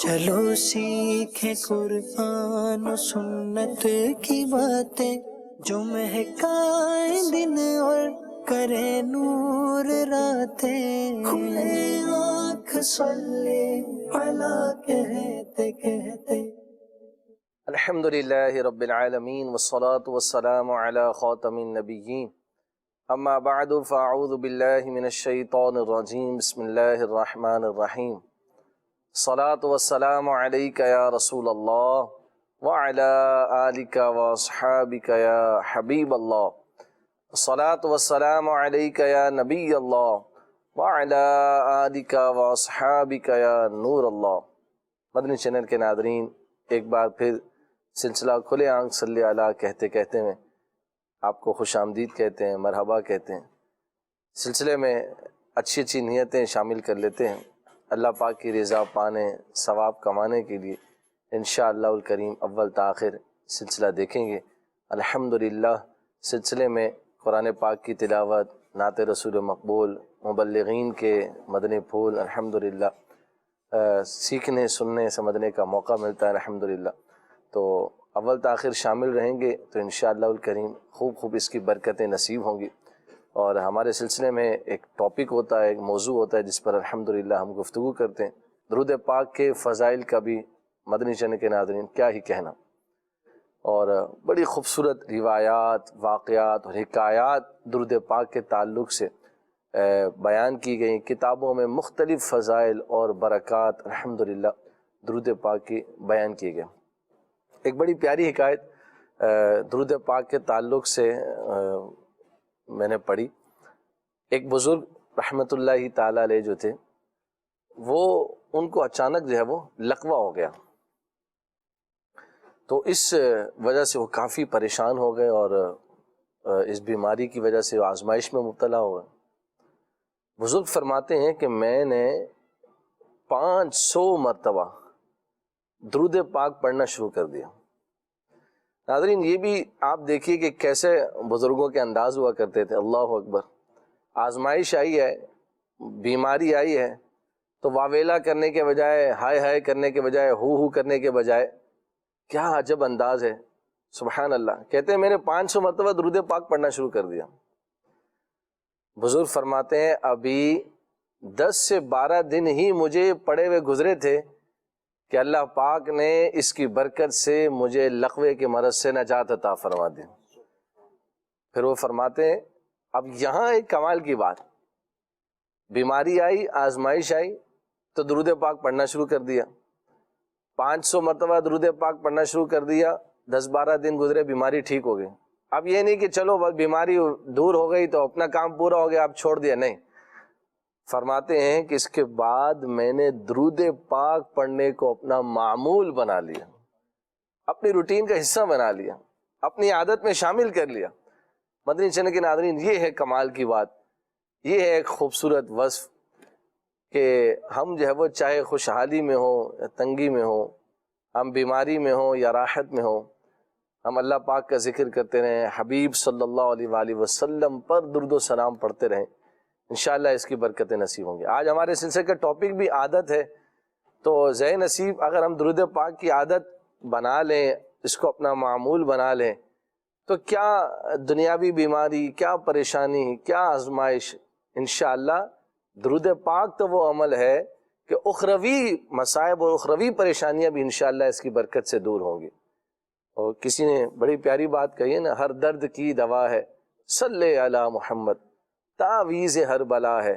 چلو سیکھیں قرآن و سنت کی باتیں، جو مہکائیں دن اور کرے نور راتیں، کھلے آنکھ صلی علی کہتے کہتے۔ الحمدللہ رب العالمین والصلاة والسلام علی خاتم النبیین، اما بعد فاعوذ باللہ من الشیطان الرجیم، بسم اللہ الرحمن الرحیم۔ الصلاة والسلام علیک یا رسول اللہ وعلی آلک واصحابک یا حبیب اللہ، الصلاة والسلام علیک یا نبی اللہ وعلی آلک واصحابک یا نور اللہ۔ مدنی چینل کے ناظرین، ایک بار پھر سلسلہ کھلے آنکھ صلی علی کہتے کہتے میں آپ کو خوش آمدید کہتے ہیں، مرحبا کہتے ہیں۔ سلسلے میں اچھی اچھی نیتیں شامل کر لیتے ہیں، اللہ پاک کی رضا پانے، ثواب کمانے کے لیے انشاءاللہ الکریم اول تاخر سلسلہ دیکھیں گے۔ الحمدللہ سلسلے میں قرآن پاک کی تلاوت، نعت رسول مقبول، مبلغین کے مدنی پھول، الحمدللہ سیکھنے سننے سمجھنے کا موقع ملتا ہے الحمدللہ۔ تو اول تاخر شامل رہیں گے تو انشاءاللہ الکریم خوب اس کی برکتیں نصیب ہوں گی۔ اور ہمارے سلسلے میں ایک ٹاپک ہوتا ہے، ایک موضوع ہوتا ہے جس پر الحمدللہ ہم گفتگو کرتے ہیں۔ درود پاک کے فضائل کا بھی مدنی چینل کے ناظرین کیا ہی کہنا، اور بڑی خوبصورت روایات، واقعات اور حکایات درود پاک کے تعلق سے بیان کی گئی، کتابوں میں مختلف فضائل اور برکات الحمدللہ درود پاک کی بیان کیے گئے۔ ایک بڑی پیاری حکایت درود پاک کے تعلق سے میں نے پڑھی۔ ایک بزرگ رحمۃ اللہ تعالی علیہ جو تھے، وہ ان کو اچانک جو ہے وہ لقوہ ہو گیا، تو اس وجہ سے وہ کافی پریشان ہو گئے اور اس بیماری کی وجہ سے وہ آزمائش میں مبتلا ہو گئے۔ بزرگ فرماتے ہیں کہ میں نے 500 مرتبہ درود پاک پڑھنا شروع کر دیا۔ ناظرین یہ بھی آپ دیکھیے کہ کیسے بزرگوں کے انداز ہوا کرتے تھے۔ اللہ اکبر، آزمائش آئی ہے، بیماری آئی ہے، تو واویلا کرنے کے بجائے، ہائے ہائے کرنے کے بجائے، ہو کرنے کے بجائے، کیا عجب انداز ہے، سبحان اللہ۔ کہتے ہیں میں نے 500 مرتبہ درود پاک پڑھنا شروع کر دیا۔ بزرگ فرماتے ہیں ابھی 10 سے 12 دن ہی مجھے پڑے ہوئے گزرے تھے کہ اللہ پاک نے اس کی برکت سے مجھے لقوے کے مرض سے نجات عطا فرما دی۔ پھر وہ فرماتے ہیں اب یہاں ایک کمال کی بات، بیماری آئی، آزمائش آئی تو درود پاک پڑھنا شروع کر دیا، 500 مرتبہ درود پاک پڑھنا شروع کر دیا، 10-12 دن گزرے، بیماری ٹھیک ہو گئی۔ اب یہ نہیں کہ چلو بس بیماری دور ہو گئی تو اپنا کام پورا ہو گیا اب چھوڑ دیا، نہیں۔ فرماتے ہیں کہ اس کے بعد میں نے درود پاک پڑھنے کو اپنا معمول بنا لیا، اپنی روٹین کا حصہ بنا لیا، اپنی عادت میں شامل کر لیا۔ مدنی چینل کے ناظرین یہ ہے کمال کی بات، یہ ہے ایک خوبصورت وصف کہ ہم جو ہے وہ چاہے خوشحالی میں ہوں یا تنگی میں ہوں، ہم بیماری میں ہوں یا راحت میں ہوں، ہم اللہ پاک کا ذکر کرتے رہیں، حبیب صلی اللہ علیہ وآلہ وسلم پر درود و سلام پڑھتے رہیں، انشاءاللہ اس کی برکتیں نصیب ہوں گی۔ آج ہمارے سلسلے کا ٹاپک بھی عادت ہے، تو زہ نصیب اگر ہم درود پاک کی عادت بنا لیں، اس کو اپنا معمول بنا لیں، تو کیا دنیاوی بیماری، کیا پریشانی، کیا آزمائش، انشاءاللہ درود پاک تو وہ عمل ہے کہ اخروی مصائب اور اخروی پریشانیاں بھی انشاءاللہ اس کی برکت سے دور ہوں گی۔ اور کسی نے بڑی پیاری بات کہی ہے نا، ہر درد کی دوا ہے صلی علی محمد، تعویذ ہر بلا ہے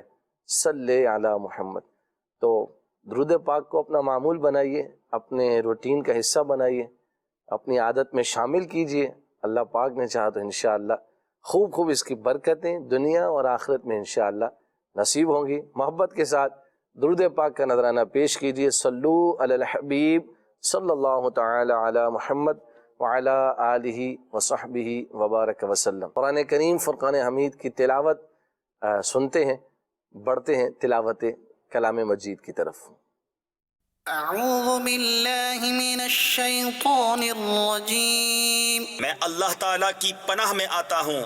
صلی علی محمد۔ تو درود پاک کو اپنا معمول بنائیے، اپنے روٹین کا حصہ بنائیے، اپنی عادت میں شامل کیجئے، اللہ پاک نے چاہا تو انشاءاللہ خوب اس کی برکتیں دنیا اور آخرت میں انشاءاللہ نصیب ہوں گی۔ محبت کے ساتھ درود پاک کا نذرانہ پیش کیجئے، صلو علی الحبیب صلی اللہ تعالی علی محمد وعلی آلہ وصحبہ وبارک وسلم۔ قرآن کریم فرقان حمید کی تلاوت سنتے ہیں، بڑھتے ہیں تلاوت کلام مجید کی طرف۔ اعوذ باللہ من الشیطان الرجیم، میں اللہ تعالیٰ کی پناہ میں آتا ہوں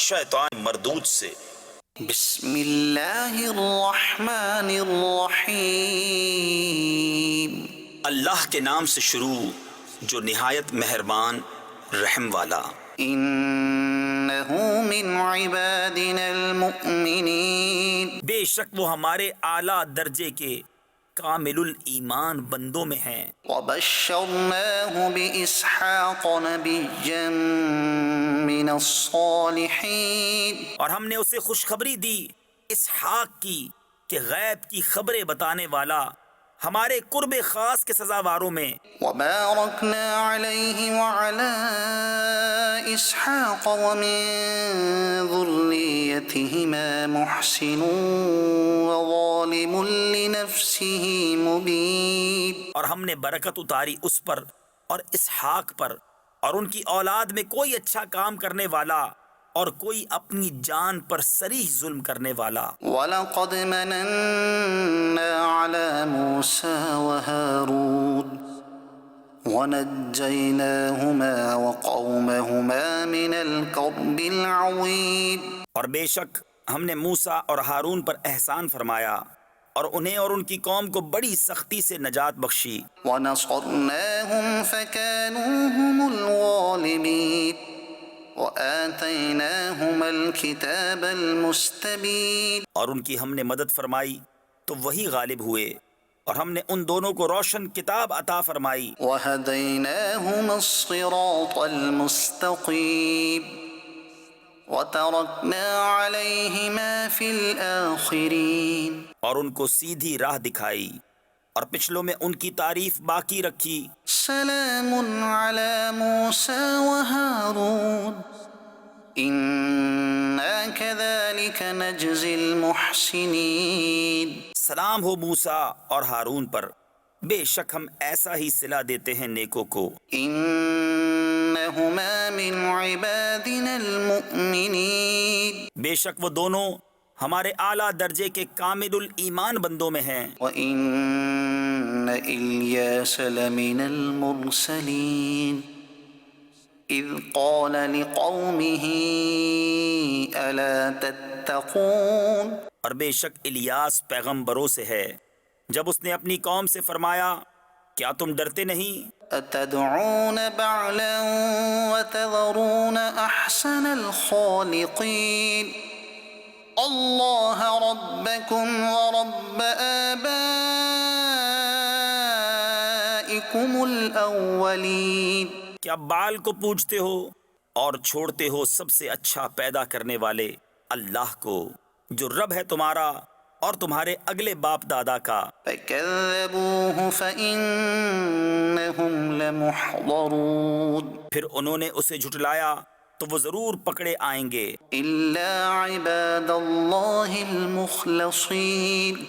شیطان مردود سے۔ بسم اللہ الرحمن الرحیم، اللہ کے نام سے شروع جو نہایت مہربان رحم والا۔ إنه من عبادنا المؤمنين بے شک وہ ہمارے اعلیٰ درجے کے کامل الایمان بندوں میں ہیں۔ وبشرناه بإسحاق نبيا من الصالحين اور ہم نے اسے خوشخبری دی اسحاق کی کہ غیب کی خبریں بتانے والا ہمارے قرب خاص کے سزاواروں میں۔ وباركنا عليه وعلى إسحاق ومن ذريتهما محسن وظالم لنفسه مبين اور ہم نے برکت اتاری اس پر اور اسحاق پر اور ان کی اولاد میں کوئی اچھا کام کرنے والا اور کوئی اپنی جان پر صریح ظلم کرنے والا۔ وَلَقَدْ مَنَنَّا عَلَى مُوسَى وَهَارُونَ وَنَجَّيْنَاهُمَا وَقَوْمَهُمَا مِنَ الْكَرْبِ الْعَظِيمِ اور بے شک ہم نے موسیٰ اور ہارون پر احسان فرمایا اور انہیں اور ان کی قوم کو بڑی سختی سے نجات بخشی۔ وَنَصَرْنَاهُمْ فَكَانُوا هُمُ الْغَالِبِينَ وَآتَيْنَاهُمَا الْكِتَابَ الْمُسْتَبِينَ اور ان کی ہم نے مدد فرمائی تو وہی غالب ہوئے اور ہم نے ان دونوں کو روشن کتاب عطا فرمائی۔ وَهَدَيْنَاهُمَا الصِّرَاطَ الْمُسْتَقِيمَ وَتَرَكْنَا عَلَيْهِمَا فِي الْآخِرِينَ اور ان کو سیدھی راہ دکھائی اور پچھلوں میں ان کی تعریف باقی رکھی۔ سلام علی موسیٰ وہارون انا کذالک نجزی المحسنین سلام ہو موسیٰ اور ہارون پر، بے شک ہم ایسا ہی صلہ دیتے ہیں نیکوں کو۔ انہما من عبادنا المؤمنین بے شک وہ دونوں ہمارے اعلیٰ درجے کے کامل الایمان بندوں میں ہیں۔ وَإِنَّ إِلْيَاسَ لَمِنَ الْمُرْسَلِينَ إِذْ قَالَ لِقَوْمِهِ أَلَا تَتَّقُونَ اور بے شک الیاس پیغمبروں سے ہے جب اس نے اپنی قوم سے فرمایا کیا تم ڈرتے نہیں؟ أَتَدْعُونَ بَعْلًا وَتَذَرُونَ أَحْسَنَ الْخَالِقِينَ اللہ ربکم ورب آبائکم الاولین کیا بال کو پوجتے ہو اور چھوڑتے ہو سب سے اچھا پیدا کرنے والے اللہ کو جو رب ہے تمہارا اور تمہارے اگلے باپ دادا کا۔ فکذبوہ فإنہم لمحضرون پھر انہوں نے اسے جھٹلایا تو وہ ضرور پکڑے آئیں گے۔ الا عباد اللہ المخلصین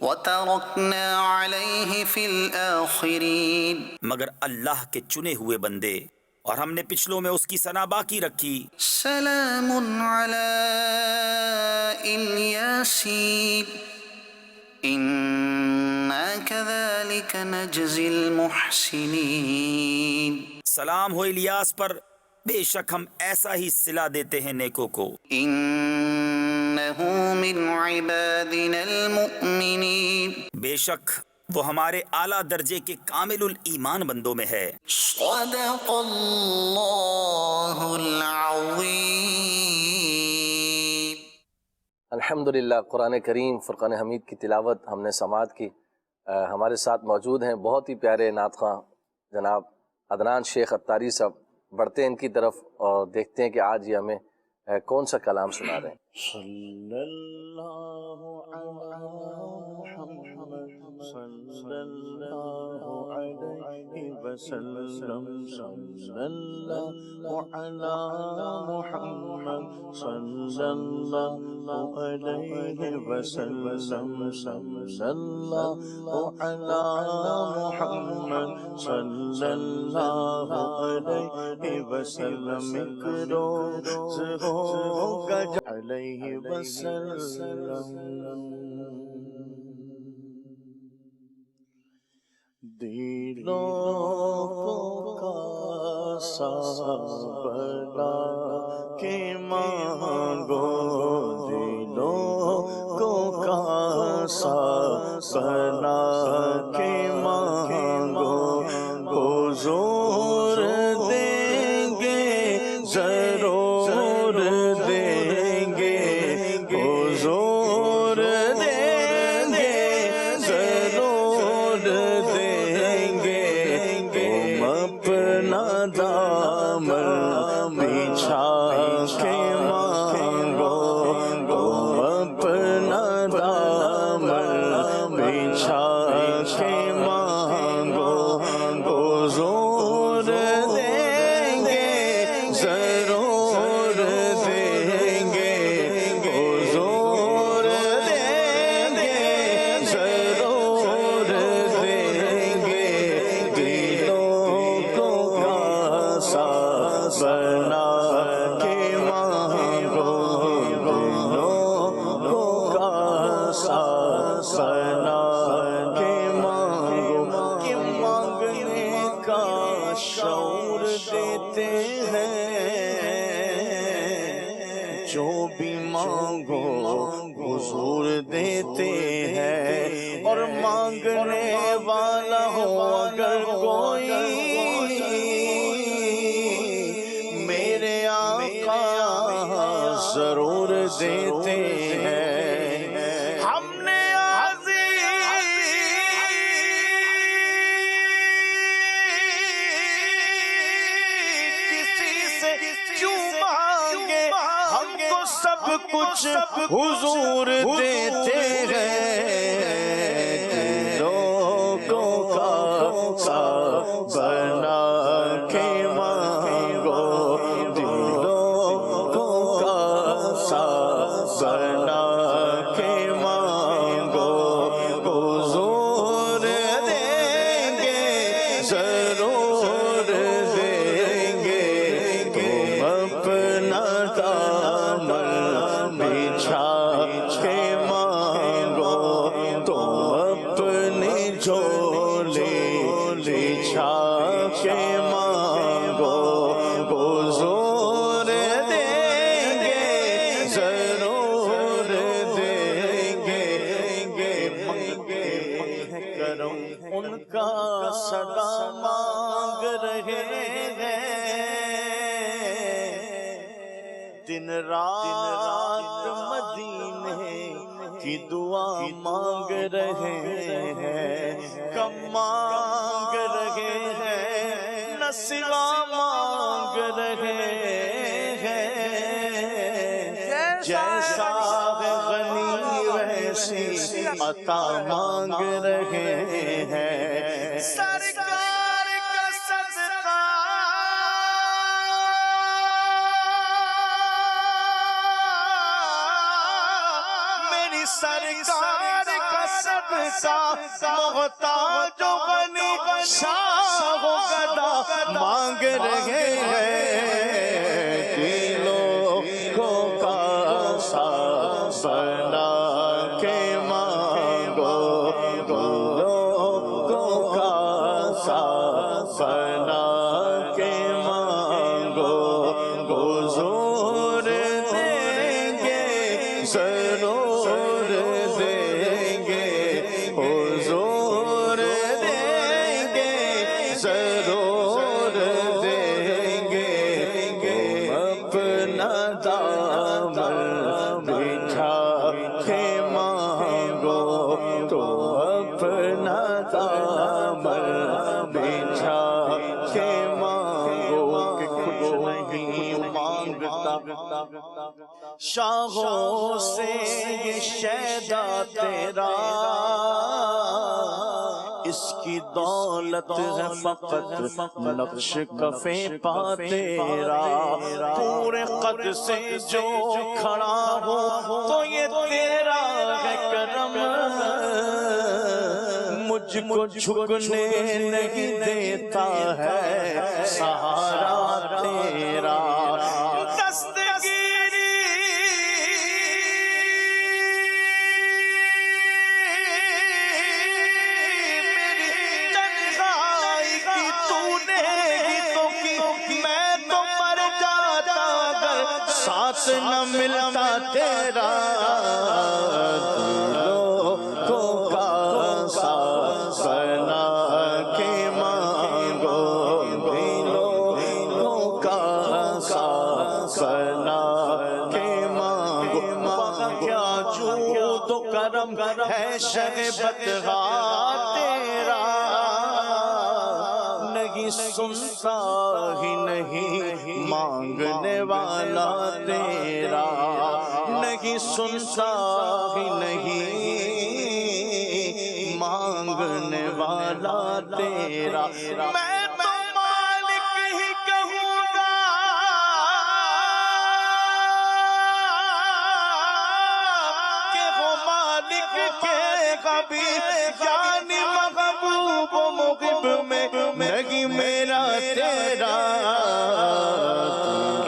وترکنا علیہ فی الآخرین مگر اللہ کے چنے ہوئے بندے اور ہم نے پچھلوں میں اس کی ثنا باقی رکھی۔ سلام علی الیاسین انا کذالک نجزی المحسنین سلام ہو الیاس پر، بے شک ہم ایسا ہی صلہ دیتے ہیں نیکوں کو۔ انہ من عبادنا المؤمنین بے شک وہ ہمارے اعلیٰ درجے کے کامل الایمان بندوں میں ہے۔ صدق اللہ العظیم۔ الحمدللہ، قرآن کریم فرقان حمید کی تلاوت ہم نے سماعت کی۔ ہمارے ساتھ موجود ہیں بہت ہی پیارے نعت خواں جناب عدنان شیخ عطاری صاحب۔ بڑھتے ہیں ان کی طرف اور دیکھتے ہیں کہ آج یہ ہمیں کون سا کلام سنا رہے ہیں۔ صلی اللہ علی محمد صلی اللہ علیہ وسلم صلی اللہ علی محمد صلی اللہ علیہ وسلم صلی اللہ علی محمد صلی اللہ علیہ وسلم ایک روز ہوگا علیہ وسلم دلوں کو کاسا بنا کے مانگو، دلوں کو کاسا بنا کے مانگو، دیتے ہیں، جو بھی مانگو حضور دیتے ہیں، اور مانگنے والا ہو اگر کوئی میرے آقا ضرور دیتے ہیں۔ ہم نے سب کچھ حضور دیتے ہیں، لوگوں کا سا بنا کے مانگو، لوگوں کا سا بنا کے مانگو، حضور دیں گے ضرور دیں گے، تم اپنا بچھا کے مانگو، تم اپنے جھولے بچھا کے مانگو، حضور دیں گے ضرور دیں گے، منگے کرم ان کا صدا مانگ رہے ہیں، دن رات مدینے کی دعا مانگ رہے ہیں، کم مانگ رہے ہیں نہ سوا مانگ رہے ہیں، جیسا غنی ویسی عطا مانگ رہے ہیں، سرکار کا صدقہ سرکار کا صدقہ، محتاج و غنی شاہ و گدا مانگ رہے ہیں، دلوں کا سا بنا کے مانگو، دلوں کا سا بنا کے مانگو، حضور دیں گے ضرور دیں گے، حضور دیں گے ضرور دیں گے، اپنا دامن بچھا کے مانگو، تو اپنا دامن بچھا کے مانگو، کہ کچھ نہیں مانگتا شاہوں سے یہ شیدا تیرا، اس کی دولت ہے فقط نقش کفے پا تیرا، پورے قد سے جو کھڑا ہو تو یہ تیرا ہے کرم، مجھ کو جھکنے نہیں دیتا ہے سہارا تیرا، ساتھ نہ ملتا تیرا، دلوں کا سا بنا کے مانگو، دلوں کا سا بنا کے مانگو، وہاں کیا جود و کرم ہے شہبت تیرا، نہیں سنتا ہی نہیں مانگنے والا تیرا، نہیں سنتا ہی نہیں مانگنے والا تیرا، میں تو مالک ہی کہوں گا، کہ وہ مالک کے کبھی یعنی محبوب و محب میں نہیں میرا تیرا،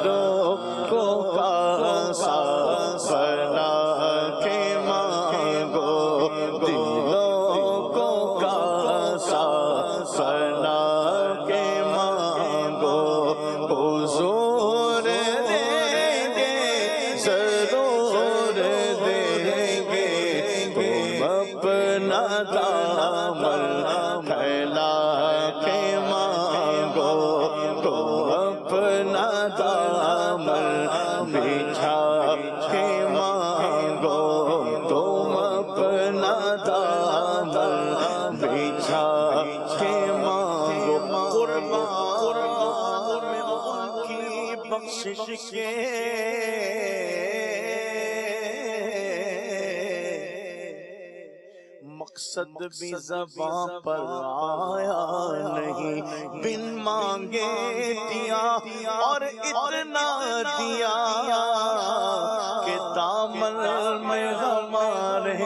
دلوں کا سا بنا کے مانگو، دلوں کا سا بنا کے مانگو، بخشش کے مقصد بھی زباں پر آیا نہیں، بن مانگے دیا اور اتنا دیا کہ دامن میں ہمارے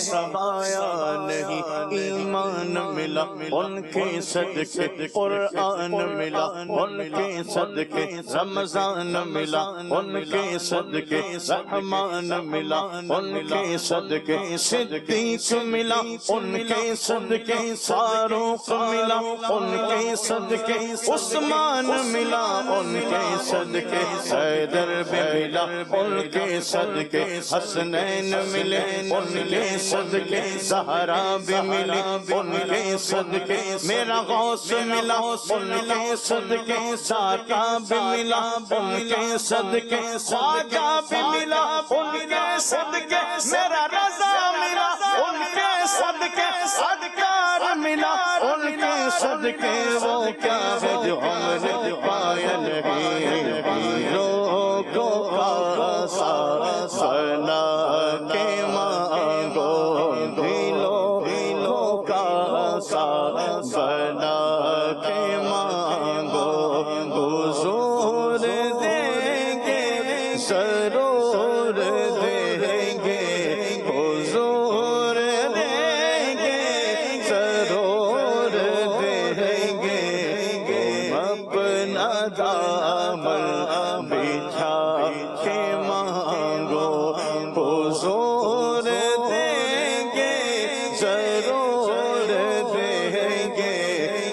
سمایا نہیں۔ ایمان ملا ان کے صدقے، قرآن ملا ان کے صدقے، رمضان ملا ان کے صدقے، رحمان ملا ان کے صدقے، صدیق ملا ان کے صدقے، فاروق ملا ان کے صدقے، عثمان ملا ان کے صدقے، حیدر ملا ان کے صدقے، حسنین ملے ان کے صدقے، زہرا بھی ملی ان کے صدقے، میرا غوث ملا ان کے صدقے، ساقا بھی ملا ان کے صدقے، خواجہ بھی ملا ان کے صدقے، میرا رضا ملا ان کے صدقے، صدقار ملا ان کے صدقے۔ وہ کیا ہے جو ہم نے پایا نہیں، لوگوں کا سا سنا کے مانگو، دلوں کا سا بنا کے مانگو، حضور دیں گے ضرور دیں گے، حضور دیں گے ضرور دیں گے، اپنا دامن بچھا کے مانگو، حضور دیں گے ضرور دیں گے،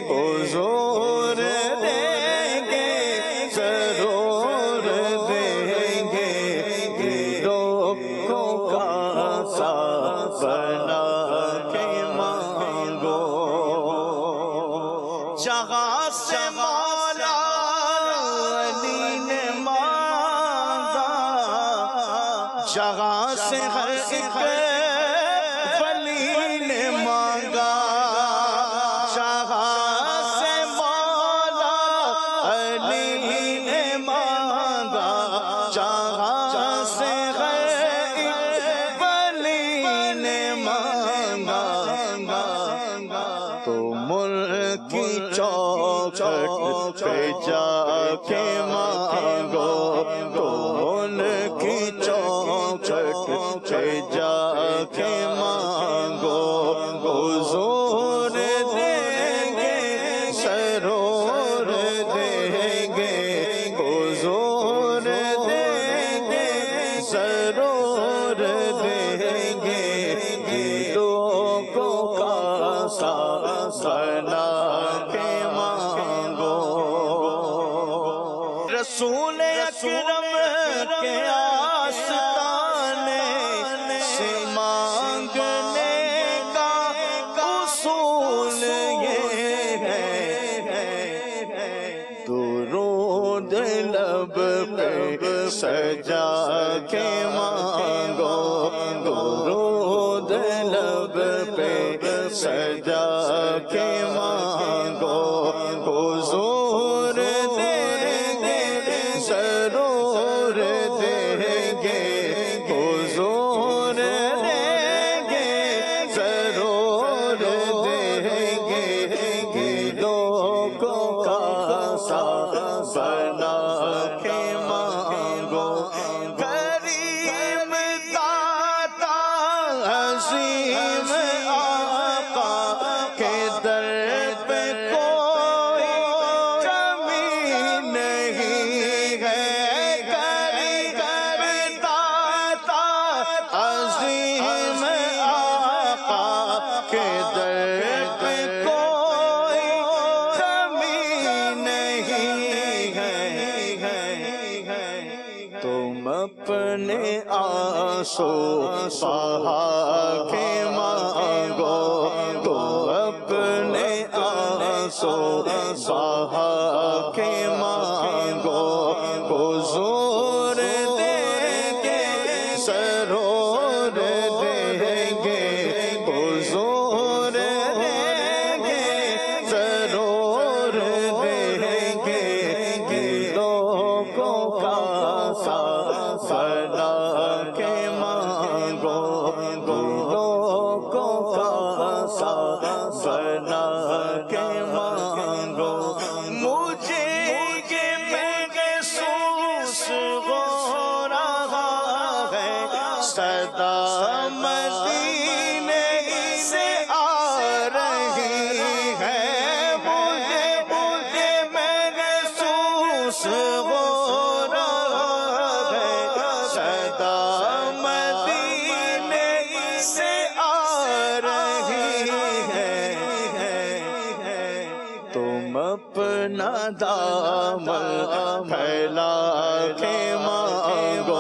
حضور دیں گے ضرور دیں گے، لوگوں کا سا بنا کے مانگو۔ جہاں سے مولا علی نے مانگا، جہاں سے ہر ایک ولی نے مانگا، جہاں سے مولا علی نے مانگا، جہاں سے ہر ایک ولی نے مانگا، تو ملک کی چوکھٹ پہ جا کے مانگو، تو ملک کی چوکھٹ پہ جا کے مانگو، حضور دیں گے ضرور دیں گے، حضور دیں گے ضرور دیں گے، لوگوں کا سا بنا کے مانگو۔ رسول اکرم کے آستانے سے مانگنے کا اصول یہ ہے، درود لب پہ سجا کے مانگو، درود لب پہ سجا کے مانگو، حضور دیں گے ضرور دیں گے، حضور دیں گے ضرور دیں گے، لوگوں کا سا بنا کے مانگو۔ کریم داتا عظیم آقا کے در پہ کوئی کمی نہیں ہے، کریم داتا عظیم آقا کے در پہ کوئی کمی نہیں ہے، تم اپنے آنسو بہا کے مانگو، تو اپنے آنسو بہا کے مانگو، حضور دیں گے ضرور دیں گے، حضور دیں گے ضرور دیں گے، لوگوں کے مانگو مجھے یہ محسوس ہو رہا ہے صدا مدینے سے آ رہی ہے مجھے محسوس ہو رہا ہے صدا مدینے سے آ رہی ہے تم اپنا دامن پھیلا کے مانگو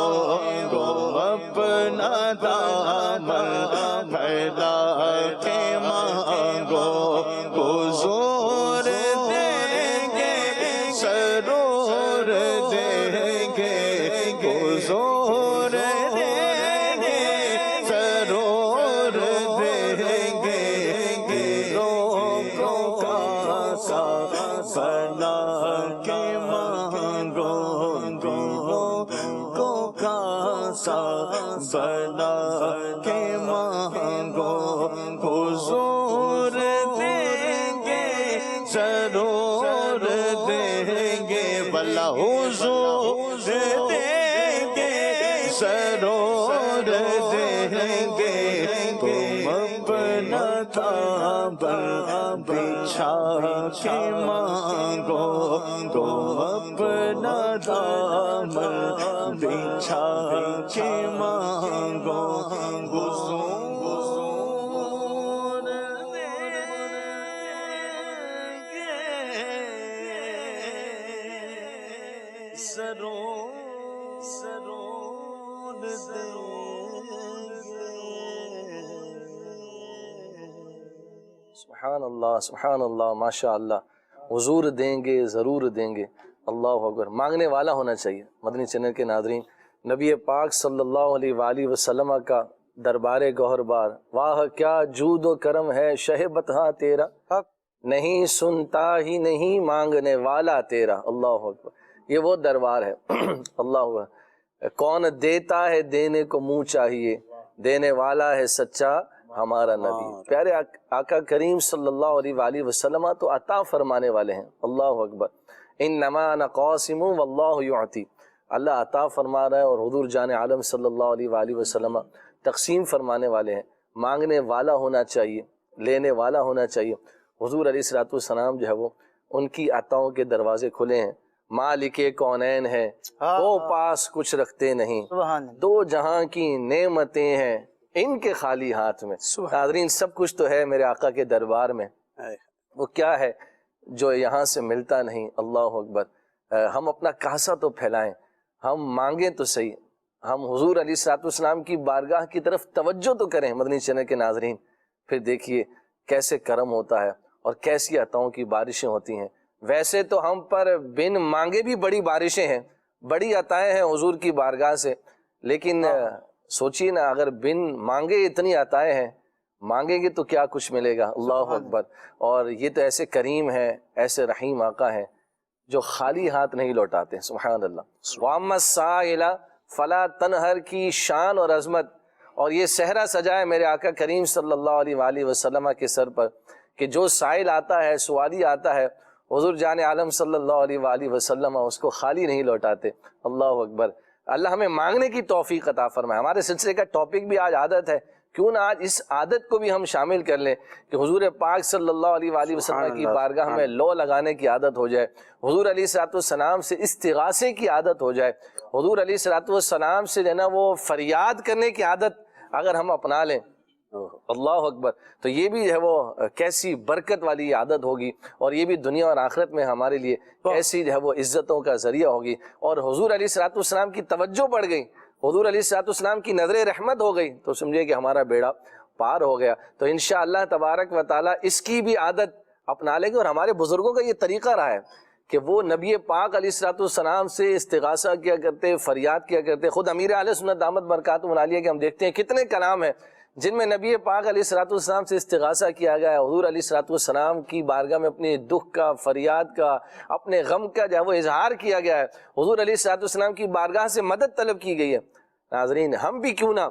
اپنا دامن پھیلا کے مانگو حضور دیں گے سرور دیں گے حضور دیں گے سرور دیں گے لوگوں کا سا بنا کے مانگو لوگوں کا سا بنا کے مانگو حضور دیں گے ضرور دیں گے بلا حضور دیں گے ضرور دیں گے تم اپنا دامن بچھا کے مانگو تم اپنا دامن بچھا کے مانگو حضور دیں گے سرور دیں سبحان اللہ ماشاء اللہ حضور دیں گے ضرور دیں گے اللہ اکبر مانگنے والا ہونا چاہیے مدنی چینل کے ناظرین نبی پاک صلی اللہ علیہ وآلہ وسلم کا دربار گوہر بار واہ کیا جود و کرم ہے شہ بتہاں تیرا نہیں سنتا ہی نہیں مانگنے والا تیرا اللہ اکبر یہ وہ دربار ہے اللہ اکبر کون دیتا ہے دینے کو منہ چاہیے دینے والا ہے سچا ہمارا نبی پیارے آقا کریم صلی اللہ علیہ وآلہ وسلم تو عطا فرمانے والے ہیں اللہ اکبر انما انا قاسم واللہ یعطی اللہ عطا فرما رہا ہے اور حضور جان عالم صلی اللہ علیہ وآلہ وسلم تقسیم فرمانے والے ہیں مانگنے والا ہونا چاہیے لینے والا ہونا چاہیے حضور علیہ الصلوۃ والسلام جو ہے وہ ان کی عطاؤں کے دروازے کھلے ہیں مالک کونین ہے وہ پاس کچھ رکھتے نہیں دو جہاں کی نعمتیں ہیں ان کے خالی ہاتھ میں ناظرین سب کچھ تو ہے میرے آقا کے دربار میں وہ کیا ہے جو یہاں سے ملتا نہیں اللہ اکبر ہم اپنا کاسا تو پھیلائیں ہم مانگیں تو صحیح ہم حضور علیہ الصلوۃ والسلام کی بارگاہ کی طرف توجہ تو کریں مدنی چینل کے ناظرین پھر دیکھیے کیسے کرم ہوتا ہے اور کیسی عطاؤں کی بارشیں ہوتی ہیں ویسے تو ہم پر بن مانگے بھی بڑی بارشیں ہیں بڑی عطائیں ہیں حضور کی بارگاہ سے لیکن سوچیے نا اگر بن مانگے اتنی عطائیں ہیں مانگیں گے تو کیا کچھ ملے گا اللہ اکبر اور یہ تو ایسے کریم ہیں ایسے رحیم آقا ہیں جو خالی ہاتھ نہیں لوٹاتے سبحان اللہ وَأَمَّا السَّائِلَ فَلَا تَنْهَرْ کی شان اور عظمت اور یہ صحرا سجائے میرے آقا کریم صلی اللہ علیہ وآلہ وسلم کے سر پر کہ جو سائل آتا ہے سوالی آتا ہے حضور جان عالم صلی اللہ علیہ وآلہ وسلم اس کو خالی نہیں لوٹاتے اللہ اکبر اللہ ہمیں مانگنے کی توفیق عطا فرمائے ہمارے سلسلے کا ٹاپک بھی آج عادت ہے کیوں نہ آج اس عادت کو بھی ہم شامل کر لیں کہ حضور پاک صلی اللہ علیہ وآلہ وسلم کی بارگاہ میں لو لگانے کی عادت ہو جائے حضور علیہ الصلوۃ والسلام سے استغاثے کی عادت ہو جائے حضور علیہ الصلوۃ والسلام سے جو ہے نا وہ فریاد کرنے کی عادت اگر ہم اپنا لیں اللہ اکبر تو یہ بھی جو ہے وہ کیسی برکت والی عادت ہوگی اور یہ بھی دنیا اور آخرت میں ہمارے لیے ایسی جو ہے وہ عزتوں کا ذریعہ ہوگی اور حضور علیہ الصلوۃ والسلام کی توجہ بڑھ گئی حضور علیہ الصلوۃ والسلام کی نظر رحمت ہو گئی تو سمجھے کہ ہمارا بیڑا پار ہو گیا تو انشاءاللہ تبارک و تعالی اس کی بھی عادت اپنا لیں گے اور ہمارے بزرگوں کا یہ طریقہ رہا ہے کہ وہ نبی پاک علیہ الصلوۃ والسلام سے استغاثہ کیا کرتے فریاد کیا کرتے خود امیر اہل سنت دامت برکاتہم العالیہ کے ہم دیکھتے ہیں کتنے کلام ہیں جن میں نبی پاک علیہ الصلوۃ والسلام سے استغاثہ کیا گیا ہے حضور علیہ الصلوۃ والسلام کی بارگاہ میں اپنے دکھ کا فریاد کا اپنے غم کا جو ہے وہ اظہار کیا گیا ہے حضور علیہ الصلوۃ والسلام کی بارگاہ سے مدد طلب کی گئی ہے ناظرین ہم بھی کیوں نہ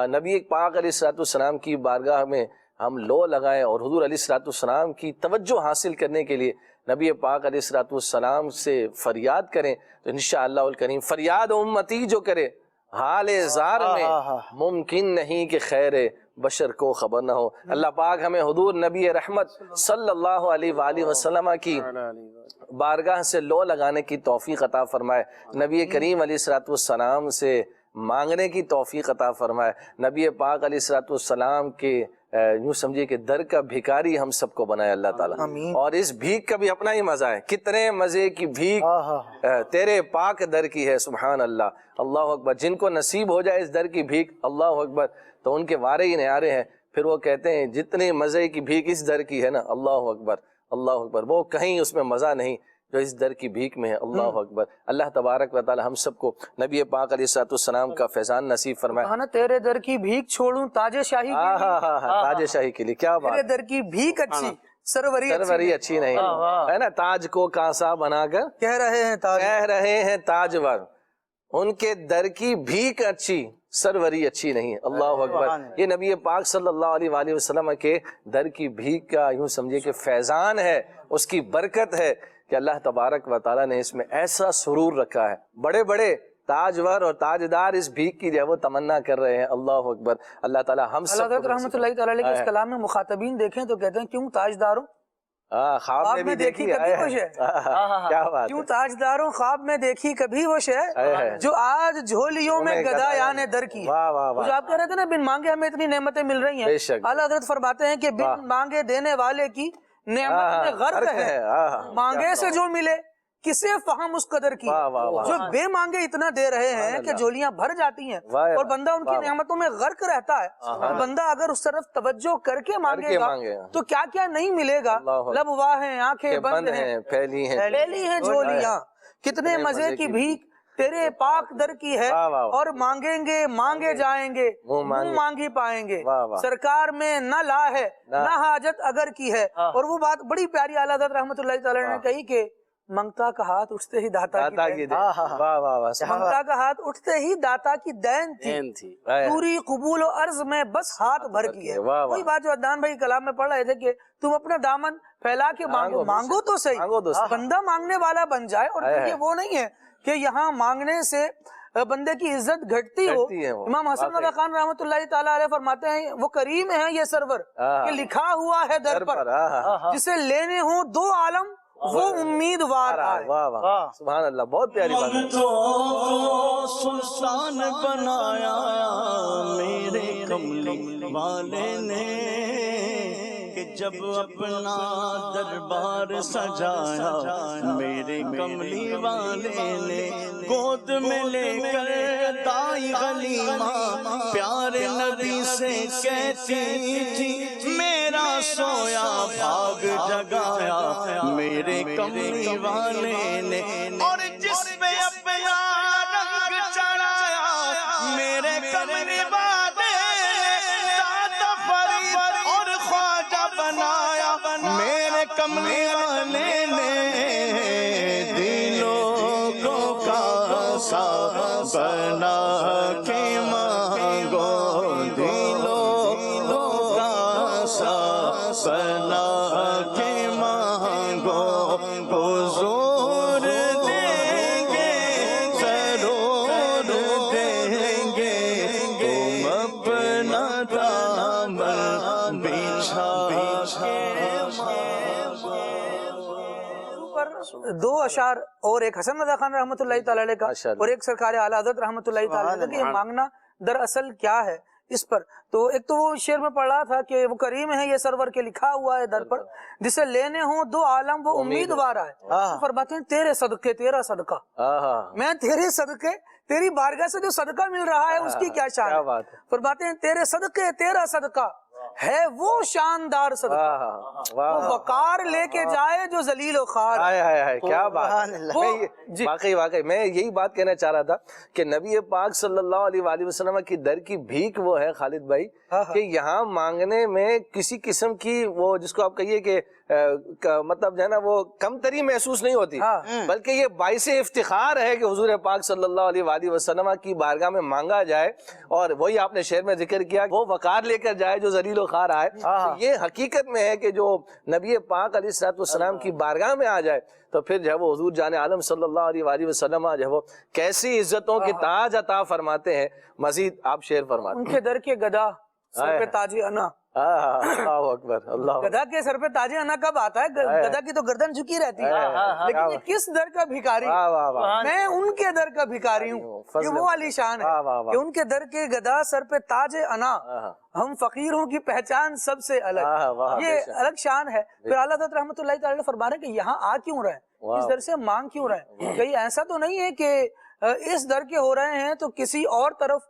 نبی پاک علیہ الصلوۃ والسلام کی بارگاہ میں ہم لو لگائیں اور حضور علیہ الصلوۃ والسلام کی توجہ حاصل کرنے کے لیے نبی پاک علیہ الصلوۃ والسلام سے فریاد کریں تو انشاءاللہ الکریم فریاد امتی جو کرے حال زار میں ممکن نہیں کہ خیر بشر کو خبر نہ ہو۔ اللہ پاک ہمیں حضور نبی رحمت صلی اللہ علیہ وآلہ وسلم کی بارگاہ سے لو لگانے کی توفیق عطا فرمائے، نبی کریم علیہ الصلوۃ والسلام سے مانگنے کی توفیق عطا فرمائے، نبی پاک علیہ الصلوۃ والسلام کے یوں سمجھیے کہ در کا بھکاری ہم سب کو بنائے اللہ تعالیٰ، اور اس بھیک کا بھی اپنا ہی مزہ ہے، کتنے مزے کی بھیک تیرے پاک در کی ہے، سبحان اللہ، اللہ اکبر۔ جن کو نصیب ہو جائے اس در کی بھیک، اللہ اکبر، تو ان کے وارے ہی نیارے ہیں، پھر وہ کہتے ہیں جتنے مزے کی بھیک اس در کی ہے نا، اللہ اکبر اللہ اکبر، وہ کہیں اس میں مزہ نہیں جو اس در کی بھیک میں ہے، اللہ اکبر۔ اللہ تبارک و تعالی ہم سب کو نبی پاک علیہ الصلوۃ والسلام کا فیضان نصیب فرمائے۔ نا تیرے در کی بھیک چھوڑوں تاج شاہی کے لیے، تاج شاہی کے لیے، کیا بات، تیرے در کی بھیک اچھی سروری اچھی نہیں ہے نا، تاج کو کانسا بنا کر کہہ رہے ہیں تاجور، ان کے در کی بھیک اچھی سروری اچھی نہیں، اللہ اکبر۔ یہ نبی پاک صلی اللہ علیہ وآلہ وسلم کے در کی بھیک کا یوں سمجھے کہ فیضان ہے، اس کی برکت ہے کہ اللہ تبارک و تعالیٰ نے اس میں ایسا سرور رکھا ہے، بڑے بڑے تاجور اور تاجدار اس بھیک کی جو ہے وہ تمنا کر رہے ہیں، اللہ اکبر۔ اللہ تعالیٰ ہم سب حضرت رحمۃ اللہ تعالیٰ علیہ کے اس کلام میں مخاطبین دیکھیں تو کہتے ہیں کیوں تاجداروں خواب میں بھی دیکھی کبھی وہ شے، کیا بات، کیوں تاجداروں خواب میں دیکھی کبھی وہ شے جو آج جھولیوں میں گدایان در کی ہے۔ جو آپ کہہ رہے تھے نا بن مانگے ہمیں اتنی نعمتیں مل رہی ہیں، اعلیٰ حضرت فرماتے ہیں کہ بن مانگے دینے والے کی نعمت میں غرق ہے، مانگے سے جو ملے کسے فہم اس قدر کی، جو بے مانگے اتنا دے رہے ہیں کہ جھولیاں بھر جاتی ہیں اور بندہ ان کی نعمتوں میں غرق رہتا ہے۔ بندہ اگر اس طرف توجہ کر کے مانگے گا تو کیا کیا نہیں ملے گا، لب واہ ہیں، آنکھیں بند ہیں، پھیلی ہیں جھولیاں، کتنے مزے کی بھیک تیرے پاک در کی ہے، اور مانگیں گے مانگے جائیں گے، منہ مانگی پائیں گے، سرکار میں نہ لا ہے نہ حاجت اگر کی ہے۔ اور وہ بات بڑی پیاری اعلیٰ حضرت رحمۃ اللہ تعالی نے کہی کہ منگتا کا ہاتھ اٹھتے ہی داتا کی دین، منگتا کا ہاتھ اٹھتے ہی داتا کی دین تھی، پوری قبول و عرض میں بس ہاتھ بھر کی ہے۔ وہی بات جو عدنان بھائی کلام میں پڑھ رہے تھے کہ تم اپنا دامن پھیلا کے مانگو تو صحیح، بندہ مانگنے والا بن جائے۔ اور یہ وہ نہیں ہے کہ یہاں مانگنے سے بندے کی عزت گھٹتی ہو۔ امام حسن رضا خان رحمۃ اللہ تعالیٰ علیہ فرماتے ہیں وہ کریم ہے یہ سرور کہ لکھا ہوا ہے در پر، جسے لینے ہوں دو عالم وہ امیدوار آئے۔ سبحان اللہ، بہت پیاری بات ہے۔ تو سلطان بنایا میرے کملی والے نے، کہ جب اپنا دربار سجایا میرے کملی والے نے، گود میں لے کر دائی غلیمہ پیارے نبی سے کہتی تھی میرا سویا بھاگ جگایا میرے کملی والے نے، اور جس پہ اپنا رنگ چڑھایا میرے کملی والے نے، داتا فرید اور خواجہ بنایا میرے کملی والے نے، دلوں کو کاسا بنا کے مانگو، دلوں کو کاسا بنا کے مانگو، حضور دیں گے ضرور دیں گے، تم اپنا دامن بچھا دو اشعار اور ایک حسن رضا خان رحمۃ اللہ تعالی علیہ کا اور ایک سرکار اعلیٰ حضرت رحمۃ اللہ تعالی علیہ کہ یہ مانگنا دراصل کیا ہے اس پر۔ تو ایک تو وہ شعر میں پڑھ رہا تھا کہ وہ کریم ہے یہ سرور کے لکھا ہوا ہے در پر، جسے لینے ہوں دو عالم وہ امیدوار آئے۔ فرماتے ہیں تیرے صدقے تیرا صدقہ، میں تیرے صدقے تیری بارگاہ سے جو صدقہ مل رہا ہے اس کی کیا شان ہے۔ فرماتے ہیں تیرے صدقے تیرا صدقہ ہے وہ شاندار صدقہ، وہ وقار لے کے جائے جو ذلیل و خوار۔ کیا بات، واقعی میں یہی بات کہنا چاہ رہا تھا کہ نبی پاک صلی اللہ علیہ وآلہ وسلم کی در کی بھیک وہ ہے خالد بھائی کہ یہاں مانگنے میں کسی قسم کی وہ جس کو آپ کہیے کہ مطلب جو ہے نا وہ کم تری محسوس نہیں ہوتی، بلکہ یہ باعث افتخار ہے کہ حضور پاک صلی اللہ علیہ وآلہ وسلم کی بارگاہ میں مانگا جائے، اور وہی آپ نے شعر میں ذکر کیا وہ وقار لے کر جائے جو ذلیل و خوار آئے. یہ حقیقت میں ہے کہ جو نبی پاک علیہ الصلوۃ والسلام کی بارگاہ میں آ جائے تو پھر جو ہے وہ حضور جان عالم صلی اللہ علیہ وآلہ وسلم جو ہے وہ کیسی عزتوں کے تاج عطا فرماتے ہیں. مزید آپ شعر فرماتے ہیں. ان کے در کے گدا سر پہ تاج انا. اللہ اکبر. اللہ گدھا کے سر پہ تاج انا کب آتا ہے؟ گدھا کی تو گردن جھکی رہتی ہے، لیکن یہ کس در کا بھکاری؟ میں ان کے در کا بھکاری ہوں. یہ وہ علی شان ہے کہ ان کے در کے گدھا سر پہ تاج انا، ہم فقیروں کی پہچان سب سے الگ. یہ الگ شان ہے. پھر اعلیٰ حضرت رحمۃ اللہ تعالی فرما رہے ہیں کہ یہاں آ کیوں رہے ہیں، اس در سے مانگ کیوں رہے ہیں؟ کہیں ایسا تو نہیں ہے کہ اس در کے ہو رہے ہیں تو کسی اور طرف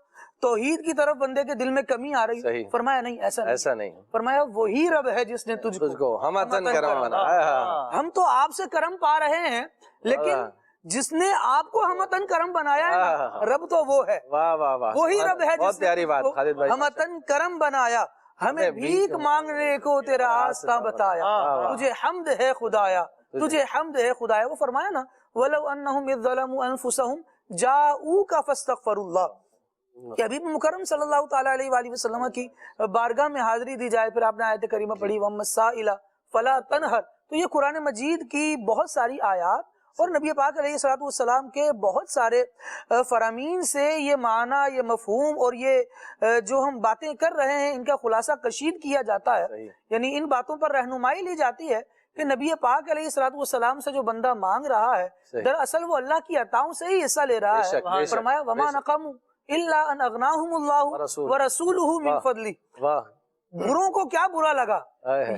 توحید کی طرف بندے کے دل میں کمی آ رہی ہے؟ فرمایا نہیں، ایسا نہیں. فرمایا وہی رب ہے جس نے تجھ کو ہمتن کرم بنایا. ہم تو آپ سے کرم پا رہے ہیں، لیکن جس نے آپ کو ہمتن کرم بنایا ہے رب تو وہ ہے. وہی رب ہے جس نے ہمتن کرم بنایا، ہمیں بھیک مانگنے کو تیرا راستہ بتایا. تجھے حمد ہے خدایا، تجھے حمد ہے خدایا. وہ فرمایا نا وَلَوْ أَنَّهُمْ إِذْ ظَلَمُوا أَنفُسَهُمْ جَاءُوكَ فَاسْتَغْفَرُوا اللَّهَ. کہ حبیب مکرم صلی اللہ تعالیٰ علیہ وآلہ وسلم کی بارگاہ میں حاضری دی جائے. پھر آپ نے آیت کریمہ پڑھی وَأَمَّا السَّائِلَ فَلَا تَنْهَرْ. تو یہ قرآن مجید کی بہت ساری آیات اور نبی پاک علیہ الصلوۃ والسلام کے بہت سارے فرامین سے یہ معنی، یہ مفہوم اور یہ جو ہم باتیں کر رہے ہیں ان کا خلاصہ کشید کیا جاتا ہے. یعنی ان باتوں پر رہنمائی لی جاتی ہے کہ نبی پاک علیہ الصلوۃ والسلام سے جو بندہ مانگ رہا ہے دراصل وہ اللہ کی عطاؤں سے ہی حصہ لے رہا ہے. فرمایا وَمَا نَقَمُوا إِلَّا أَنْ أَغْنَاهُمُ اللَّهُ وَرَسُولُهُ مِنْ فَضْلِهِ. بروں کو کیا برا لگا؟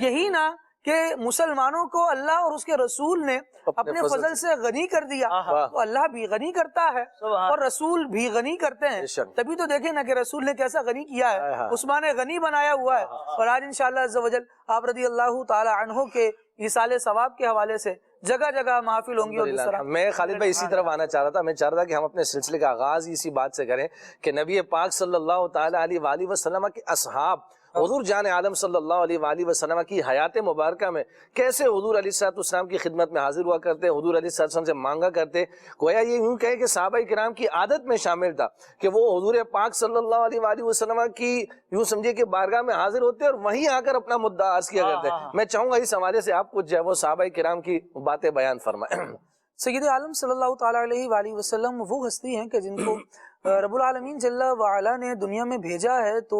یہی نا کہ مسلمانوں کو اللہ اور اس کے رسول نے اپنے فضل سے غنی کر دیا. تو اللہ بھی غنی کرتا ہے اور رسول بھی غنی کرتے ہیں. تبھی تو دیکھیں نا کہ رسول نے کیسا غنی کیا ہے، عثمان غنی بنایا ہوا ہے. اور آج انشاءاللہ عز و جل آپ رضی اللہ تعالی عنہ کے ایصال ثواب کے حوالے سے جگہ جگہ محافل ہوں گی. اور دوسرا میں خالد بھائی اسی طرف آنا چاہ رہا تھا. میں چاہ رہا تھا کہ ہم اپنے سلسلے کا آغاز اسی بات سے کریں کہ نبی پاک صلی اللہ تعالی علیہ وآلہ وسلم کے اصحاب حضور جان عالم صلی اللہ علیہ وآلہ وسلم کی حیات مبارکہ میں کیسے حضور علیہ الصلوۃ والسلام کی خدمت میں حاضر ہوا کرتے، حضور علیہ الصلوۃ والسلام سے مانگا کرتے. گویا یہ یوں کہے کہ صحابہ کرام کی عادت میں شامل تھا کہ وہ حضور پاک صلی اللہ علیہ وآلہ وسلم کی یوں سمجھے کہ بارگاہ میں حاضر ہوتے اور وہیں آ کر اپنا مدعا عرض کیا کرتے. میں چاہوں گا اس حوالے سے آپ کچھ جو ہے وہ صحابہ کرام کی باتیں بیان فرمائیں. سید عالم صلی اللہ تعالیٰ علیہ وآلہ وسلم وہ ہستی ہیں کہ جن کو رب العالمین جل وعلا نے دنیا میں بھیجا ہے تو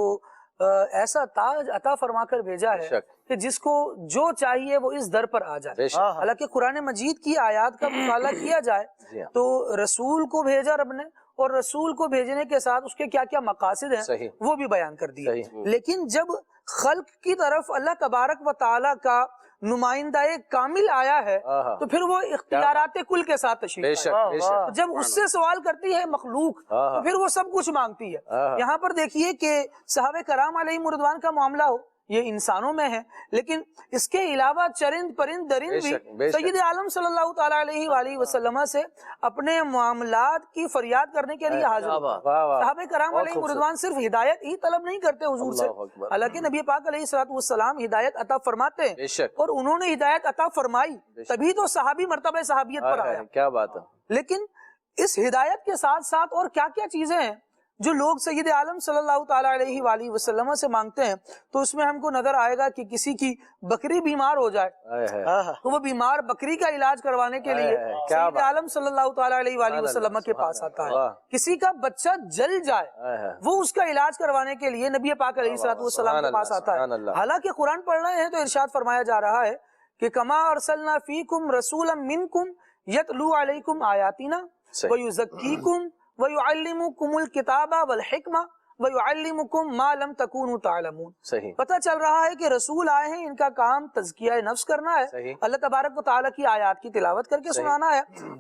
ایسا تاج عطا فرما کر بھیجا ہے کہ جس کو جو چاہیے وہ اس در پر آ جائے. حالانکہ قرآن مجید کی آیات کا مطالعہ کیا جائے تو رسول کو بھیجا رب نے، اور رسول کو بھیجنے کے ساتھ اس کے کیا کیا مقاصد ہیں وہ بھی بیان کر دیے. لیکن جب خلق کی طرف اللہ تبارک و تعالیٰ کا نمائندہ کامل آیا ہے تو پھر وہ اختیارات کل کے ساتھ تشریف آیا. جب اس سے سوال کرتی ہے مخلوق تو پھر وہ سب کچھ مانگتی ہے. یہاں پر دیکھیے کہ صحابہ کرام علیہ رضوان کا معاملہ ہو یہ انسانوں میں ہے، لیکن اس کے علاوہ چرند پرند درند بھی سید عالم صلی اللہ تعالیٰ علیہ وآلہ وسلم سے اپنے معاملات کی فریاد کرنے کے لیے حاضر. صحابہ کرام علیہ رضوان صرف ہدایت ہی طلب نہیں کرتے حضور سے، حالانکہ نبی پاک علیہ الصلوۃ والسلام ہدایت عطا فرماتے ہیں اور انہوں نے ہدایت عطا فرمائی تبھی تو صحابی مرتبہ صحابیت پر آیا. کیا بات ہے. لیکن اس ہدایت کے ساتھ ساتھ اور کیا کیا چیزیں ہیں جو لوگ سید عالم صلی اللہ تعالیٰ علیہ وآلہ وسلم سے مانگتے ہیں. تو اس میں ہم کو نظر آئے گا کہ کسی کی بکری بیمار ہو جائے تو وہ بیمار بکری کا علاج کروانے کے لیے سید عالم صلی اللہ تعالیٰ علیہ وآلہ وسلم کے پاس آتا ہے. کسی کا بچہ جل جائے وہ اس کا علاج کروانے کے لیے نبی پاک علیہ الصلوۃ والسلام کے پاس آتا ہے. حالانکہ قرآن پڑھ رہے ہیں تو ارشاد فرمایا جا رہا ہے کہ کما ارسلنا فیکم رسولا منکم یتلو علیکم آیاتنا ویزکیکم وَيُعَلِّمُكُمُ الْكِتَابَ وَالْحِكْمَةَ وَيُعَلِّمُكُمْ مَا لَمْ تَكُونُوا تَعْلَمُونَ. پتہ چل رہا ہے کہ رسول آئے ہیں، ان کا کام تزکیہ نفس کرنا ہے، اللہ تبارک و تعالیٰ کی آیات کی تلاوت کر کے سنانا ہے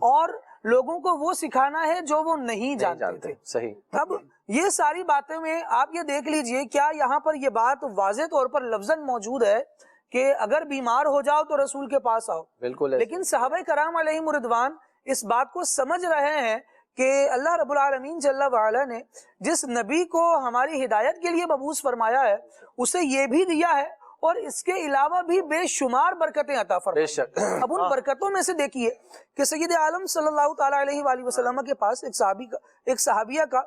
اور لوگوں کو وہ سکھانا ہے جو وہ نہیں جانتے تھے. اب یہ ساری باتیں میں آپ یہ دیکھ لیجئے کیا یہاں پر یہ بات واضح طور پر لفظاً موجود ہے کہ اگر بیمار ہو جاؤ تو رسول کے پاس آؤ. بالکل. لیکن صحابہ کرام علیہم رضوان اس بات کو سمجھ رہے ہیں کہ اللہ رب العالمین جل وعلا نے جس نبی کو ہماری ہدایت کے لیے مبعوث فرمایا ہے اسے یہ بھی دیا ہے اور اس کے علاوہ بھی بے شمار برکتیں عطا فرمائی۔ اب ان برکتوں میں سے دیکھیے کہ سید عالم صلی اللہ تعالیٰ علیہ وآلہ وسلم کے پاس ایک صحابیہ کا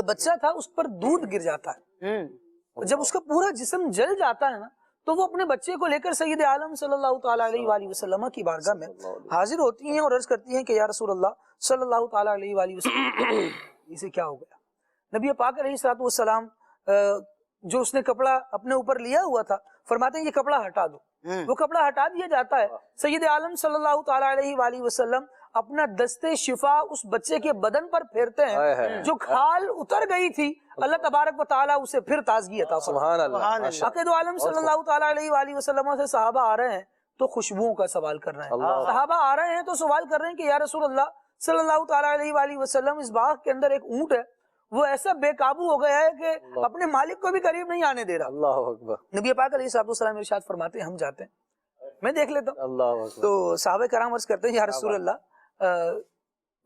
بچہ تھا، اس پر دودھ گر جاتا ہے، جب اس کا پورا جسم جل جاتا ہے نا تو وہ اپنے بچے کو لے کر سید عالم صلی اللہ تعالیٰ علیہ وآلہ وسلم کی بارگاہ میں حاضر ہوتی ہیں اور عرض کرتی ہیں کہ یا رسول اللہ صلی اللہ تعالیٰ علیہ وآلہ وسلم اسے کیا ہو گیا؟ نبی پاک علیہ الصلوۃ والسلام جو اس نے کپڑا اپنے اوپر لیا ہوا تھا فرماتے ہیں یہ کپڑا ہٹا دو، وہ کپڑا ہٹا دیا جاتا ہے، سید عالم صلی اللہ تعالیٰ علیہ وآلہ وسلم اپنا دستے شفا اس بچے کے بدن پر پھیرتے ہیں، جو کھال اتر گئی تھی اللہ تبارک و تعالیٰ اسے پھر تازگی عطا فرماتا ہے۔ عقید عالم صلی اللہ تعالیٰ علیہ وآلہ وسلم سے صحابہ آ رہے ہیں تو خوشبوؤں کا سوال کر رہے ہیں، صحابہ آ رہے ہیں تو سوال کر رہے ہیں کہ یا رسول اللہ صلی اللہ تعالیٰ علیہ وآلہ وسلم اس باغ کے اندر ایک اونٹ ہے، وہ ایسا بے قابو ہو گیا ہے کہ اپنے مالک کو بھی قریب نہیں آنے دے رہا۔ اللہ اکبر۔ نبی پاک علیہ السلام ارشاد فرماتے ہیں ہم جاتے ہیں، میں دیکھ لیتا ہوں۔ اللہ اکبر۔ تو صحابہ کرام عرض کرتے ہیں یا رسول اللہ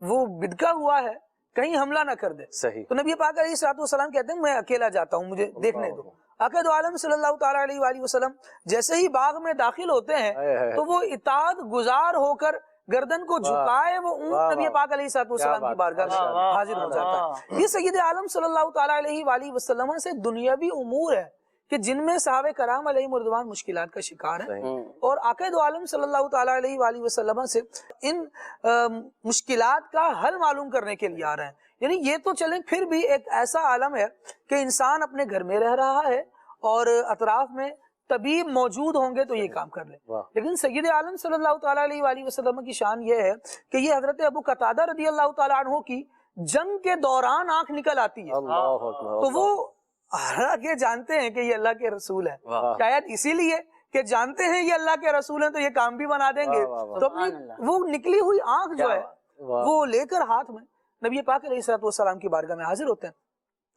وہ بدکا ہوا ہے، کہیں حملہ نہ کر دے۔ صحیح۔ تو نبی پاک علیہ السلام کہتے ہیں میں اکیلا جاتا ہوں، مجھے دیکھنے دو۔ عقید عالم صلی اللہ تعالیٰ علیہ وآلہ وسلم جیسے ہی باغ میں داخل ہوتے ہیں تو وہ اطاعت گزار ہو کر گردن کو جھکائے وہ اونٹ نبی پاک علیہ السلام کی بارگاہ میں حاضر ہو جاتا ہے۔ یہ سید عالم صلی اللہ تعالیٰ علیہ وآلہ وسلم سے دنیاوی امور ہے کہ جن میں صحابہ کرام علیہ رضوان مشکلات کا شکار ہیں، اور عقید عالم صلی اللہ تعالیٰ علیہ وآلہ وسلم سے ان مشکلات کا حل معلوم کرنے کے لیے آ رہے ہیں۔ یعنی یہ تو چلیں پھر بھی ایک ایسا عالم ہے کہ انسان اپنے گھر میں رہ رہا ہے اور اطراف میں طبیب موجود ہوں گے تو یہ کام کر لیں، لیکن سید عالم صلی اللہ تعالیٰ علیہ وآلہ وسلم کی شان یہ ہے کہ یہ حضرت ابو قتادہ رضی اللہ تعالیٰ عنہ کی جنگ کے دوران آنکھ نکل آتی ہے تو وہ حالانکہ جانتے ہیں کہ یہ اللہ کے رسول ہے، شاید اسی لیے کہ جانتے ہیں یہ اللہ کے رسول ہیں تو یہ کام بھی بنا دیں گے، تو اپنی وہ نکلی ہوئی آنکھ جو ہے وہ لے کر ہاتھ میں نبی پاک علیہ الصلوۃ والسلام کی بارگاہ میں حاضر ہوتے ہیں۔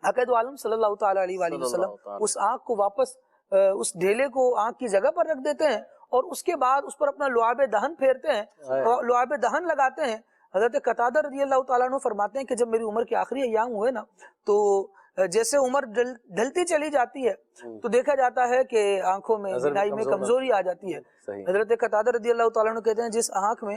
عقید عالم صلی اللہ تعالیٰ علیہ وآلہ وسلم اس آنکھ کو واپس اس ڈھیلے کو آنکھ کی جگہ پر رکھ دیتے ہیں اور اس کے بعد اس پر اپنا لعاب دہن پھیرتے ہیں اور لعاب دہن لگاتے ہیں۔ حضرت قتادہ رضی اللہ تعالیٰ عنہ فرماتے ہیں کہ جب میری عمر کے آخری ایام ہوئے نا تو جیسے عمر ڈھلتی چلی جاتی ہے تو دیکھا جاتا ہے کہ آنکھوں میں بینائی میں کمزوری آ جاتی ہے۔ حضرت قتادہ رضی اللہ تعالیٰ عنہ کہتے ہیں جس آنکھ میں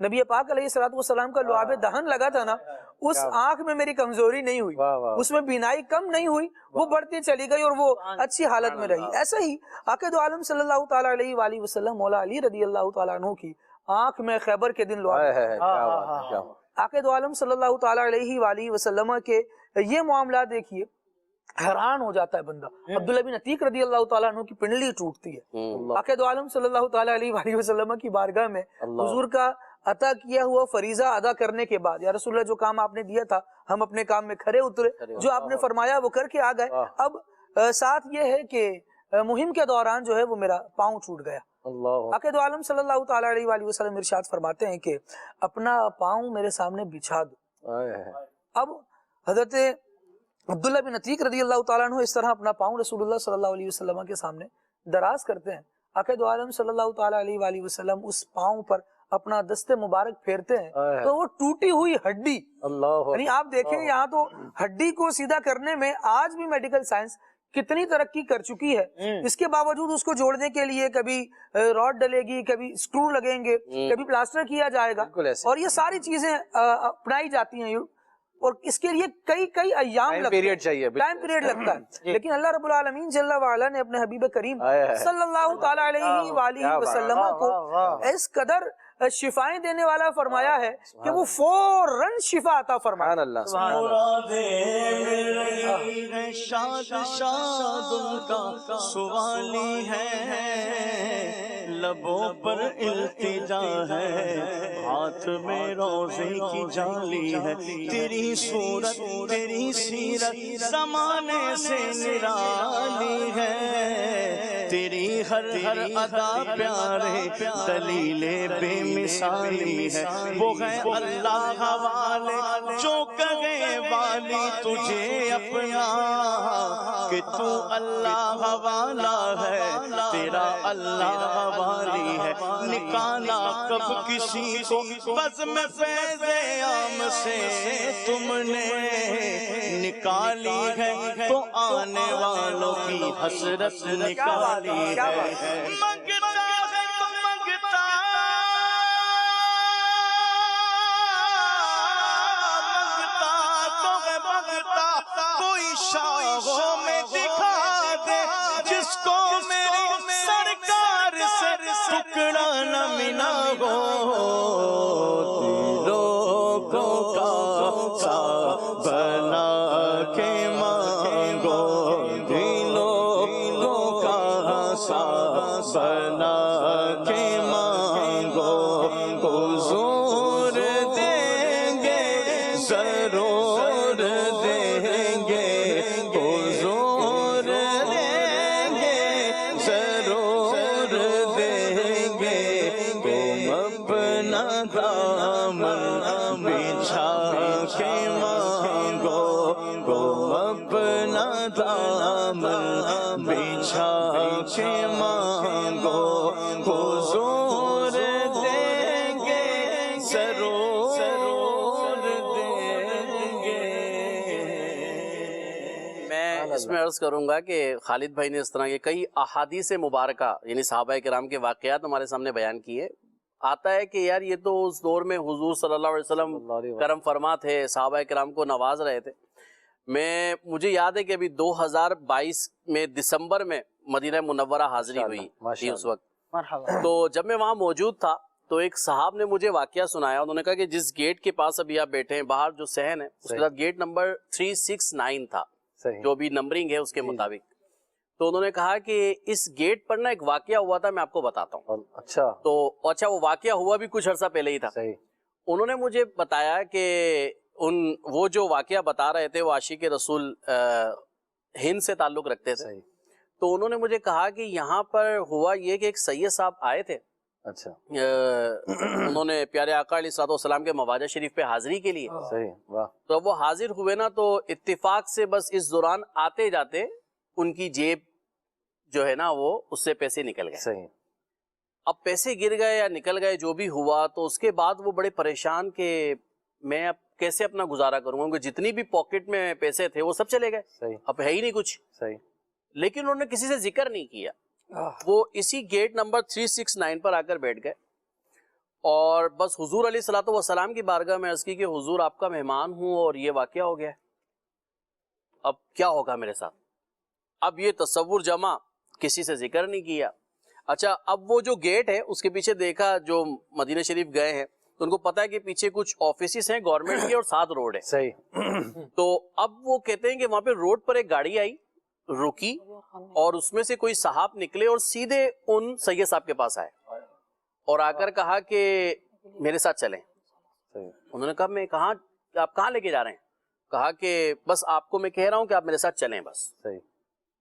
نبی پاک علیہ الصلوۃ والسلام کا لعاب دہن لگا تھا نا اس آنکھ میں میری کمزوری نہیں ہوئی، اس میں بینائی کم نہیں ہوئی، وہ بڑھتی چلی گئی اور وہ اچھی حالت میں رہی۔ ایسا ہی عقید عالم صلی اللہ تعالیٰ علیہ وآلہ وسلم مولا علی رضی اللہ تعالیٰ عنہ کی آنکھ میں خیبر کے دن لعاب، عقید عالم صلی اللہ تعالیٰ علیہ وآلہ وسلم کے یہ معاملات دیکھیے حیران ہو جاتا ہے بندہ۔ عبداللہ بن عتیق رضی اللہ تعالیٰ عنہ کی پنڈلی ٹوٹتی ہے، عقید عالم صلی اللہ تعالیٰ علیہ وآلہ وسلم کی بارگاہ میں حضور کا عطا کیا ہوا فریضہ ادا کرنے کے بعد یا رسول اللہ جو کام آپ نے دیا تھا ہم اپنے کام میں کھڑے اترے، جو آپ نے فرمایا وہ کر کے آ گئے۔ اب ساتھ یہ ہے کہ مہم کے دوران جو ہے وہ میرا پاؤں ٹوٹ گیا۔ عقید عالم صلی اللہ تعالیٰ علیہ وآلہ وسلم ارشاد فرماتے ہیں کہ اپنا پاؤں میرے سامنے بچھا دو۔ اب حضرت عبداللہ بن عتیق رضی اللہ تعالیٰ عنہ اس طرح اپنا پاؤں رسول اللہ صلی اللہ علیہ وسلم کے سامنے دراز کرتے ہیں، عقید عالم صلی اللہ تعالیٰ علیہ وآلہ وسلم اس پاؤں پر اپنا دست مبارک پھیرتے ہیں تو وہ ٹوٹی ہوئی ہڈی، یعنی آپ دیکھیں یہاں تو ہڈی کو سیدھا کرنے میں آج بھی میڈیکل سائنس کتنی ترقی کر چکی ہے، اس کے باوجود اس کو جوڑنے کے لیے کبھی راڈ ڈلے گی، کبھی اسکرو لگیں گے، کبھی پلاسٹر کیا جائے گا، اور یہ ساری چیزیں اپنائی جاتی ہیں اور اس کے لیے کئی ایام ٹائم پیریڈ لگتا ہے، لیکن اللہ رب العالمین جل وعلا نے اپنے حبیب کریم صلی اللہ تعالیٰ علیہ وآلہ وسلم کو اس قدر شفائیں دینے والا فرمایا ہے کہ وہ فوراً شفا عطا فرمایا۔ سوالی ہے لبوں پر التجا ہے، ہاتھ میں روزے کی جالی ہے، تیری صورت تیری سیرت زمانے سے نرالی ہے، تیری ہر ادا پیارے دلیل بے مثالی ہے، وہ ہے اللہ والے جو کہے والی تجھے اپنا، کہ تو اللہ والا ہے تیرا اللہ والی ہے۔ نکالا کب کسی کو بزم فیض عام سے تم نے، نکالی ہے تو آنے والوں کی حسرت نکالی ہے۔ منگتا ہے تو منگتا، منگتا تو ہے منگتا، کوئی شاہوں میں دکھا دے جس کو میری سرکار سے ٹکڑا نہ ملا ہو۔ دلوں کا سا بنا کے مانگو، دلوں کا سا بنا کے مانگو، حضور دیں گے ضرور دیں گے، حضور دیں گے ضرور دیں گے۔ تم اپنا دامن بچھا کے مانگو، تم اپنا دامن بچھا کے مانگو، حضور دیں گے ضرور دیں گے۔ میں اس میں عرض کروں گا کہ خالد بھائی نے اس طرح کے کئی احادیث مبارکہ یعنی صحابہ کرام کے واقعات ہمارے سامنے بیان کیے۔ آتا ہے کہ یار یہ تو اس دور میں حضور صلی اللہ علیہ وسلم کرم فرما تھے، صحابہ کرام کو نواز رہے تھے۔ مجھے یاد ہے کہ ابھی 2022 میں دسمبر میں مدینہ منورہ حاضری ہوئی تھی اس وقت، تو جب میں وہاں موجود تھا تو ایک صاحب نے مجھے واقعہ سنایا۔ انہوں نے کہا کہ جس گیٹ کے پاس ابھی آپ بیٹھے ہیں باہر جو صحن ہے اس کے ساتھ گیٹ نمبر 369 تھا، جو بھی نمبرنگ ہے اس کے مطابق، تو انہوں نے کہا کہ اس گیٹ پر نا ایک واقعہ ہوا تھا، میں آپ کو بتاتا ہوں۔ اچھا وہ واقعہ ہوا بھی کچھ عرصہ پہلے ہی تھا۔ انہوں نے مجھے بتایا کہ وہ جو واقعہ بتا رہے تھے وہ عاشق رسول ہند سے تعلق رکھتے تھے، تو انہوں نے مجھے کہا کہ یہاں پر ہوا یہ کہ ایک سید صاحب آئے تھے، اچھا انہوں نے پیارے آقا علیہ الصلوۃ والسلام کے مواجہ شریف پہ حاضری کے لیے، تو وہ حاضر ہوئے نا تو اتفاق سے بس اس دوران آتے جاتے ان کی جیب جو ہے نا وہ اس سے پیسے نکل گئے۔ اب پیسے گر گئے یا نکل گئے جو بھی ہوا، تو اس کے بعد وہ بڑے پریشان کہ میں اب کیسے اپنا گزارا کروں گا، کیونکہ جتنی بھی پاکٹ میں پیسے تھے وہ سب چلے گئے، اب ہے ہی نہیں کچھ۔ لیکن انہوں نے کسی سے ذکر نہیں کیا، وہ اسی گیٹ نمبر 369 پر آ کر بیٹھ گئے اور بس حضور علیہ الصلوۃ والسلام کی بارگاہ میں عرض کی کہ حضور آپ کا مہمان ہوں اور یہ واقعہ ہو گیا ہے، اب کیا ہوگا میرے ساتھ؟ اب یہ تصور جمع، کسی سے ذکر نہیں کیا۔ اچھا اب وہ جو گیٹ ہے اس کے پیچھے دیکھا، جو مدینہ شریف گئے ہیں تو ان کو پتا ہے کہ پیچھے کچھ آفیسز ہیں گورنمنٹ کی اور ساتھ روڈ ہے، صحیح۔ تو اب وہ کہتے ہیں کہ وہاں پہ روڈ پر ایک گاڑی آئی، رکی، اور اس میں سے کوئی صاحب نکلے اور سیدھے ان سید صاحب کے پاس آئے اور آ کر کہا کہ میرے ساتھ چلیں۔ انہوں نے کہا میں کہاں، آپ کہاں لے کے جا رہے ہیں؟ کہا کہ بس آپ کو میں کہہ رہا ہوں کہ آپ میرے ساتھ چلیں بس۔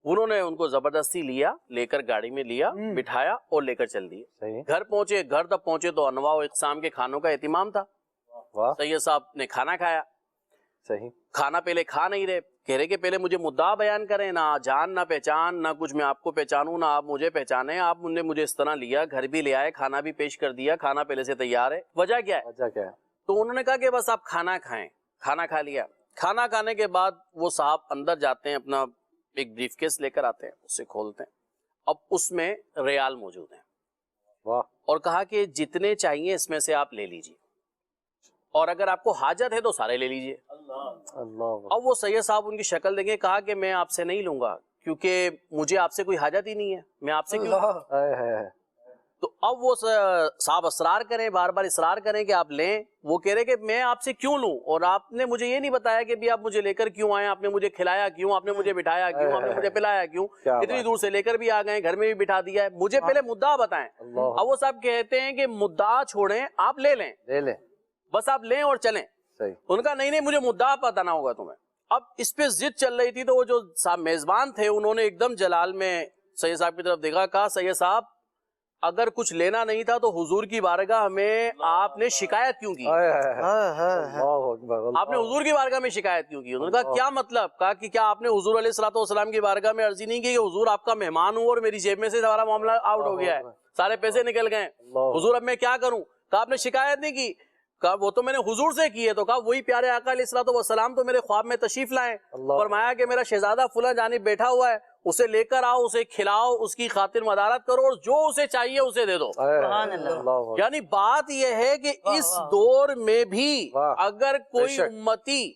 انہوں نے ان کو زبردستی لیا، لے کر گاڑی میں لیا، بٹھایا اور لے کر چل دیے۔ گھر پہنچے، گھر تک پہنچے تو انواع و اقسام کے کھانوں کا اہتمام تھا۔ سید صاحب نے کھانا کھایا، کھانا پہلے کھا نہیں رہے، کہہ رہے کہ پہلے مجھے مدعا بیان کریں، نہ جان نہ پہچان، نہ کچھ میں آپ کو پہچانوں نہ آپ مجھے پہچانیں، آپ نے مجھے اس طرح لیا، گھر بھی لے آئے، کھانا بھی پیش کر دیا، کھانا پہلے سے تیار ہے، وجہ کیا ہے؟ تو انہوں نے کہا کہ بس آپ کھانا کھائیں۔ کھانا کھا لیا۔ کھانا کھانے کے بعد وہ صاحب اندر جاتے ہیں، اپنا ایک بریف کیس لے کر آتے ہیں، اسے کھولتے ہیں، اب اس میں ریال موجود ہیں، اور کہا کہ جتنے چاہیے اس میں سے آپ لے لیجئے، اور اگر آپ کو حاجت ہے تو سارے لے لیجئے۔ اب وہ سید صاحب ان کی شکل دیکھیں، کہا کہ میں آپ سے نہیں لوں گا کیونکہ مجھے آپ سے کوئی حاجت ہی نہیں ہے، میں آپ سے کیوں؟ تو اب وہ صاحب اصرار کریں، بار بار اصرار کریں کہ آپ لیں، وہ کہہ رہے کہ میں آپ سے کیوں لوں، اور آپ نے مجھے یہ نہیں بتایا کہ بھی آپ مجھے لے کر کیوں آئے، آپ نے مجھے کھلایا کیوں، آپ نے مجھے بٹھایا کیوں، آپ نے مجھے پلایا کیوں، اتنی دور سے لے کر بھی آ گئے، گھر میں بھی بٹھا دیا ہے، مجھے پہلے مدعا بتائیں۔ اب وہ صاحب کہتے ہیں کہ مدعا چھوڑیں، آپ لے لیں، بس آپ لیں اور چلیں۔ ان کا نہیں مجھے مدعا بتانا ہوگا تمہیں۔ اب اس پہ ضد چل رہی تھی، تو وہ جو میزبان تھے انہوں نے ایک دم جلال میں سید صاحب کی طرف دیکھا، کہا سید صاحب اگر کچھ لینا نہیں تھا تو حضور کی بارگاہ میں آپ نے شکایت کیوں کی؟ آپ نے حضور کی بارگاہ میں شکایت کیوں کی؟ انہوں نے کہا کیا مطلب؟ کہا کہ کیا آپ نے حضور علیہ الصلوۃ والسلام کی بارگاہ میں عرضی نہیں کی کہ حضور آپ کا مہمان ہوں اور میری جیب میں سے ہمارا معاملہ آؤٹ ہو گیا ہے، سارے پیسے نکل گئے، حضور اب میں کیا کروں؟ کہا آپ نے شکایت نہیں کی؟ کہا وہ تو میں نے حضور سے کی ہے۔ تو کہا وہی پیارے آقا علیہ الصلوۃ والسلام تو میرے خواب میں تشریف لائے، فرمایا کہ میرا شہزادہ فلاں جانب بیٹھا ہوا ہے، اسے لے کر آؤ، اسے کھلاؤ، اس کی خاطر مدارت کرو اور جو اسے چاہیے اسے دے دو۔ یعنی بات یہ ہے کہ اس دور میں بھی اگر کوئی امتی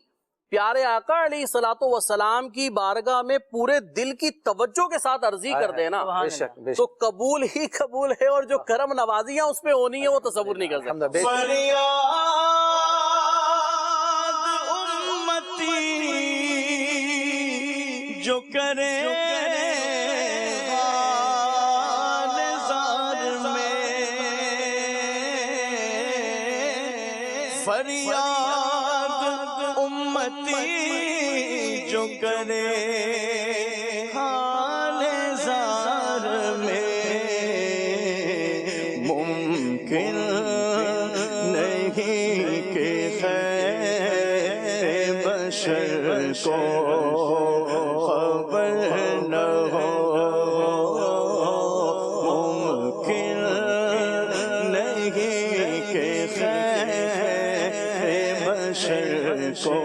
پیارے آقا علیہ الصلوۃ والسلام کی بارگاہ میں پورے دل کی توجہ کے ساتھ عرضی کر دے نا تو قبول ہی قبول ہے، اور جو کرم نوازیاں اس پہ ہونی ہے وہ تصور نہیں کر سکتے۔ فریاد امتی جو کرے حال زار میں، فریاد امتی جو کرے حال زار میں، ممکن نہیں کہ خیر بشر کو خبر نہ ہو، ممکن نہیں کہ خیر بشر کو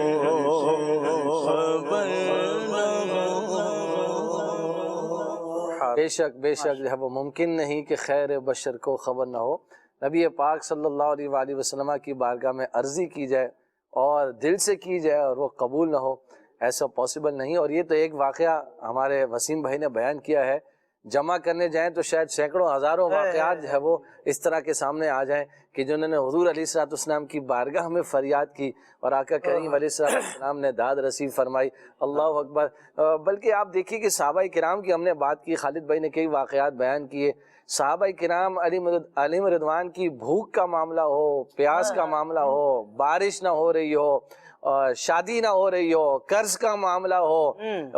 خبر نہ ہو۔ بے شک جو ہے وہ ممکن نہیں کہ خیر بشر کو خبر نہ ہو۔ نبی پاک صلی اللہ علیہ وآلہ وسلم کی بارگاہ میں عرضی کی جائے اور دل سے کی جائے اور وہ قبول نہ ہو، ایسا پاسبل نہیں۔ اور یہ تو ایک واقعہ ہمارے وسیم بھائی نے بیان کیا ہے، جمع کرنے جائیں تو شاید سینکڑوں ہزاروں واقعات جو ہے وہ اس طرح کے سامنے آ جائیں کہ جنہوں نے حضور علیہ الصلوۃ والسلام کی بارگاہ میں فریاد کی اور آقا کریم علیہ الصلوۃ والسلام نے داد رسید فرمائی۔ اللہ اکبر۔ بلکہ آپ دیکھیے کہ صحابہ کرام کی ہم نے بات کی، خالد بھائی نے کئی واقعات بیان کیے، صحابہ کرام علیہ رضوان کی بھوک کا معاملہ ہو، پیاس کا معاملہ ہو، بارش نہ ہو رہی ہو، شادی نہ ہو رہی ہو، قرض کا معاملہ ہو،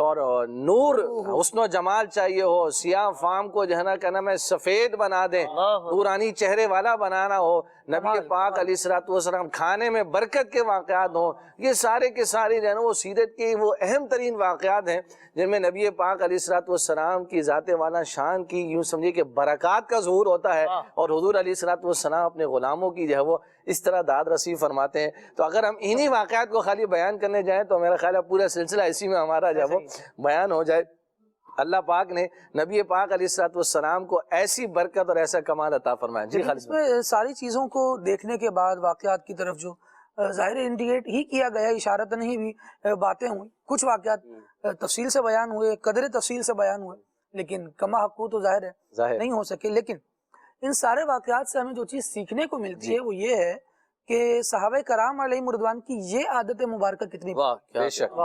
اور نور حسن و جمال چاہیے ہو، سیاہ فام کو جو ہے نا کہنا میں سفید بنا دیں، نورانی چہرے والا بنانا ہو، نبی پاک علیہ الصلوۃ والسلام کھانے میں برکت کے واقعات ہوں، یہ سارے کے سارے جو ہے نا وہ سیرت کی وہ اہم ترین واقعات ہیں جن میں نبی پاک علیہ الصلوۃ والسلام کی ذات والا شان کی یوں سمجھے کہ برکات کا ظہور ہوتا ہے، اور حضور علیہ الصلوۃ والسلام اپنے غلاموں کی جو ہے وہ اس طرح داد رسی فرماتے ہیں۔ تو اگر ہم انہی واقعات کو خالی بیان کرنے جائیں تو میرا خیال ہے پورا سلسلہ اسی میں ہمارا جو ہے وہ بیان ہو جائے۔ اللہ پاک نے نبی پاک علیہ الصلوۃ والسلام کو ایسی برکت اور ایسا کمال عطا فرمایا۔ جی خالد، اس میں ساری چیزوں کو دیکھنے کے بعد واقعات کی طرف جو ظاہر انڈیکیٹ ہی کیا گیا، اشارتاً ہی بھی باتیں ہوئی، کچھ واقعات تفصیل سے بیان ہوئے، قدر تفصیل سے بیان ہوئے، لیکن کما حق تو ظاہر ہے نہیں ہو سکے۔ لیکن ان سارے واقعات سے ہمیں جو چیز سیکھنے کو ملتی ہے وہ یہ ہے کہ صحابہ کرام علیہ رضوان کی یہ عادت مبارکہ کتنی بے شک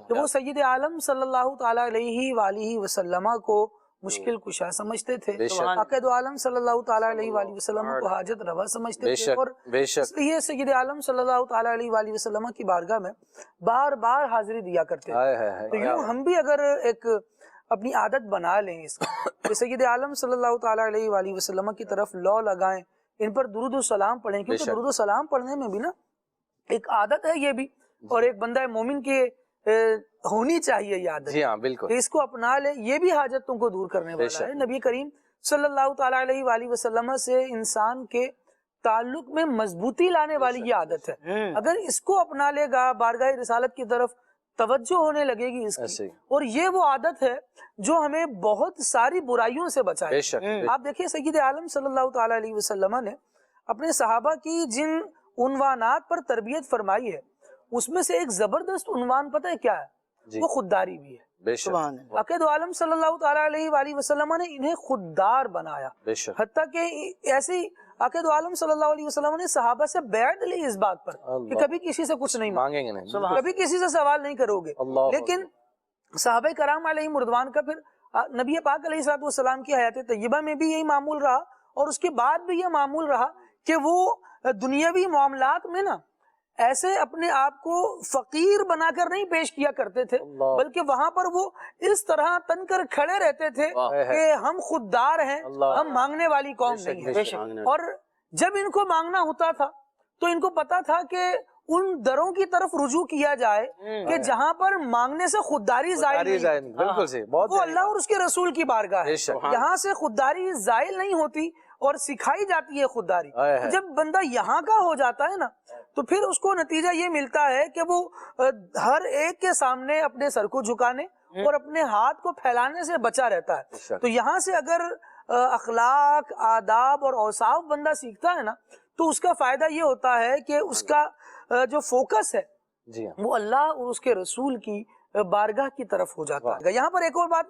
کہ وہ سید عالم صلی اللہ تعالیٰ علیہ وآلہ وسلم کو مشکل کشا سمجھتے تھے، عقید عالم صلی اللہ تعالیٰ علیہ وآلہ وسلم کو حاجت روا سمجھتے تھے، اور اس لیے سید عالم صلی اللہ تعالیٰ علیہ وآلہ وسلم کی بارگاہ میں بار بار حاضری دیا کرتے تھے۔ تو یوں ہم بھی اگر ایک اپنی عادت بنا لیں اس کہ سید عالم صلی اللہ تعالیٰ علیہ وآلہ وسلم کی طرف لو لگائیں، ان پر درود و سلام پڑھیں، کیونکہ درود و سلام پڑھنے میں بھی نا ایک عادت ہے یہ بھی، اور ایک بندہ مومن کی ہونی چاہیے یہ عادت۔ جی ہاں بالکل، اس کو اپنا لے، یہ بھی حاجتوں کو دور کرنے والا ہے۔ نبی کریم صلی اللہ تعالیٰ علیہ وآلہ وسلم سے انسان کے تعلق میں مضبوطی لانے والی یہ عادت ہے۔ اگر اس کو اپنا لے گا، بارگاہ رسالت کی طرف توجہ ہونے لگے گی اس کی، اور یہ وہ عادت ہے جو ہمیں بہت ساری برائیوں سے بچائے۔ آپ دیکھیں سید عالم صلی اللہ تعالیٰ علیہ وسلم نے اپنے صحابہ کی جن عنوانات پر تربیت فرمائی ہے اس میں سے ایک زبردست عنوان پتہ ہے کیا ہے؟ وہ خودداری بھی ہے۔ عقید عالم صلی اللہ تعالیٰ علیہ وآلہ وسلم نے انہیں خوددار بنایا، حتیٰ کہ ایسی عقید عالم صلی اللہ علیہ وسلم نے صحابہ سے بیعت لی اس بات پر کہ کبھی کسی سے کچھ نہیں مانگیں گے، کبھی کسی سے سوال نہیں کرو گے۔ لیکن صحابہ کرام علیہ رضوان کا پھر نبی پاک علیہ السلام کی حیات طیبہ میں بھی یہی معمول رہا، اور اس کے بعد بھی یہ معمول رہا کہ وہ دنیاوی معاملات میں نا ایسے اپنے آپ کو فقیر بنا کر نہیں پیش کیا کرتے تھے، بلکہ وہاں پر وہ اس طرح تن کر کھڑے رہتے تھے کہ ہم خوددار ہیں، ہم مانگنے والی قوم نہیں ہیں۔ اور جب ان کو مانگنا ہوتا تھا تو ان کو پتا تھا کہ ان دروں کی طرف رجوع کیا جائے کہ جہاں پر مانگنے سے خودداری زائل نہیں، بالکل صحیح، وہ اللہ اور اس کے رسول کی بارگاہ ہے، یہاں سے خودداری زائل نہیں ہوتی اور سکھائی جاتی ہے خودداری۔ جب بندہ یہاں کا ہو جاتا ہے نا تو پھر اس کو نتیجہ یہ ملتا ہے کہ وہ ہر ایک کے سامنے اپنے سر کو جھکانے اور اپنے ہاتھ کو پھیلانے سے بچا رہتا ہے۔ تو یہاں سے اگر اخلاق، آداب اور اوصاف بندہ سیکھتا ہے نا تو اس کا فائدہ یہ ہوتا ہے کہ اس کا جو فوکس ہے وہ اللہ اور اس کے رسول کی بارگاہ کی طرف ہو جاتا ہے۔ یہاں پر ایک اور بات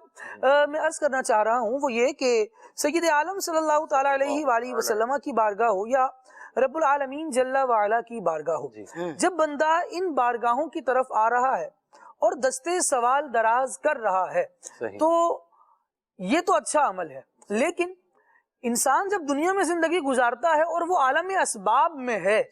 میں عرض کرنا چاہ رہا ہوں، وہ یہ کہ سید عالم صلی اللہ تعالیٰ علیہ وآلہ وسلم کی بارگاہ ہو یا رب العالمین جل وعلا کی بارگاہ ہو، جب بندہ ان بارگاہوں کی طرف آ رہا ہے اور دستے سوال دراز کر رہا ہے تو یہ تو اچھا عمل ہے، لیکن انسان جب دنیا میں زندگی گزارتا ہے اور وہ عالم اسباب میں ہے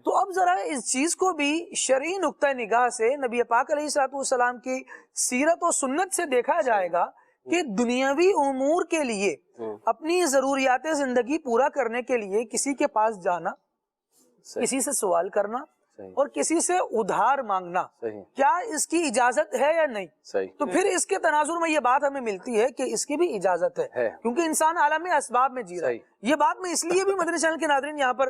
تو اب ذرا اس چیز کو بھی شرعی نقطہ نگاہ سے نبی پاک علیہ الصلوۃ والسلام کی سیرت و سنت سے دیکھا جائے گا کہ دنیاوی امور کے لیے، اپنی ضروریات زندگی پورا کرنے کے لیے کسی کے پاس جانا، کسی سے سوال کرنا اور کسی سے ادھار مانگنا، کیا اس کی اجازت ہے یا نہیں؟ تو پھر اس کے تناظر میں یہ بات ہمیں ملتی ہے کہ اس کی بھی اجازت ہے، کیونکہ انسان عالم اسباب میں جی رہا ہے۔ یہ بات میں اس لیے بھی مدنی چینل کے ناظرین یہاں پر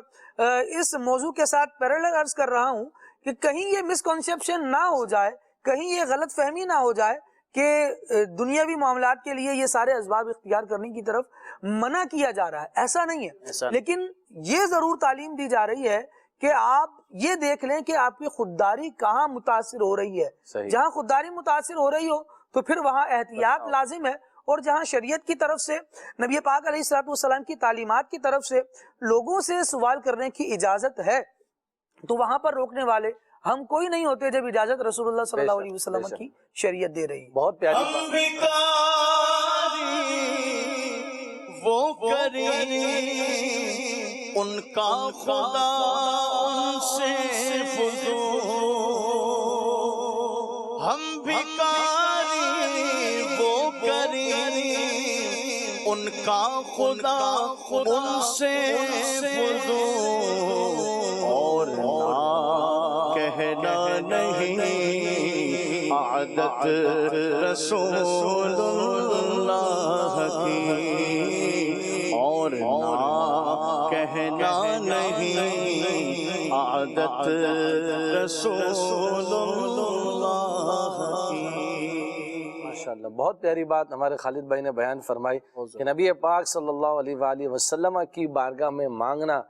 اس موضوع کے ساتھ پیرالل عرض کر رہا ہوں کہ کہیں یہ مسکنسیپشن نہ ہو جائے، کہیں یہ غلط فہمی نہ ہو جائے کہ دنیاوی معاملات کے لیے یہ سارے اسباب اختیار کرنے کی طرف منع کیا جا رہا ہے، ایسا نہیں ہے، لیکن یہ ضرور تعلیم دی جا رہی ہے کہ آپ یہ دیکھ لیں کہ آپ کی خودداری کہاں متاثر ہو رہی ہے۔ جہاں خودداری متاثر ہو رہی ہو تو پھر وہاں احتیاط لازم ہے، اور جہاں شریعت کی طرف سے، نبی پاک علیہ الصلوۃ والسلام کی تعلیمات کی طرف سے لوگوں سے سوال کرنے کی اجازت ہے تو وہاں پر روکنے والے ہم کوئی نہیں ہوتے جب اجازت رسول اللہ صلی اللہ علیہ وسلم کی شریعت دے رہی ہے۔ بہت پیاری وہ کریم ان کا خدا ان سے فضول، ہم بھکاری وہ کریم ان کا خدا ان سے فضول، اور نہ کہنا نہیں عادت رسول اللہ کی، اور نہ کہنا نہیں عادت رسول اللہ کی۔ ماشاءاللہ، بہت پیاری بات ہمارے خالد بھائی نے بیان فرمائی کہ نبی پاک صلی اللہ علیہ وآلہ وسلم کی بارگاہ میں مانگنا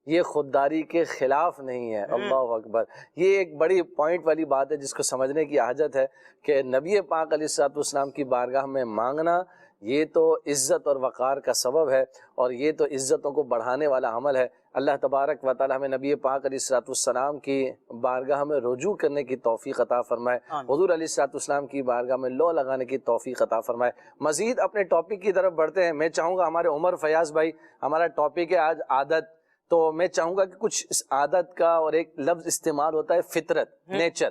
یہ خودداری کے خلاف نہیں ہے۔ اللہ اکبر، یہ ایک بڑی پوائنٹ والی بات ہے جس کو سمجھنے کی حاجت ہے کہ نبی پاک علیہ الصلوۃ والسلام کی بارگاہ میں مانگنا یہ تو عزت اور وقار کا سبب ہے، اور یہ تو عزتوں کو بڑھانے والا عمل ہے۔ اللہ تبارک و تعالی ہمیں نبی پاک علیہ الصلوۃ والسلام کی بارگاہ میں رجوع کرنے کی توفیق عطا فرمائے، حضور علیہ الصلوۃ والسلام کی بارگاہ میں لو لگانے کی توفیق عطا فرمائے۔ مزید اپنے ٹاپک کی طرف بڑھتے ہیں۔ میں چاہوں گا ہمارے عمر فیاض بھائی، ہمارا ٹاپک ہے آج عادت، تو میں چاہوں گا کہ کچھ اس عادت کا، اور ایک لفظ استعمال ہوتا ہے فطرت، نیچر،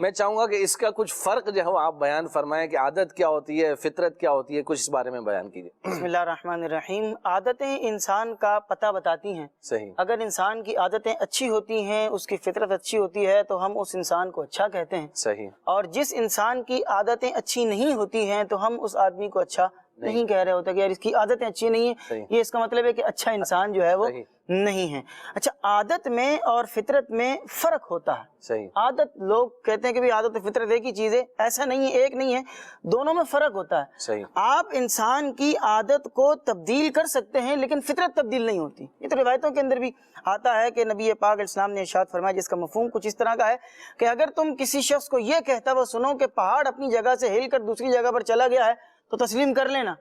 میں چاہوں گا کہ اس کا کچھ فرق جو ہے آپ بیان فرمائیں کہ عادت کیا ہوتی ہے، فطرت کیا ہوتی ہے، کچھ اس بارے میں بیان کیجیے۔ بسم اللہ الرحمن الرحیم۔ عادتیں انسان کا پتہ بتاتی ہیں۔ صحیح۔ اگر انسان کی عادتیں اچھی ہوتی ہیں، اس کی فطرت اچھی ہوتی ہے تو ہم اس انسان کو اچھا کہتے ہیں۔ صحیح۔ اور جس انسان کی عادتیں اچھی نہیں ہوتی ہیں تو ہم اس آدمی کو اچھا نہیں کہہ رہے ہوتے کہ یار اس کی عادتیں اچھی نہیں ہیں، یہ اس کا مطلب ہے کہ اچھا انسان جو ہے وہ نہیں ہے۔ اچھا، عادت میں اور فطرت میں فرق ہوتا ہے۔ صحیح۔ عادت، لوگ کہتے ہیں کہ عادت و فطرت ایک ہی چیز ہے، ایسا نہیں ہے، ایک نہیں ہے، دونوں میں فرق ہوتا ہے۔ صحیح۔ آپ انسان کی عادت کو تبدیل کر سکتے ہیں لیکن فطرت تبدیل نہیں ہوتی۔ یہ تو روایتوں کے اندر بھی آتا ہے کہ نبی پاک علیہ السلام نے ارشاد فرمایا، جس کا مفہوم کچھ اس طرح کا ہے کہ اگر تم کسی شخص کو یہ کہتا ہوا سنو کہ پہاڑ اپنی جگہ سے ہل کر دوسری جگہ پر چلا گیا ہے تو تسلیم کر لینا،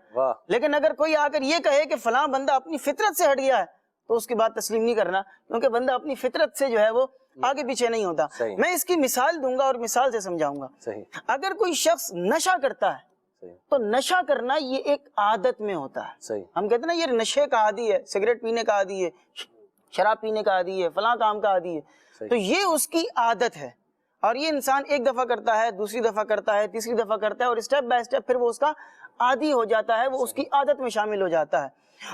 لیکن اگر کوئی آ کر یہ کہے کہ فلاں بندہ اپنی فطرت سے ہٹ گیا ہے تو اس کی بات تسلیم نہیں کرنا، کیونکہ بندہ اپنی فطرت سے جو ہے وہ آگے پیچھے نہیں ہوتا۔ میں اس کی مثال دوں گا اور مثال سے سمجھاؤں گا۔ اگر کوئی شخص نشہ کرتا ہے تو نشہ کرنا یہ ایک عادت میں ہوتا ہے۔ ہم کہتے ہیں نا یہ نشے کا عادی ہے، سگریٹ پینے کا عادی ہے، شراب پینے کا عادی ہے، فلاں کام کا عادی ہے، تو یہ اس کی عادت ہے، اور یہ انسان ایک دفعہ کرتا ہے، دوسری دفعہ کرتا ہے، تیسری دفعہ کرتا ہے، اور اسٹیپ بائی اسٹیپ پھر وہ اس کا عادی ہو جاتا ہے، وہ اس کی عادت میں شامل ہو جاتا ہے۔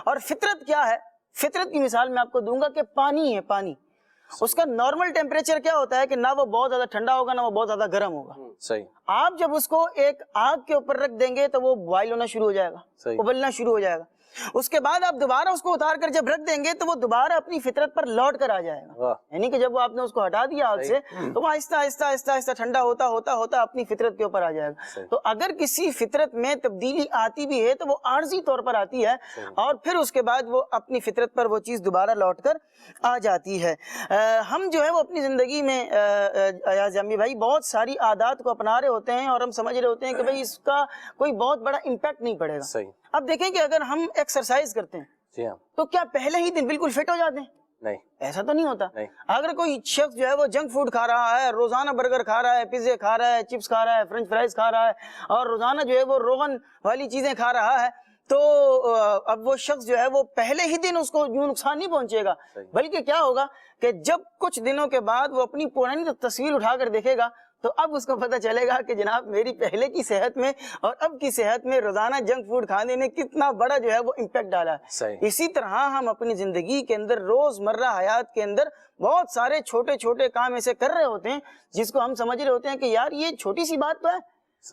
اور فطرت کیا ہے؟ فطرت کی مثال میں آپ کو دوں گا کہ پانی ہے، پانی اس کا نارمل ٹیمپریچر کیا ہوتا ہے کہ نہ وہ بہت زیادہ ٹھنڈا ہوگا نہ وہ بہت زیادہ گرم ہوگا۔ صحیح۔ آپ جب اس کو ایک آگ کے اوپر رکھ دیں گے تو وہ بوائل ہونا شروع ہو جائے گا، ابلنا شروع ہو جائے گا، اس کے بعد آپ دوبارہ اس کو اتار کر جب رکھ دیں گے تو وہ دوبارہ اپنی فطرت پر لوٹ کر آ جائے گا، یعنی کہ جب وہ آپ نے اس کو ہٹا دیا آگ سے تو وہ آہستہ آہستہ آہستہ آہستہ ٹھنڈا ہوتا ہوتا ہوتا اپنی فطرت کے اوپر آ جائے گا۔ تو اگر کسی فطرت میں تبدیلی آتی بھی ہے تو وہ عارضی طور پر آتی ہے، اور پھر اس کے بعد وہ اپنی فطرت پر وہ چیز دوبارہ لوٹ کر آ جاتی ہے۔ ہم جو ہے وہ اپنی زندگی میں ایاز جامی بھائی بہت ساری عادات کو اپنا رہے ہوتے ہیں اور ہم سمجھ رہے ہوتے ہیں کہ بھائی اس کا کوئی بہت بڑا امپیکٹ نہیں پڑے گا۔ اب دیکھیں کہ اگر ہم ایکسرسائز کرتے ہیں تو کیا پہلے ہی دن بالکل فٹ ہو جاتے ہیں؟ نہیں، ایسا تو نہیں ہوتا۔ اگر کوئی شخص جو ہے وہ جنک فوڈ کھا رہا ہے، روزانہ برگر کھا رہا ہے، پیزے کھا رہا ہے، چپس کھا رہا ہے، فرنچ فرائز کھا رہا ہے، اور روزانہ جو ہے وہ روغن والی چیزیں کھا رہا ہے، تو اب وہ شخص جو ہے وہ پہلے ہی دن اس کو یوں نقصان نہیں پہنچے گا، بلکہ کیا ہوگا کہ جب کچھ دنوں کے بعد وہ اپنی پرانی تصویر اٹھا کر دیکھے گا تو اب اس کو پتہ چلے گا کہ جناب میری پہلے کی صحت میں اور اب کی صحت میں روزانہ جنک فوڈ کھانے نے کتنا بڑا جو ہے وہ امپیکٹ ڈالا ہے۔ اسی طرح ہم اپنی زندگی کے اندر روز مرہ حیات کے اندر بہت سارے چھوٹے چھوٹے کام ایسے کر رہے ہوتے ہیں جس کو ہم سمجھ رہے ہوتے ہیں کہ یار یہ چھوٹی سی بات تو ہے،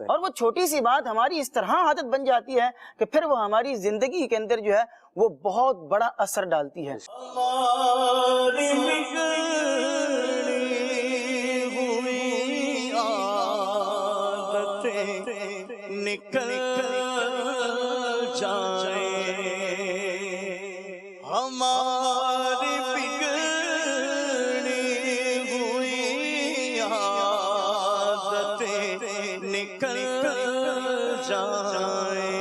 اور وہ چھوٹی سی بات ہماری اس طرح عادت بن جاتی ہے کہ پھر وہ ہماری زندگی کے اندر جو ہے وہ بہت بڑا اثر ڈالتی ہے۔ نکل جائے ہماری بگڑی ہوئی عادتیں نکل جائیں،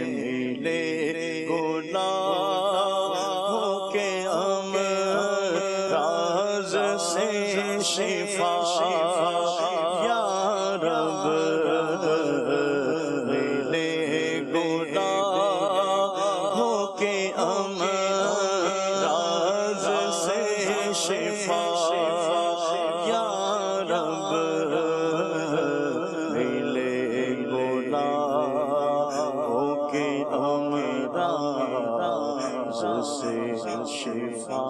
ملے گناہوں کے امراض سے شفا یا رب، ملے گناہوں کے امراض سے شفا یا رب، ملے گناہوں کے امراض سے شفا۔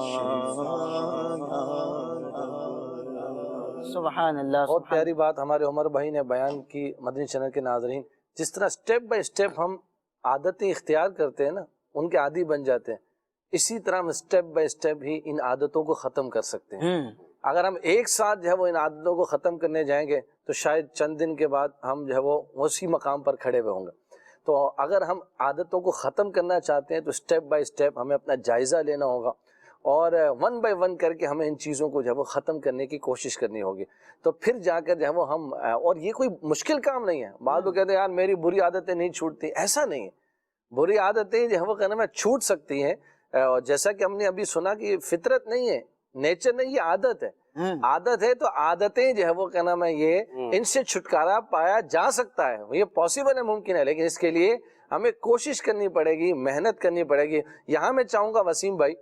سبحان اللہ۔ بہت پیاری بات ہمارے عمر بھائی نے بیان کی۔ مدنی چینل کے ناظرین، جس طرح سٹیپ بائی سٹیپ ہم عادتیں اختیار کرتے ہیں نا، ان کے عادی بن جاتے ہیں، اسی طرح ہم سٹیپ بائی سٹیپ ہی ان عادتوں کو ختم کر سکتے ہیں۔ اگر ہم ایک ساتھ جو ہے وہ ان عادتوں کو ختم کرنے جائیں گے تو شاید چند دن کے بعد ہم جو ہے وہ اسی مقام پر کھڑے ہوئے ہوں گے۔ تو اگر ہم عادتوں کو ختم کرنا چاہتے ہیں تو سٹیپ بائی سٹیپ ہمیں اپنا جائزہ لینا ہوگا، اور ون بائی ون کر کے ہمیں ان چیزوں کو جو ہے وہ ختم کرنے کی کوشش کرنی ہوگی، تو پھر جا کر جو ہے وہ ہم، اور یہ کوئی مشکل کام نہیں ہے۔ بعض لوگ کہتے ہیں یار میری بری عادتیں نہیں چھوٹتی، ایسا نہیں ہے، بری عادتیں جو ہے وہ کہنا میں چھوٹ سکتی ہیں، اور جیسا کہ ہم نے ابھی سنا کہ یہ فطرت نہیں ہے، نیچر نہیں، یہ عادت ہے، عادت ہے، تو عادتیں جو ہے وہ کہنا میں یہ ان سے چھٹکارا پایا جا سکتا ہے، یہ پاسبل ہے، ممکن ہے، لیکن اس کے لیے ہمیں کوشش کرنی پڑے گی، محنت کرنی پڑے گی۔ یہاں میں چاہوں گا وسیم بھائی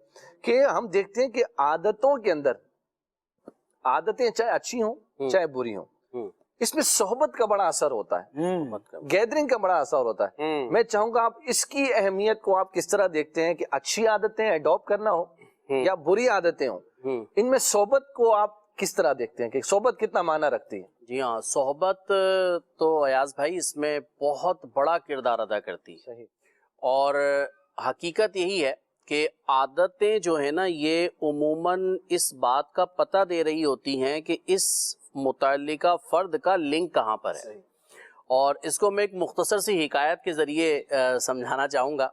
کہ ہم دیکھتے ہیں کہ عادتوں کے اندر، عادتیں چاہے اچھی ہوں چاہے بری ہوں، اس میں صحبت کا بڑا اثر ہوتا ہے، گیدرنگ کا بڑا اثر ہوتا ہے۔ میں چاہوں گا آپ اس کی اہمیت کو آپ کس طرح دیکھتے ہیں کہ اچھی عادتیں اڈاپٹ کرنا ہو یا بری عادتیں ہوں، ان میں صحبت کو آپ کس طرح دیکھتے ہیں کہ صحبت کتنا معنی رکھتی ہے؟ جی ہاں، صحبت تو ایاز بھائی اس میں بہت بڑا کردار ادا کرتی ہے، اور حقیقت یہی ہے کہ عادتیں جو ہے نا یہ عموماً اس بات کا پتہ دے رہی ہوتی ہیں کہ اس متعلقہ فرد کا لنک کہاں پر ہے، اور اس کو میں ایک مختصر سی حکایت کے ذریعے سمجھانا چاہوں گا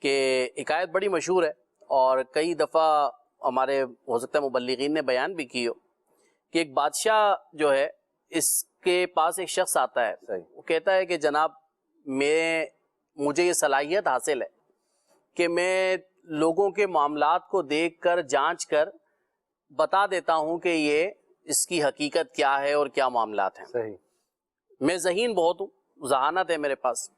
کہ حکایت بڑی مشہور ہے اور کئی دفعہ ہمارے ہو سکتا ہے مبلغین نے بیان بھی کی ہو کہ ایک بادشاہ جو ہے اس کے پاس ایک شخص آتا ہے، وہ کہتا ہے کہ جناب مجھے یہ صلاحیت حاصل ہے کہ میں لوگوں کے معاملات کو دیکھ کر جانچ کر بتا دیتا ہوں کہ یہ اس کی حقیقت کیا ہے اور کیا معاملات ہیں، میں ذہین بہت ہوں، ذہانت ہے میرے پاس۔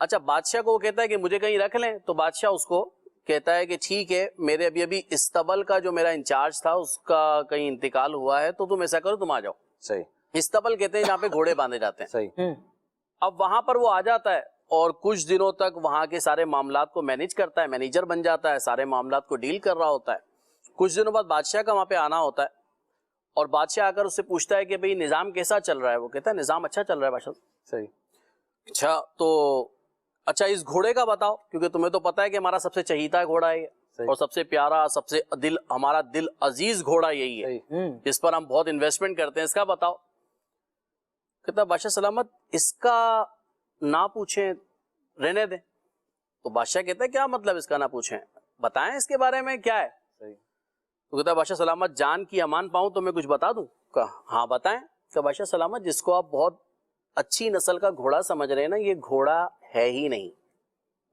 اچھا، بادشاہ کو وہ کہتا ہے کہ مجھے کہیں رکھ لیں، تو بادشاہ اس کو کہتا ہے کہ ٹھیک ہے میرے ابھی استبل کا جو میرا انچارج تھا اس کا کہیں انتقال ہوا ہے تو تم ایسا کرو تم آ جاؤ. صحیح. استبل کہتے ہیں جہاں پہ گھوڑے باندھے جاتے ہیں. صحیح. اب وہاں پر وہ آ جاتا ہے اور کچھ دنوں تک وہاں کے سارے معاملات کو مینیج کرتا ہے, مینیجر بن جاتا ہے, سارے معاملات کو ڈیل کر رہا ہوتا ہے. کچھ دنوں بعد بادشاہ کا وہاں پہ آنا ہوتا ہے اور بادشاہ آ کر اس سے پوچھتا ہے کہ بھئی نظام کیسا چل رہا ہے. وہ کہتا ہے نظام اچھا چل رہا ہے بادشاہ. صحیح. اچھا تو اچھا اس گھوڑے کا بتاؤ, کیونکہ تمہیں تو پتا ہے کہ ہمارا سب سے چہیتا گھوڑا ہے اور سب سے پیارا, سب سے ہمارا دل عزیز گھوڑا یہی ہے جس پر ہم بہت انویسٹمنٹ کرتے ہیں, اس کا بتاؤ. کہتا بادشاہ سلامت اس کا نہ پوچھیں رہنے دیں. تو بادشاہ کہتا ہے کیا مطلب اس کا نہ پوچھیں, بتائیں اس کے بارے میں کیا ہے. تو کہتا بادشاہ سلامت جان کی امان پاؤں تو میں کچھ بتا دوں. کہا ہاں بتائیں. کہ بادشاہ سلامت جس کو آپ بہت اچھی نسل کا گھوڑا سمجھ رہے ہیں نا, یہ گھوڑا ہے ہی نہیں,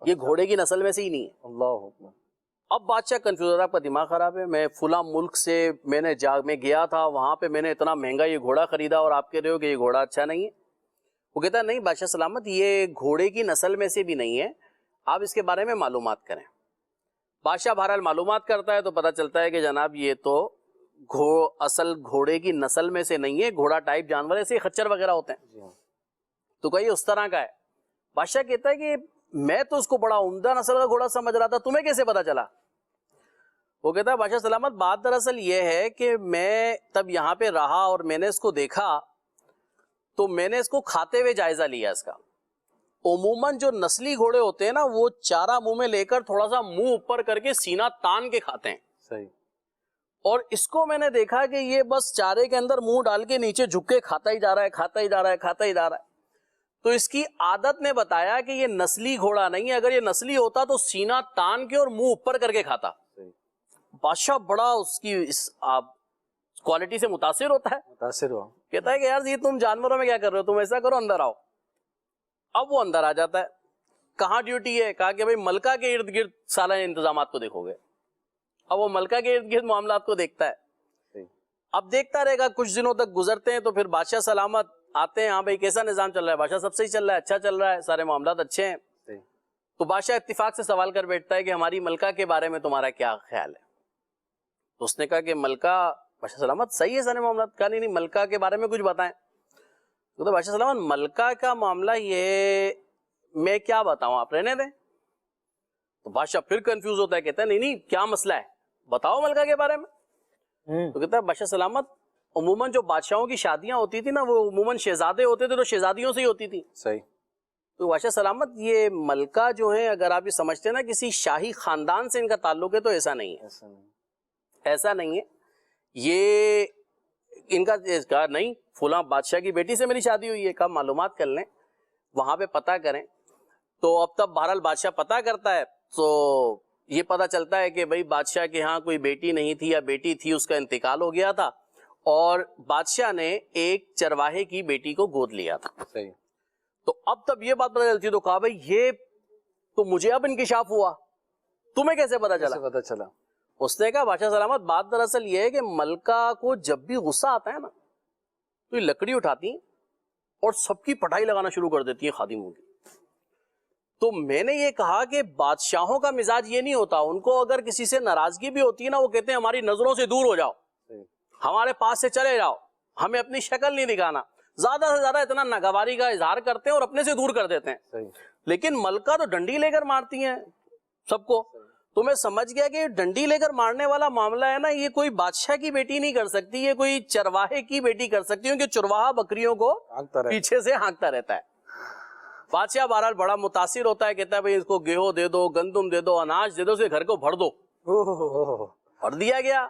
یہ گھوڑے کی نسل میں سے ہی نہیں ہے. اللہ. اب بادشاہ کنفیوز ہو رہا, آپ کا دماغ خراب ہے, میں فلاں ملک سے میں گیا تھا, وہاں پہ میں نے اتنا مہنگا یہ گھوڑا خریدا اور آپ کہہ رہے ہو کہ یہ گھوڑا اچھا نہیں ہے. وہ کہتا ہے نہیں بادشاہ سلامت یہ گھوڑے کی نسل میں سے بھی نہیں ہے, آپ اس کے بارے میں معلومات کریں. بادشاہ بہرحال معلومات کرتا ہے تو پتہ چلتا ہے کہ جناب یہ تو اصل گھوڑے کی نسل میں سے نہیں ہے, گھوڑا ٹائپ جانور ایسے خچر وغیرہ ہوتے ہیں. تو کہیے اس طرح کا ہے. بادشاہ کہتا ہے کہ میں تو اس کو بڑا عمدہ نسل کا گھوڑا سمجھ رہا تھا, تمہیں کیسے پتا چلا. وہ کہتا ہے بادشاہ سلامت بات دراصل یہ ہے کہ میں تب یہاں پہ رہا اور میں نے اس کو دیکھا تو میں نے اس کو کھاتے ہوئے جائزہ لیا اس کا. عموماً جو نسلی گھوڑے ہوتے ہیں نا وہ چارہ منہ میں لے کر تھوڑا سا منہ اوپر کر کے سینہ تان کے کھاتے ہیں. صحیح. اور اس کو میں نے دیکھا کہ یہ بس چارے کے اندر منہ ڈال کے نیچے جھک کے کھاتا ہی جا رہا ہے, کھاتا ہی جا رہا ہے, کھاتا ہی جا رہا ہے. تو اس کی عادت نے بتایا کہ یہ نسلی گھوڑا نہیں ہے, اگر یہ نسلی ہوتا تو سینہ تان کے اور منہ اوپر کر کے کھاتا. بادشاہ بڑا اس کی کوالٹی سے متاثر ہوتا ہے, متاثر ہوا, کہتا ہے کہ یار یہ تم جانوروں میں کیا کر رہے ہو, تم ایسا کرو اندر آؤ. اب وہ اندر آ جاتا ہے. کہاں ڈیوٹی ہے, کہا کہ بھئی ملکہ کے ارد گرد سالہ انتظامات کو دیکھو گے. اب وہ ملکہ کے ارد گرد معاملات کو دیکھتا ہے. اب دیکھتا رہے گا, کچھ دنوں تک گزرتے ہیں تو پھر بادشاہ سلامت آتے ہیں, ہاں بھئی کیسا نظام چل رہا ہے. بادشاہ سب صحیح چل رہا ہے, اچھا چل رہا ہے, سارے معاملات اچھے ہیں. تو بادشاہ اتفاق سے سوال کر بیٹھتا ہے کہ ہماری ملکہ کے بارے میں تمہارا کیا خیال ہے. تو اس نے کہا کہ ملکہ, بادشاہ سلامت صحیح ہے سارے معاملات. کہا نہیں ملکہ کے بارے میں کچھ بتائیں. تو بادشاہ سلامت ملکہ کا معاملہ یہ میں کیا بتاؤں, آپ رہنے دیں. تو بادشاہ پھر کنفیوز ہوتا ہے, کہتا ہے نہیں کیا مسئلہ ہے, بتاؤ ملکہ کے بارے میں. تو کہتا ہے بادشاہ سلامت عموماً جو بادشاہوں کی شادیاں ہوتی تھی نا وہ عموماً شہزادے ہوتے تھے تو شہزادیوں سے ہی ہوتی تھی. صحیح. تو بادشاہ سلامت یہ ملکہ جو ہے اگر آپ یہ سمجھتے ہیں نا کسی شاہی خاندان سے ان کا تعلق ہے تو ایسا نہیں ہے, ایسا نہیں ہے. یہ ان کا کہا نہیں فلاں بادشاہ کی بیٹی سے میری شادی ہوئی ہے. کہا معلومات کر لیں, وہاں پہ پتہ کریں. تو اب تب بہرحال بادشاہ پتہ کرتا ہے تو یہ پتہ چلتا ہے کہ بھئی بادشاہ کے ہاں کوئی بیٹی نہیں تھی یا بیٹی تھی, اس کا انتقال ہو گیا تھا اور بادشاہ نے ایک چرواہے کی بیٹی کو گود لیا تھا. صحیح. تو اب تب یہ بات پتہ چلتی تو کہا بھئی یہ تو مجھے اب انکشاف ہوا, تمہیں کیسے پتہ چلا. اس نے کہا بادشاہ سلامت بات دراصل یہ ہے کہ ملکہ کو جب بھی غصہ آتا ہے نا تو یہ لکڑی اٹھاتی ہیں اور سب کی پٹائی لگانا شروع کر دیتی ہیں خادموں کی. تو میں نے یہ کہا کہ بادشاہوں کا مزاج یہ نہیں ہوتا, ان کو اگر کسی سے ناراضگی بھی ہوتی ہے نا وہ کہتے ہیں ہماری نظروں سے دور ہو جاؤ, ہمارے پاس سے چلے جاؤ, ہمیں اپنی شکل نہیں دکھانا. زیادہ سے زیادہ اتنا ناگواری کا اظہار کرتے ہیں اور اپنے سے دور کر دیتے ہیں. لیکن ملکہ تو ڈنڈی لے کر مارتی ہیں سب کو. تو میں سمجھ گیا کہ ڈنڈی لے کر مارنے والا معاملہ ہے نا یہ کوئی بادشاہ کی بیٹی نہیں کر سکتی, یہ کوئی چرواہے کی بیٹی کر سکتی, کیونکہ چرواہا بکریوں کو پیچھے سے ہانکتا رہتا ہے. بادشاہ بہرحال بڑا متاثر ہوتا ہے, کہتا ہے بھئی اس کو گیہوں دے دو, گندم دے دو, اناج دے دو, اسے گھر کو بھر دو. بھر دیا گیا.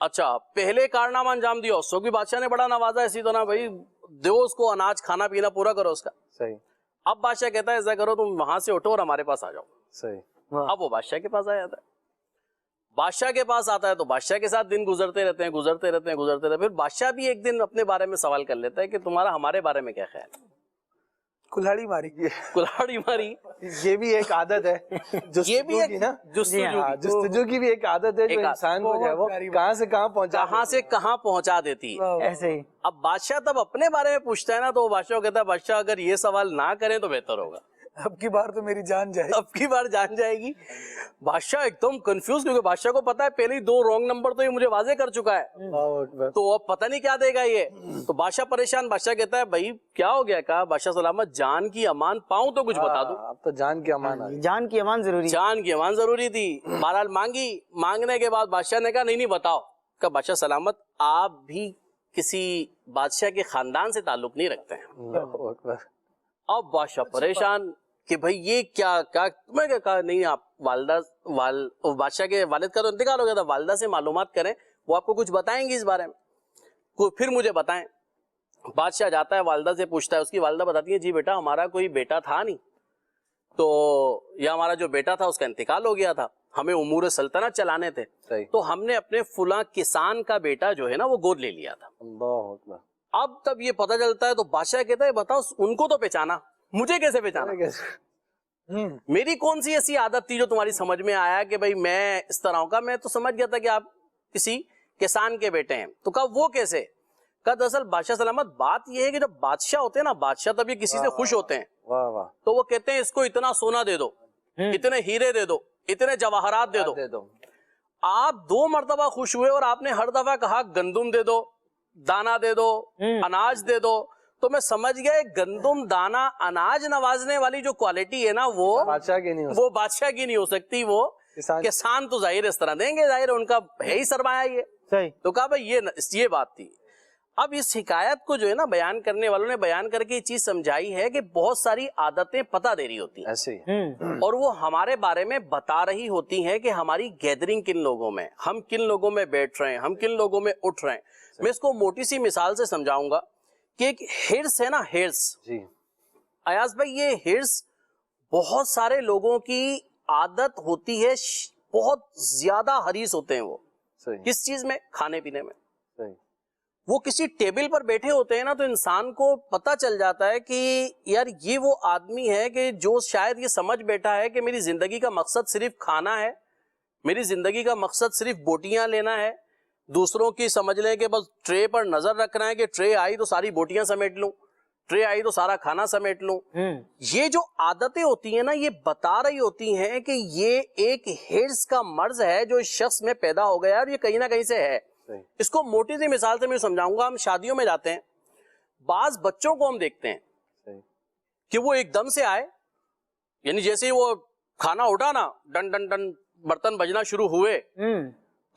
اچھا پہلے کارنامہ انجام دیا, اس کو بھی بادشاہ نے بڑا نوازا اسی طرح, بھئی دو اس کو اناج کھانا پینا پورا کرو اس کا. صحیح. اب بادشاہ کہتا ہے ایسا کرو تم وہاں سے اٹھو اور ہمارے پاس آ جاؤ. صحیح. اب وہ بادشاہ کے پاس آ جاتا ہے. بادشاہ کے پاس آتا ہے تو بادشاہ کے ساتھ دن گزرتے رہتے ہیں. پھر بادشاہ بھی ایک دن اپنے بارے میں سوال کر لیتا ہے کہ تمہارا ہمارے بارے میں کیا خیال ہے. کلاڑی ماری یہ بھی ایک عادت ہے, یہ بھی ایک جستجو کی بھی ایک عادت ہے جو انسان کو ہے وہ کہاں سے کہاں پہنچا دیتی ہے. ایسے ہی اب بادشاہ تب اپنے بارے میں پوچھتا ہے نا تو بادشاہ کہتا ہے بادشاہ اگر یہ سوال نہ کریں تو بہتر ہوگا. اب کی بار تو میری جان جائے. اب کی بار جان جائے گی. بادشاہ ایک دم کنفیوز, کیونکہ بادشاہ کو پتا ہے پہلے ہی 2 رانگ نمبر تو یہ مجھے واضح کر چکا ہے, تو اب پتہ نہیں کیا دے گا یہ. تو بادشاہ پریشان, بادشاہ کہتا ہے بھائی کیا ہو گیا. کہا بادشاہ سلامت, جان کی امان پاؤں تو کچھ بتا دو. اب تو جان کی امان, جان کی امان ضروری, جان کی امان ضروری تھی. بہرحال مانگی, مانگنے کے بعد بادشاہ نے کہا نہیں بتاؤ. کہا بادشاہ سلامت, آپ بھی کسی بادشاہ کے خاندان سے تعلق نہیں رکھتے ہیں. اب بادشاہ پریشان کہ بھئی یہ کیا, میں کہا نہیں آپ والدہ, بادشاہ کے والد کا تو انتقال ہو گیا تھا, والدہ سے معلومات کریں, وہ آپ کو کچھ بتائیں گی اس بارے میں, پھر مجھے بتائیں. بادشاہ جاتا ہے, والدہ سے پوچھتا ہے, اس کی والدہ بتاتی ہے جی بیٹا ہمارا کوئی بیٹا تھا نہیں, تو یا ہمارا جو بیٹا تھا اس کا انتقال ہو گیا تھا, ہمیں امور سلطنت چلانے تھے, تو ہم نے اپنے فلاں کسان کا بیٹا جو ہے نا وہ گود لے لیا تھا. اب تب یہ پتہ چلتا ہے تو بادشاہ کہتا ہے بتاؤ ان کو تو پہچانا, مجھے کیسے پہچانا, میری کون سی ایسی عادت تھی جو تمہاری سمجھ میں آیا کہ بھئی میں اس طرح کا, میں تو سمجھ گیا تھا کہ آپ کسی کسان کے بیٹے ہیں. تو کہا وہ کیسے. کہا دراصل بادشاہ سلامت بات یہ ہے کہ جب بادشاہ ہوتے ہیں نا, بادشاہ تب یہ کسی سے خوش ہوتے ہیں, تو وہ کہتے ہیں اس کو اتنا سونا دے دو, اتنے ہیرے دے دو, اتنے جواہرات دے دو. آپ 2 مرتبہ خوش ہوئے اور آپ نے ہر دفعہ کہا گندم دے دو, دانا دے دو, اناج دے دو, تو میں سمجھ گیا گندم دانا اناج نوازنے والی جو کوالٹی ہے نا وہ بادشاہ کی نہیں ہو سکتی, وہ کسان تو ظاہر اس طرح دیں گے, ظاہر ان کا ہے ہی سرمایہ یہ. تو کہا بھائی یہ بات تھی. اب اس حکایت کو جو ہے نا بیان کرنے والوں نے بیان کر کے یہ چیز سمجھائی ہے کہ بہت ساری عادتیں پتہ دے رہی ہوتی ہیں اور وہ ہمارے بارے میں بتا رہی ہوتی ہیں کہ ہماری گیدرنگ کن لوگوں میں, ہم کن لوگوں میں بیٹھ رہے ہیں, ہم کن لوگوں میں اٹھ رہے ہیں. میں اس کو موٹی سی مثال سے سمجھاؤں گا کہ ایک ہرس ہے نا, ہرس. ایاز بھائی یہ ہرس بہت سارے لوگوں کی عادت ہوتی ہے, بہت زیادہ حریص ہوتے ہیں وہ کس چیز میں, کھانے پینے میں. وہ کسی ٹیبل پر بیٹھے ہوتے ہیں نا تو انسان کو پتہ چل جاتا ہے کہ یار یہ وہ آدمی ہے کہ جو شاید یہ سمجھ بیٹھا ہے کہ میری زندگی کا مقصد صرف کھانا ہے, میری زندگی کا مقصد صرف بوٹیاں لینا ہے, دوسروں کی سمجھ لیں کہ بس ٹرے پر نظر رکھنا ہے کہ ٹرے آئی تو ساری بوٹیاں سمیٹ لوں, ٹرے آئی تو سارا کھانا سمیٹ لوں. یہ جو عادتیں ہوتی ہیں نا یہ بتا رہی ہوتی ہیں کہ یہ ایک ہرس کا مرض ہے جو اس شخص میں پیدا ہو گیا اور یہ کہیں نہ کہیں سے ہے. اس کو موٹی سی مثال سے میں سمجھاؤں گا. ہم شادیوں میں جاتے ہیں, بعض بچوں کو ہم دیکھتے ہیں کہ وہ ایک دم سے آئے, یعنی جیسے ہی وہ کھانا اٹھا نا ڈن ڈن ڈن برتن بجنا شروع ہوئے,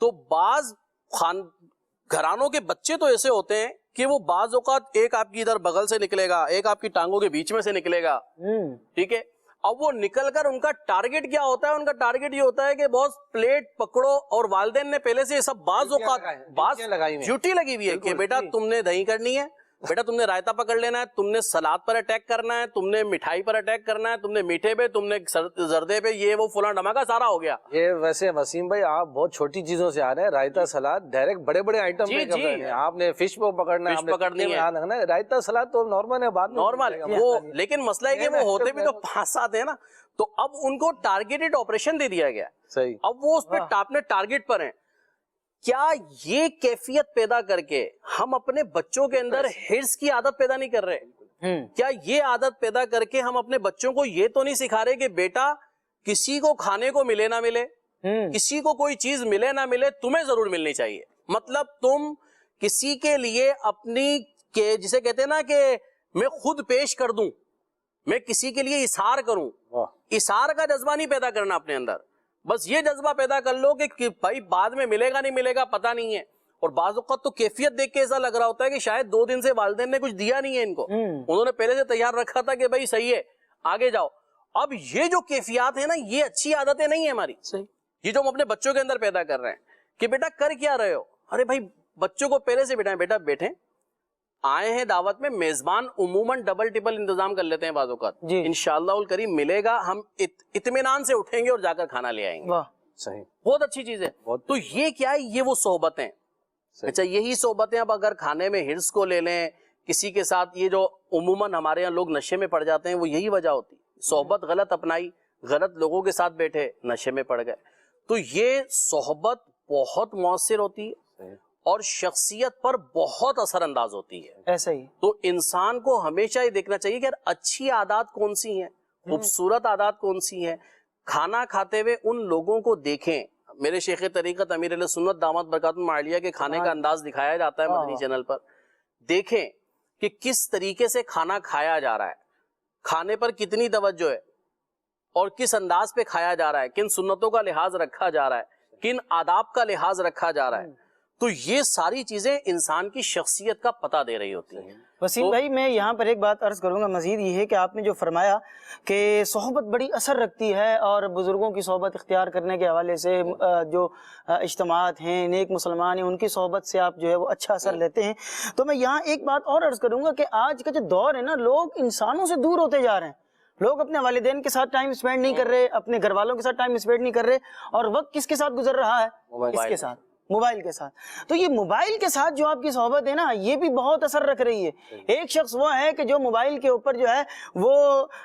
تو بعض گھرانوں کے بچے تو ایسے ہوتے ہیں کہ وہ بعض اوقات ایک آپ کی ادھر بغل سے نکلے گا, ایک آپ کی ٹانگوں کے بیچ میں سے نکلے گا, ٹھیک ہے. اب وہ نکل کر ان کا ٹارگٹ کیا ہوتا ہے, ان کا ٹارگٹ یہ ہوتا ہے کہ بہت پلیٹ پکڑو, اور والدین نے پہلے سے یہ سب بعض اوقات بعض ڈیوٹی لگی ہوئی ہے کہ بیٹا تم نے دہی کرنی ہے, بیٹا تم نے رائتا پکڑ لینا ہے, تم نے سلاد پر اٹیک کرنا ہے, تم نے مٹھائی پر اٹیک کرنا ہے, تم نے میٹھے پہ, تم نے زردے پہ, یہ وہ فلاں ڈھماکا سارا ہو گیا. یہ ویسے وسیم بھائی آپ بہت چھوٹی چیزوں سے آ رہے ہیں, رائتا سلاد ڈائریکٹ بڑے بڑے آئٹم پہ کر رہے ہیں. آپ نے فش کو پکڑنا ہے, پکڑنی ہے, رائتا سلاد تو نارمل ہے, بات نارمل وہ, لیکن مسئلہ ہے کہ وہ ہوتے بھی تو 5-7 ہیں نا, تو اب ان کو ٹارگیٹڈ آپریشن دے دیا گیا. صحیح. اب وہ اس پہ اپنے ٹارگٹ پر ہیں. کیا یہ کیفیت پیدا کر کے ہم اپنے بچوں کے اندر ہرس کی عادت پیدا نہیں کر رہے؟ کیا یہ عادت پیدا کر کے ہم اپنے بچوں کو یہ تو نہیں سکھا رہے کہ بیٹا کسی کو کھانے کو ملے نہ ملے, کسی کو کوئی چیز ملے نہ ملے, تمہیں ضرور ملنی چاہیے. مطلب تم کسی کے لیے اپنی, جسے کہتے ہیں نا کہ میں خود پیش کر دوں, میں کسی کے لیے اثار کروں, اثار کا جذبہ نہیں پیدا کرنا اپنے اندر. بس یہ جذبہ پیدا کر لو کہ بھائی بعد میں ملے گا نہیں ملے گا پتہ نہیں ہے. اور بعض اوقات تو کیفیت دیکھ کے ایسا لگ رہا ہوتا ہے کہ شاید 2 دن سے والدین نے کچھ دیا نہیں ہے ان کو, انہوں نے پہلے سے تیار رکھا تھا کہ بھائی صحیح ہے آگے جاؤ. اب یہ جو کیفیات ہے نا یہ اچھی عادتیں نہیں ہیں ہماری, یہ جو ہم اپنے بچوں کے اندر پیدا کر رہے ہیں کہ بیٹا کر کیا رہے ہو. ارے بھائی بچوں کو پہلے سے بیٹا بیٹھیں, آئے ہیں دعوت میں, میزبان عموماً ڈبل ٹپل انتظام کر لیتے ہیں بعض اوقات, انشاءاللہ الکریم ملے گا, ہم اطمینان سے اٹھیں گے اور جا کر کھانا لے آئیں گے. صحیح, بہت اچھی چیز ہے. تو یہ کیا ہے, یہ وہ صحبتیں. اچھا یہی صحبتیں اب اگر کھانے میں ہرس کو لے لیں کسی کے ساتھ, یہ جو عموماً ہمارے یہاں لوگ نشے میں پڑ جاتے ہیں وہ یہی وجہ ہوتی, صحبت غلط اپنائی, غلط لوگوں کے ساتھ بیٹھے, نشے میں پڑ گئے. تو یہ صحبت بہت مؤثر ہوتی ہے اور شخصیت پر بہت اثر انداز ہوتی ہے. ایسا ہی. تو انسان کو ہمیشہ یہ دیکھنا چاہیے کہ اچھی عادات کون سی ہیں, خوبصورت عادات کون سی ہیں؟ کھانا کھاتے ہوئے ان لوگوں کو دیکھیں. میرے شیخ طریقت امیر علیہ سنت دامت برکاتہم عالیہ کے کھانے کا انداز دکھایا جاتا ہے مدنی چینل پر. دیکھیں کہ کس طریقے سے کھانا کھایا جا رہا ہے, کھانے پر کتنی توجہ ہے اور کس انداز پہ کھایا جا رہا ہے, کن سنتوں کا لحاظ رکھا جا رہا ہے, کن آداب کا لحاظ رکھا جا رہا ہے. تو یہ ساری چیزیں انسان کی شخصیت کا پتہ دے رہی ہوتی ہیں. وسیم بھائی میں یہاں پر ایک بات عرض کروں گا مزید, یہ ہے کہ آپ نے جو فرمایا کہ صحبت بڑی اثر رکھتی ہے, اور بزرگوں کی صحبت اختیار کرنے کے حوالے سے جو اجتماعات ہیں, نیک مسلمان ہیں, ان کی صحبت سے آپ جو ہے وہ اچھا اثر لیتے ہیں. تو میں یہاں ایک بات اور عرض کروں گا کہ آج کا جو دور ہے نا, لوگ انسانوں سے دور ہوتے جا رہے ہیں. لوگ اپنے والدین کے ساتھ ٹائم اسپینڈ نہیں کر رہے, اپنے گھر والوں کے ساتھ ٹائم اسپینڈ نہیں کر رہے, اور وقت کس کے ساتھ گزر رہا ہے؟ اس کے ساتھ, موبائل کے ساتھ. تو یہ موبائل کے ساتھ جو آپ کی صحبت ہے نا, یہ بھی بہت اثر رکھ رہی ہے. ایک شخص وہ ہے کہ جو موبائل کے اوپر جو ہے وہ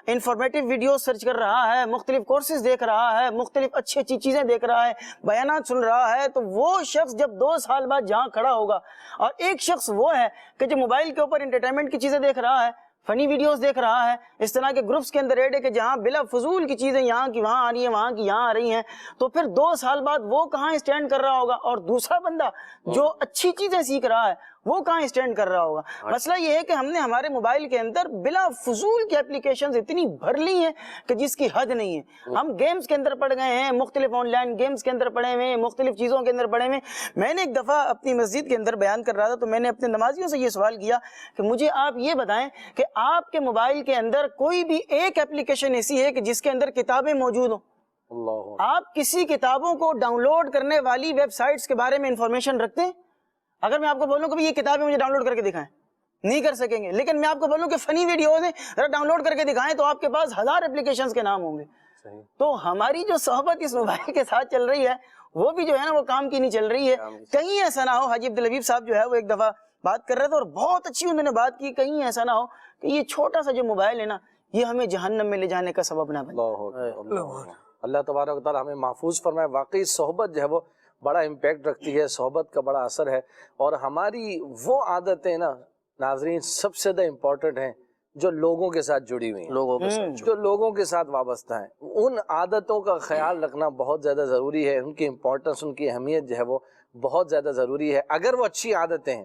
انفارمیٹیو ویڈیو سرچ کر رہا ہے, مختلف کورسز دیکھ رہا ہے, مختلف اچھی اچھی چیزیں دیکھ رہا ہے, بیانات سن رہا ہے. تو وہ شخص جب 2 سال بعد جہاں کھڑا ہوگا, اور ایک شخص وہ ہے کہ جو موبائل کے اوپر انٹرٹینمنٹ کی چیزیں دیکھ رہا ہے, فنی ویڈیوز دیکھ رہا ہے, اس طرح کے گروپس کے اندر ایڈ ہے کہ جہاں بلا فضول کی چیزیں یہاں کی وہاں آ رہی ہیں, وہاں کی یہاں آ رہی ہیں, تو پھر 2 سال بعد وہ کہاں اسٹینڈ کر رہا ہوگا؟ اور دوسرا بندہ جو اچھی چیزیں سیکھ رہا ہے وہ کہاں اسٹینڈ کر رہا ہوگا؟ مسئلہ یہ ہے کہ ہم نے ہمارے موبائل کے اندر بلا فضول کی اپلیکیشنز اتنی بھر لی ہیں کہ جس کی حد نہیں ہے. ہم گیمز کے اندر پڑ گئے ہیں, مختلف آن لائن گیمز کے اندر پڑے ہوئے ہیں, مختلف چیزوں کے اندر پڑے ہوئے ہیں. میں نے ایک دفعہ اپنی مسجد کے اندر بیان کر رہا تھا, تو میں نے اپنے نمازیوں سے یہ سوال کیا کہ مجھے آپ یہ بتائیں کہ آپ کے موبائل کے اندر کوئی بھی ایک اپلیکیشن ایسی ہے کہ جس کے اندر کتابیں موجود ہوں؟ آپ کسی کتابوں کو ڈاؤن لوڈ کرنے والی ویب سائٹس کے بارے میں انفارمیشن رکھتے ہیں؟ اگر میں آپ کو بولوں کہ یہ کتابیں مجھے ڈاؤن لوڈ کر کے دکھائیں, نہیں کر سکیں گے. لیکن میں آپ کو بولوں کہ فنی ویڈیوز ہیں, ذرا ڈاؤن لوڈ کر کے دکھائیں, تو آپ کے پاس 1000 اپلیکیشنز کے نام ہوں گے. تو ہماری جو صحبت اس موبائل کے ساتھ چل رہی ہے وہ بھی جو ہے نا وہ کام کی نہیں چل رہی ہے. کہیں ایسا نہ ہو, حاجی عبدالحبیب صاحب جو ہے وہ ایک دفعہ بات کر رہے تھے اور بہت اچھی انہوں نے بات کی, کہیں ایسا نہ ہو کہ یہ چھوٹا سا جو موبائل ہے نا یہ ہمیں جہنم میں لے جانے کا سبب نہ بنے. اللہ تبارک و تعالی ہمیں محفوظ فرمائے. واقعی صحبت جو ہے وہ بڑا امپیکٹ رکھتی ہے, صحبت کا بڑا اثر ہے, اور ہماری وہ عادتیں نا ناظرین سب سے زیادہ امپورٹنٹ ہیں جو لوگوں کے ساتھ جڑی ہوئی ہیں, جو لوگوں کے ساتھ وابستہ ہیں. ان عادتوں کا خیال رکھنا بہت زیادہ ضروری ہے, ان کی امپورٹنس, ان کی اہمیت جو ہے وہ بہت زیادہ ضروری ہے. اگر وہ اچھی عادتیں ہیں,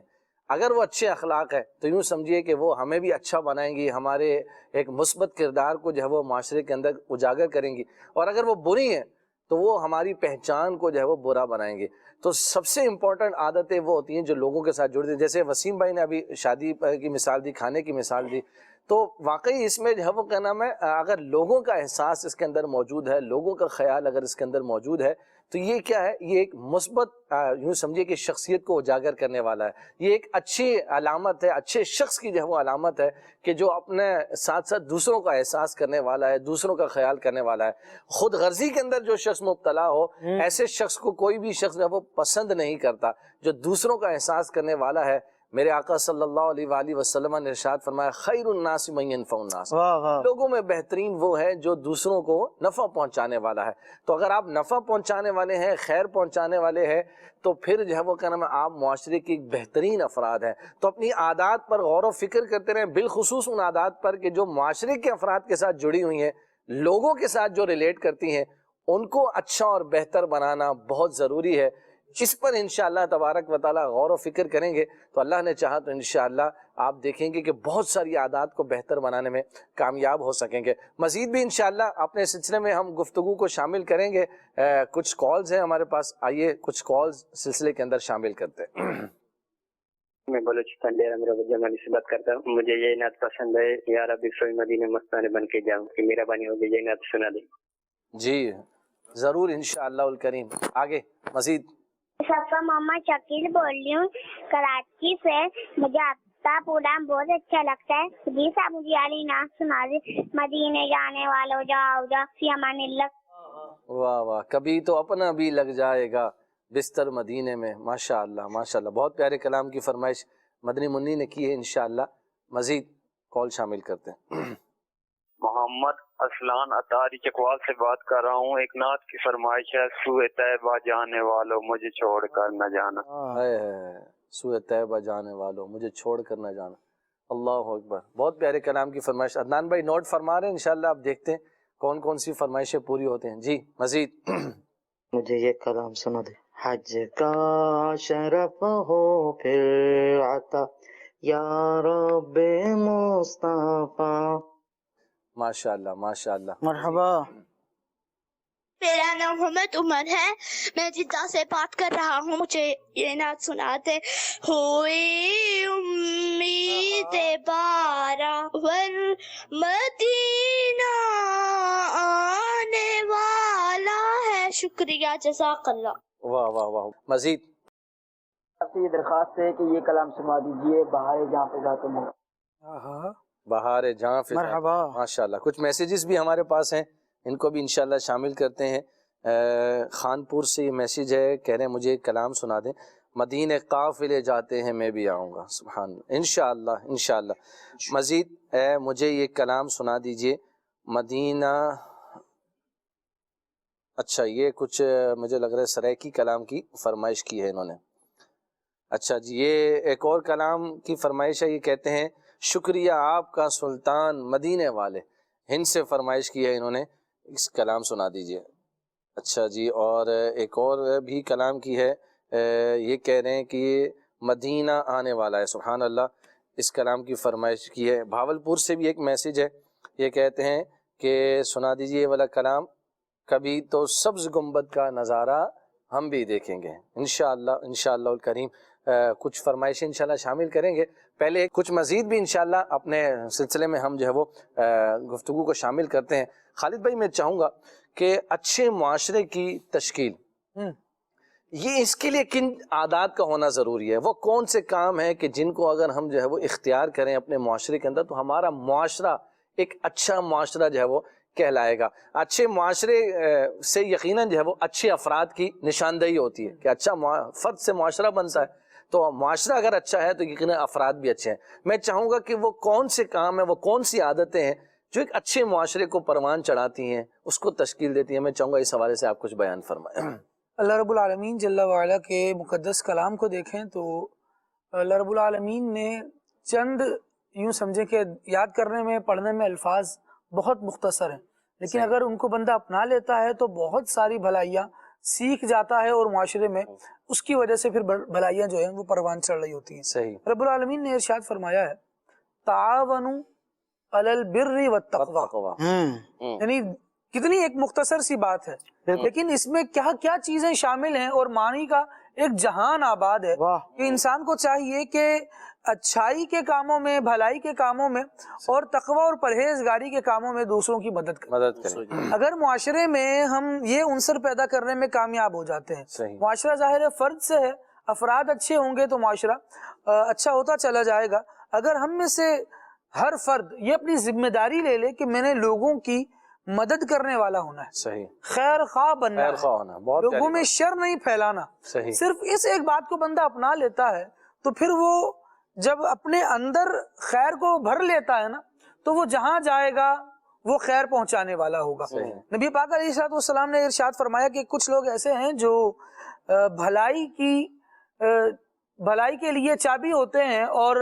اگر وہ اچھے اخلاق ہے, تو یوں سمجھیے کہ وہ ہمیں بھی اچھا بنائیں گی, ہمارے ایک مثبت کردار کو جو ہے وہ معاشرے کے اندر اجاگر کریں گی. اور اگر وہ بری ہیں تو وہ ہماری پہچان کو جو ہے وہ برا بنائیں گے. تو سب سے امپورٹنٹ عادتیں وہ ہوتی ہیں جو لوگوں کے ساتھ جڑتی ہیں. جیسے وسیم بھائی نے ابھی شادی کی مثال دی, کھانے کی مثال دی, تو واقعی اس میں جو ہے وہ کیا نام ہے, اگر لوگوں کا احساس اس کے اندر موجود ہے, لوگوں کا خیال اگر اس کے اندر موجود ہے, تو یہ کیا ہے, یہ ایک مثبت یوں سمجھیے کہ شخصیت کو اجاگر کرنے والا ہے. یہ ایک اچھی علامت ہے, اچھے شخص کی جو ہے وہ علامت ہے کہ جو اپنے ساتھ ساتھ دوسروں کا احساس کرنے والا ہے, دوسروں کا خیال کرنے والا ہے. خود غرضی کے اندر جو شخص مبتلا ہو, ایسے شخص کو کوئی بھی شخص جو ہے وہ پسند نہیں کرتا. جو دوسروں کا احساس کرنے والا ہے, میرے آقا صلی اللہ علیہ وآلہ وسلم نے ارشاد فرمایا خیر الناس من ينفع الناس, لوگوں میں بہترین وہ ہے جو دوسروں کو نفع پہنچانے والا ہے. تو اگر آپ نفع پہنچانے والے ہیں, خیر پہنچانے والے ہیں, تو پھر جو ہے وہ کیا نام ہے, آپ معاشرے کے ایک بہترین افراد ہیں. تو اپنی عادات پر غور و فکر کرتے رہیں, بالخصوص ان عادات پر کہ جو معاشرے کے افراد کے ساتھ جڑی ہوئی ہیں, لوگوں کے ساتھ جو ریلیٹ کرتی ہیں, ان کو اچھا اور بہتر بنانا بہت ضروری ہے. اس پر انشاءاللہ تبارک و تعالی غور و فکر کریں گے تو اللہ نے چاہا تو انشاءاللہ آپ دیکھیں گے کہ بہت ساری عادات کو بہتر بنانے میں کامیاب ہو سکیں گے. مزید بھی انشاءاللہ اپنے سلسلے میں ہم گفتگو کو شامل کریں گے. کچھ کالز ہیں ہمارے پاس, آئیے کچھ کالز سلسلے کے اندر شامل کرتے ہیں. میں بلوچستان ڈیرہ میرا جمالی سے بات کرتا ہوں. مجھے یہ نعت پسند ہے, یا رب سوئی مدینے مستانے بن کے جاؤں, کہ میرا بانی ہوگی, یہ نعت سنا دیں. جی ضرور انشاءاللہ الکریم. آگے مزید. صفا محمد شکیل بول رہی ہوں کراچی سے. مجھے آپ کا پروگرام بہت اچھا لگتا ہے. جی صاحب مجھے علی نعت سنا دیں, مدینے جانے والوں جاؤ جا فی امان اللہ. واہ واہ, کبھی تو اپنا بھی لگ جائے گا بستر مدینے میں. ماشاء اللہ ماشاء اللہ, بہت پیارے کلام کی فرمائش مدنی منی نے کی ہے. انشاءاللہ مزید کال شامل کرتے ہیں. محمد اسلان اتاری چکوال سے بات کر رہا ہوں. ایک نعت کی فرمائش ہے, سوئے طیبہ جانے والوں مجھے چھوڑ کر نہ جانا. سوئے طیبہ جانے والوں مجھے چھوڑ کر نہ جانا. اللہ اکبر، بہت پیارے کلام کی فرمائش. عدنان بھائی نوٹ فرما رہے ہیں، انشاءاللہ آپ دیکھتے ہیں کون کون سی فرمائشیں پوری ہوتے ہیں. جی مزید. مجھے یہ کلام سنا دے. حج کا شرف ہو پھر عطا یا رب مصطفیٰ. ماشاءاللہ ماشاءاللہ. مرحبا. میرا نام محمد عمر ہے، میں جدہ سے بات کر رہا ہوں. مجھے یہ نعت سناتے. ہوئی امید بارہ ور مدینہ آنے والا ہے. شکریہ، جزاک اللہ. واہ واہ واہ. مزید. آپ سے یہ درخواست ہے کہ یہ کلام سنا دیجئے، بہار جہاں پہ ذات مو. بہار جہاں فضا. مرحبا. ماشاءاللہ. کچھ میسیجز بھی ہمارے پاس ہیں، ان کو بھی انشاءاللہ شامل کرتے ہیں. خانپور سے یہ میسیج ہے، کہہ رہے ہیں مجھے ایک کلام سنا دیں. مدینہ قافلے جاتے ہیں میں بھی آؤں گا. سبحان اللہ. انشاءاللہ انشاءاللہ. مزید مجھے یہ کلام سنا دیجئے. مدینہ. اچھا یہ کچھ مجھے لگ رہا ہے سرائکی کلام کی فرمائش کی ہے انہوں نے. اچھا جی یہ ایک اور کلام کی فرمائش ہے. یہ کہتے ہیں شکریہ آپ کا سلطان مدینے والے. ہند سے فرمائش کی ہے انہوں نے، اس کلام سنا دیجئے. اچھا جی اور ایک اور بھی کلام کی ہے. یہ کہہ رہے ہیں کہ مدینہ آنے والا ہے. سبحان اللہ. اس کلام کی فرمائش کی ہے. بھاولپور سے بھی ایک میسیج ہے. یہ کہتے ہیں کہ سنا دیجئے یہ والا کلام. کبھی تو سبز گنبد کا نظارہ ہم بھی دیکھیں گے. انشاءاللہ انشاءاللہ الکریم. کچھ فرمائشیں انشاءاللہ شامل کریں گے. پہلے کچھ مزید بھی انشاءاللہ اپنے سلسلے میں ہم جو ہے وہ گفتگو کو شامل کرتے ہیں. خالد بھائی میں چاہوں گا کہ اچھے معاشرے کی تشکیل، یہ اس کے لیے کن عادات کا ہونا ضروری ہے؟ وہ کون سے کام ہیں کہ جن کو اگر ہم جو ہے وہ اختیار کریں اپنے معاشرے کے اندر تو ہمارا معاشرہ ایک اچھا معاشرہ جو ہے وہ کہلائے گا. اچھے معاشرے سے یقیناً جو ہے وہ اچھے افراد کی نشاندہی ہوتی ہے کہ اچھا فرد سے معاشرہ بنتا ہے، تو معاشرہ اگر اچھا ہے تو یقیناً افراد بھی اچھے ہیں. میں چاہوں گا کہ وہ کون سے کام ہیں، وہ کون سی عادتیں ہیں جو ایک اچھے معاشرے کو پروان چڑھاتی ہیں، اس کو تشکیل دیتی ہیں. میں چاہوں گا اس حوالے سے آپ کچھ بیان فرمائیں. اللہ رب العالمین جل وعلا کے مقدس کلام کو دیکھیں تو اللہ رب العالمین نے چند یوں سمجھیں کہ یاد کرنے میں پڑھنے میں الفاظ بہت مختصر ہیں، لیکن اگر ان کو بندہ اپنا لیتا ہے تو بہت ساری بھلائیاں سیکھ جاتا ہے اور معاشرے میں اس کی وجہ سے پھر بھلائیاں جو ہیں وہ پروان چڑھ رہی ہوتی ہیں. صحیح. رب العالمین نے ارشاد فرمایا ہے تعاونوا علی البر والتقوی. یعنی کتنی ایک مختصر سی بات ہے، لیکن اس میں کیا کیا چیزیں شامل ہیں اور معنی کا ایک جہان آباد ہے کہ انسان کو چاہیے کہ اچھائی کے کاموں میں، بھلائی کے کاموں میں اور تقوی اور پرہیزگاری کے کاموں میں دوسروں کی مدد کریں. اگر معاشرے میں ہم یہ عنصر پیدا کرنے میں کامیاب ہو جاتے ہیں، معاشرہ ظاہر فرد سے ہے، افراد اچھے ہوں گے تو معاشرہ اچھا ہوتا چلا جائے گا. اگر ہم میں سے ہر فرد یہ اپنی ذمہ داری لے لے کہ میں نے لوگوں کی مدد کرنے والا ہونا ہے، صحیح، خیر خواہ بننا ہے، لوگوں میں شر نہیں پھیلانا، صرف اس ایک بات کو بندہ اپنا لیتا ہے تو پھر وہ جب اپنے اندر خیر کو بھر لیتا ہے نا تو وہ جہاں جائے گا وہ خیر پہنچانے والا ہوگا. نبی پاک علیہ السلام نے ارشاد فرمایا کہ کچھ لوگ ایسے ہیں جو بھلائی کے لیے چابی ہوتے ہیں اور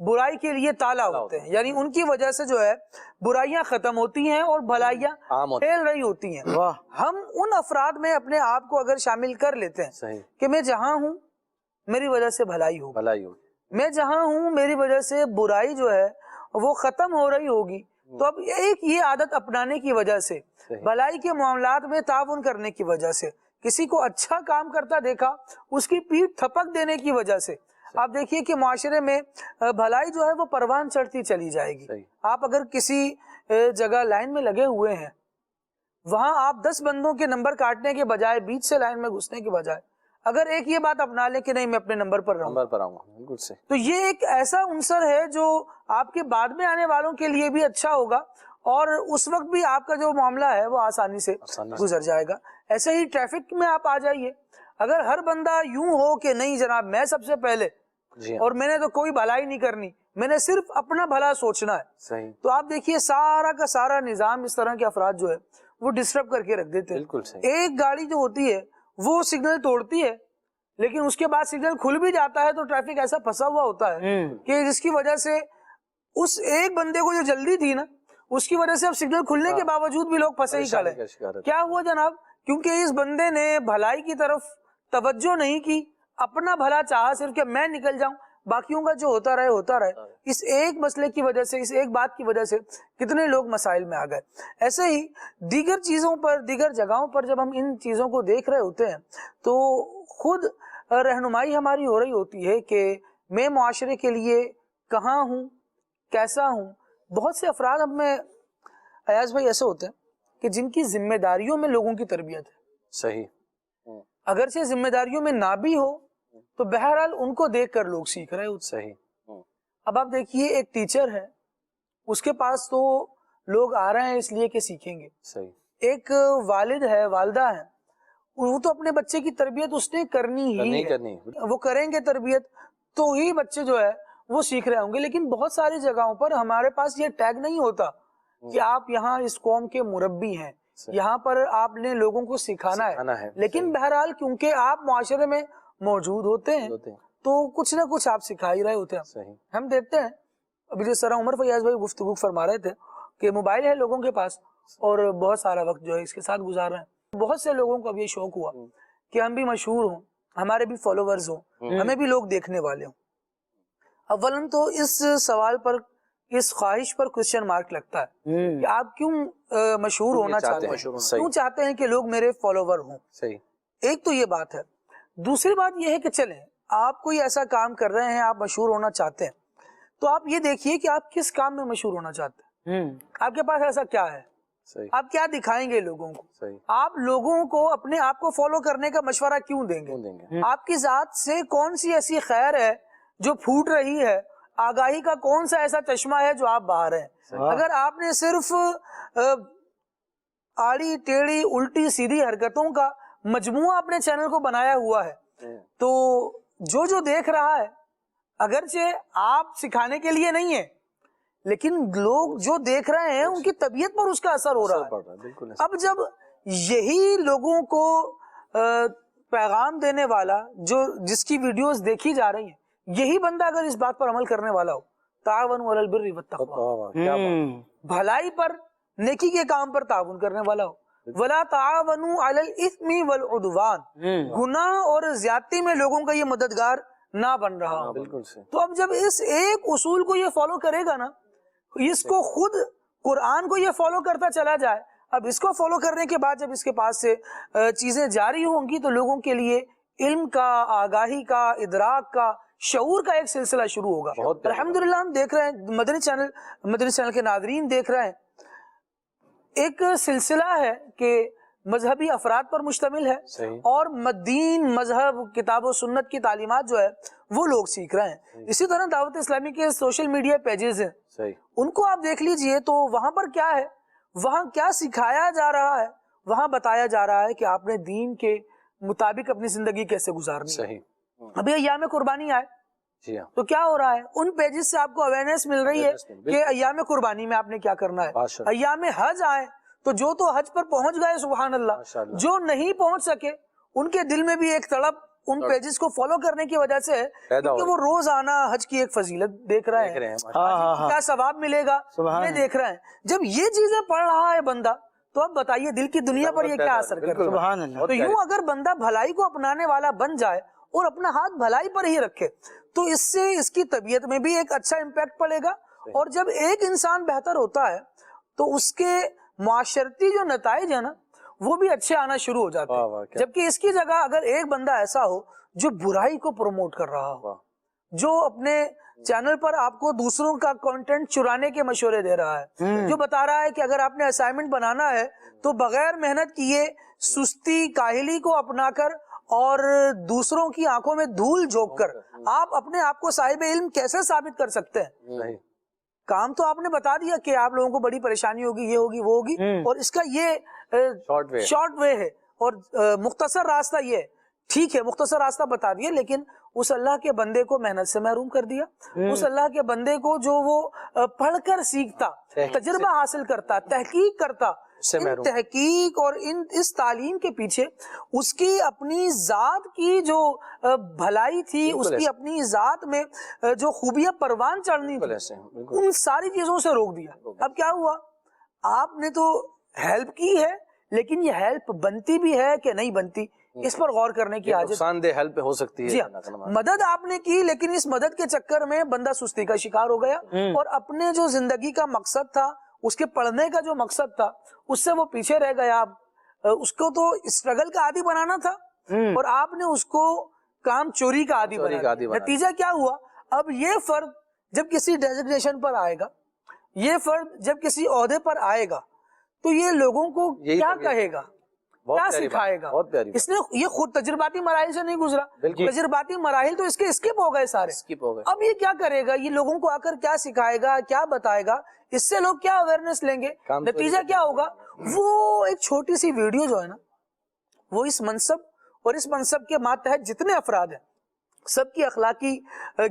برائی کے لیے تالا ہوتے ہیں. یعنی ان کی وجہ سے جو ہے برائیاں ختم ہوتی ہیں اور بھلائیاں پھیل رہی ہوتی ہیں. ہم ان افراد میں اپنے آپ کو اگر شامل کر لیتے ہیں کہ میں جہاں ہوں میری وجہ سے بھلائی ہوگی، میں جہاں ہوں میری وجہ سے برائی جو ہے وہ ختم ہو رہی ہوگی، تو اب ایک یہ عادت اپنانے کی وجہ سے، بھلائی کے معاملات میں تعاون کرنے کی وجہ سے، کسی کو اچھا کام کرتا دیکھا اس کی پیٹھ تھپک دینے کی وجہ سے آپ دیکھیے کہ معاشرے میں بھلائی جو ہے وہ پروان چڑھتی چلی جائے گی. آپ اگر کسی جگہ لائن میں لگے ہوئے ہیں، وہاں آپ 10 بندوں کے نمبر کاٹنے کے بجائے، بیچ سے لائن میں گھسنے کے بجائے اگر ایک یہ بات اپنا لے کہ نہیں میں اپنے نمبر پر رہوں گا، تو یہ ایک ایسا عنصر ہے جو آپ کے بعد میں آنے والوں کے لیے بھی اچھا ہوگا اور اس وقت بھی آپ کا جو معاملہ ہے وہ آسانی سے گزر جائے گا. ایسے ہی ٹریفک میں آپ آ جائیے، اگر ہر بندہ یوں ہو کہ نہیں جناب میں سب سے پہلے اور میں نے تو کوئی بھلائی نہیں کرنی، میں نے صرف اپنا بھلا سوچنا ہے، تو آپ دیکھیے سارا کا سارا نظام اس طرح کے افراد جو ہے وہ ڈسٹرب کر کے رکھ دیتے ہیں. ایک گاڑی جو ہوتی ہے وہ سگنل توڑتی ہے لیکن اس کے بعد سگنل کھل بھی جاتا ہے تو ٹریفک ایسا پھنسا ہوا ہوتا ہے کہ جس کی وجہ سے اس ایک بندے کو جو جلدی تھی نا اس کی وجہ سے اب سگنل کھلنے کے باوجود بھی لوگ پھنسے ہی کھڑے. کیا ہوا جناب؟ کیونکہ اس بندے نے بھلائی کی طرف توجہ نہیں کی, اپنا بھلا چاہا صرف کہ میں نکل جاؤں, باقیوں کا جو ہوتا رہے. اس ایک مسئلے کی وجہ سے, اس ایک بات کی وجہ سے کتنے لوگ مسائل میں آ گئے. ایسے ہی دیگر چیزوں پر, دیگر جگہوں پر جب ہم ان چیزوں کو دیکھ رہے ہوتے ہیں تو خود رہنمائی ہماری ہو رہی ہوتی ہے کہ میں معاشرے کے لیے کہاں ہوں, کیسا ہوں. بہت سے افراد ہم میں ایاز بھائی ایسے ہوتے ہیں کہ جن کی ذمہ داریوں میں لوگوں کی تربیت ہے. صحیح. اگرچہ ذمہ داریوں میں نہ بھی ہو تو بہرحال ان کو دیکھ کر لوگ سیکھ رہے ہوتے. صحیح. اب آپ دیکھیے ایک ٹیچر ہے, اس کے پاس تو لوگ آ رہے ہیں اس لیے کہ سیکھیں گے. صحیح. ایک والد ہے, والدہ ہے, وہ تو اپنے بچے کی تربیت اس نے کرنی ہی ہے, وہ کریں گے تربیت تو ہی بچے جو ہے وہ سیکھ رہے ہوں گے. لیکن بہت ساری جگہوں پر ہمارے پاس یہ ٹیگ نہیں ہوتا کہ آپ یہاں اس قوم کے مربی ہیں, یہاں پر آپ نے لوگوں کو سکھانا ہے. لیکن بہرحال کیونکہ آپ معاشرے میں موجود ہوتے ہیں تو کچھ نہ کچھ آپ سکھا ہی رہے ہوتے ہیں. ہم دیکھتے ہیں ابھی جو سر عمر فیاض بھائی گفتگو فرما رہے تھے کہ موبائل ہے لوگوں کے پاس اور بہت سارا وقت جو ہے اس کے ساتھ گزار رہے ہیں. بہت سے لوگوں کو اب یہ شوق ہوا کہ ہم بھی مشہور ہوں, ہمارے بھی فالوورز ہوں, ہمیں بھی لوگ دیکھنے والے ہوں. اولاً تو اس سوال پر, اس خواہش پر کوسچن مارک لگتا ہے کہ آپ کیوں مشہور ہونا چاہتے ہیں, کیوں چاہتے ہیں کہ لوگ میرے فالوور ہوں. ایک تو یہ بات ہے. دوسری بات یہ ہے کہ چلیں آپ کوئی ایسا کام کر رہے ہیں, آپ مشہور ہونا چاہتے ہیں, تو آپ یہ دیکھیے کہ آپ کس کام میں مشہور ہونا چاہتے ہیں. آپ کے پاس ایسا کیا ہے, آپ کیا دکھائیں گے لوگوں کو, آپ لوگوں کو اپنے آپ کو فالو کرنے کا مشورہ کیوں دیں گے, آپ کی ذات سے کون سی ایسی خیر ہے جو پھوٹ رہی ہے, آگاہی کا کون سا ایسا چشمہ ہے جو آپ بہا رہے ہیں. اگر آپ نے صرف آڑی ٹیڑھی الٹی سیدھی حرکتوں کا مجموعہ اپنے چینل کو بنایا ہوا ہے تو جو دیکھ رہا ہے, اگرچہ آپ سکھانے کے لیے نہیں ہے لیکن لوگ جو دیکھ رہے ہیں ان کی طبیعت پر اس کا اثر ہو رہا ہے. اب جب یہی لوگوں کو پیغام دینے والا, جس کی ویڈیوز دیکھی جا رہی ہیں, یہی بندہ اگر اس بات پر عمل کرنے والا ہو, تعاونوا علی البر والتقوی, بھلائی پر, نیکی کے کام پر تعاون کرنے والا ہو, ولا تعاونوا علی الاثم والعدوان, گناہ اور زیادتی میں لوگوں کا یہ مددگار نہ بن رہا ہو. تو اب جب اس ایک اصول کو یہ فالو کرے گا نا, اس کو خود قرآن کو یہ فالو کرتا چلا جائے, اب اس کو فالو کرنے کے بعد جب اس کے پاس سے چیزیں جاری ہوں گی تو لوگوں کے لیے علم کا, آگاہی کا, ادراک کا, شعور کا ایک سلسلہ شروع ہوگا. الحمدللہ ہم دیکھ رہے ہیں, مدنی چینل کے ناظرین دیکھ رہے ہیں, ایک سلسلہ ہے کہ مذہبی افراد پر مشتمل ہے اور دین, مذہب, کتاب و سنت کی تعلیمات جو ہے وہ لوگ سیکھ رہے ہیں. اسی طرح دعوت اسلامی کے سوشل میڈیا پیجز ہیں, ان کو آپ دیکھ لیجئے تو وہاں پر کیا ہے, وہاں کیا سکھایا جا رہا ہے, وہاں بتایا جا رہا ہے کہ آپ نے دین کے مطابق اپنی زندگی کیسے گزارنی ہے. ابھی ایام قربانی آئے تو کیا ہو رہا ہے, ان پیجز سے آپ کو اویئرنیس مل رہی ہے کہ ایام قربانی میں آپ نے کیا کرنا ہے. ایام حج آئے تو حج پر پہنچ گئے, سبحان اللہ. جو نہیں پہنچ سکے ان کے دل میں بھی ایک تڑپ ان پیجز کو فالو کرنے کی وجہ سے, کیونکہ وہ روزانہ حج کی ایک فضیلت دیکھ رہے ہیں, کیا ثواب ملے گا یہ دیکھ رہے ہیں. جب یہ چیزیں پڑھ رہا ہے بندہ تو اب بتائیے دل کی دنیا پر یہ کیا اثر کرتا ہے. تو یوں اگر بندہ بھلائی کو اپنانے والا بن جائے اور اپنا ہاتھ بھلائی پر ہی رکھے تو اس سے اس کی طبیعت میں بھی ایک اچھا امپیکٹ پڑے گا, اور جب ایک انسان بہتر ہوتا ہے تو اس کے معاشرتی جو نتائج ہیں نا وہ بھی اچھے آنا شروع ہو جاتے ہیں. جبکہ اس کی جگہ اگر ایک بندہ ایسا ہو جو برائی کو پروموٹ کر رہا ہو, جو اپنے چینل پر آپ کو دوسروں کا کنٹینٹ چرانے کے مشورے دے رہا ہے, جو بتا رہا ہے کہ اگر آپ نے اسائنمنٹ بنانا ہے تو بغیر محنت کیے سستی کاہلی کو اپنا کر اور دوسروں کی آنکھوں میں دھول جھونک کر آپ اپنے آپ کو صاحب علم کیسے ثابت کر سکتے ہیں. کام تو آپ نے بتا دیا کہ آپ لوگوں کو بڑی پریشانی ہوگی, یہ ہوگی, وہ ہوگی, اور اس کا یہ شارٹ وے ہے اور مختصر راستہ یہ ہے. ٹھیک ہے, مختصر راستہ بتا دیا, لیکن اس اللہ کے بندے کو محنت سے محروم کر دیا. اس اللہ کے بندے کو جو وہ پڑھ کر سیکھتا, تجربہ حاصل کرتا, تحقیق کرتا, ان تحقیق اور اس تعلیم کے پیچھے اس کی اپنی ذات کی جو بھلائی تھی، اس کی اپنی ذات میں جو خوبیاں پروان چڑھنی تھی، ان ساری چیزوں سے روک دیا۔ اب کیا ہوا، آپ نے تو ہیلپ کی ہے، لیکن یہ ہیلپ بنتی بھی ہے کہ نہیں بنتی، اس پر غور کرنے کی حاجت۔ نقصان دہ ہیلپ ہو سکتی ہے۔ جی ہاں، مدد آپ نے کی، لیکن اس مدد کے چکر میں بندہ سستی کا شکار ہو گیا اور اپنے جو زندگی کا مقصد تھا، اس کے پڑھنے کا جو مقصد تھا، اس سے وہ پیچھے رہ گیا۔ اس کو تو اسٹرگل کا عادی بنانا تھا اور آپ نے اس کو کام چوری کا عادی بنا دیا۔ نتیجہ کیا ہوا، اب یہ فرد جب کسی ڈیزگنیشن پر آئے گا، یہ فرد جب کسی عہدے پر آئے گا، تو یہ لوگوں کو کیا کہے گا، کیا سکھائے گا؟ اس نے یہ خود تجرباتی مراحل سے نہیں گزرا، تجرباتی مراحل تو اس کے اسکپ ہو گئے سارے۔ اب یہ کیا کرے گا، یہ لوگوں کو آ کر کیا سکھائے گا، کیا بتائے گا، اس سے لوگ کیا اویئرنیس لیں گے؟ نتیجہ کیا ہوگا، وہ ایک چھوٹی سی ویڈیو جو ہے نا، وہ اس منصب اور اس منصب کے ماتحت جتنے افراد ہیں سب کی اخلاقی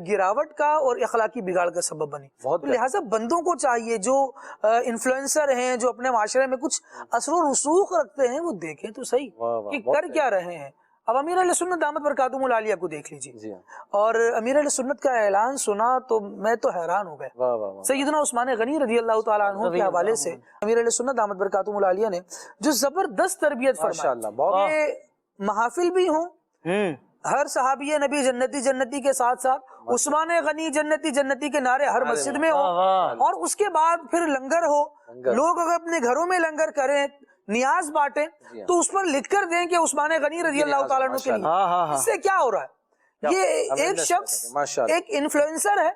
گراوٹ کا اور اخلاقی بگاڑ کا سبب بنی۔ لہٰذا بندوں کو چاہیے جو انفلوئنسر ہیں، جو اپنے معاشرے میں کچھ اثر و رسوخ رکھتے ہیں، وہ دیکھیں تو صحیح کہ کر کیا رہے ہیں۔ اب امیر اہل سنت دامت برکاتہم العالیہ کو دیکھ لیجیے، اور امیر اہل سنت کا اعلان سنا تو میں تو حیران ہو گئے۔ سیدنا عثمان غنی رضی اللہ تعالیٰ عنہ کے حوالے سے امیر اہل سنت دامت برکاتہم العالیہ نے جو زبردست تربیت فرمائی، کہ محافل بھی ہوں، ہر صحابی نبی جنتی جنتی کے ساتھ ساتھ عثمان غنی جنتی جنتی کے نعرے ہر مسجد میں ہو، اور اس کے بعد پھر لنگر ہو، لوگ اگر اپنے گھروں میں لنگر کریں، نیاز بانٹیں، تو اس پر لکھ کر دیں کہ عثمان غنی رضی اللہ تعالیٰ عنہ کے لیے۔ اس سے کیا ہو رہا ہے، یہ ایک شخص ایک انفلوئنسر ہے،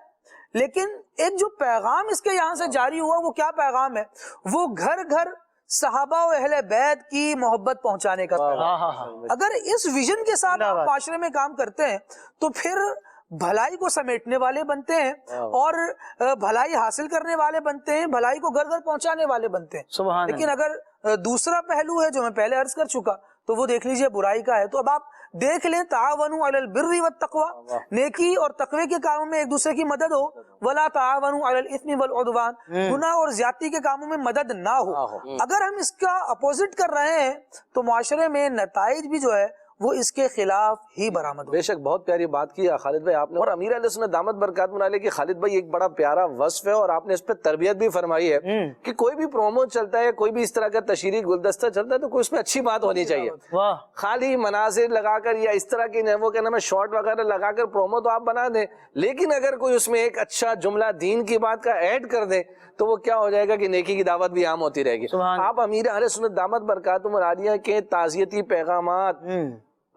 لیکن ایک جو پیغام اس کے یہاں سے جاری ہوا، وہ کیا پیغام ہے، وہ گھر گھر صحابہ و اہل بیت کی محبت پہنچانے کا پیغام۔ اگر اس ویژن کے ساتھ آپ معاشرے میں کام کرتے ہیں تو پھر بھلائی کو سمیٹنے والے بنتے ہیں اور بھلائی حاصل کرنے والے بنتے ہیں، بھلائی کو گھر گھر پہنچانے والے بنتے ہیں۔ لیکن اگر دوسرا پہلو ہے جو میں پہلے عرض کر چکا، تو وہ دیکھ لیجئے برائی کا ہے۔ تو اب آپ دیکھ لیں، تعاونوا علی البر والتقوی، نیکی اور تقوی کے کاموں میں ایک دوسرے کی مدد ہو، ولا تعاونوا علی الاثم والعدوان، گناہ اور زیادتی کے کاموں میں مدد نہ ہو۔ اگر ہم اس کا اپوزٹ کر رہے ہیں تو معاشرے میں نتائج بھی جو ہے وہ اس کے خلاف ہی برآمد ہو۔ بے شک بہت پیاری بات کی خالد بھائی آپ نے، اور امیر اہل سنت دامت برکاتہم العالیہ کی خالد بھائی ایک بڑا پیارا وصف ہے، اور آپ نے اس پہ تربیت بھی فرمائی ہے کہ کوئی بھی پرومو چلتا ہے، کوئی بھی اس طرح کا تشہیری گلدستہ چلتا ہے، تو کوئی اس میں اچھی بات ہونی چاہیے۔ خالی مناظر لگا کر یا اس طرح کی وہ کہنا میں شارٹ وغیرہ لگا کر پرومو تو آپ بنا دیں، لیکن اگر کوئی اس میں ایک اچھا جملہ دین کی بات کا ایڈ کر دیں تو وہ کیا ہو جائے گا کہ نیکی کی دعوت بھی عام ہوتی رہے گی۔ آپ امیر اہل سنت دامت برکاتہم العالیہ کے تعزیتی پیغامات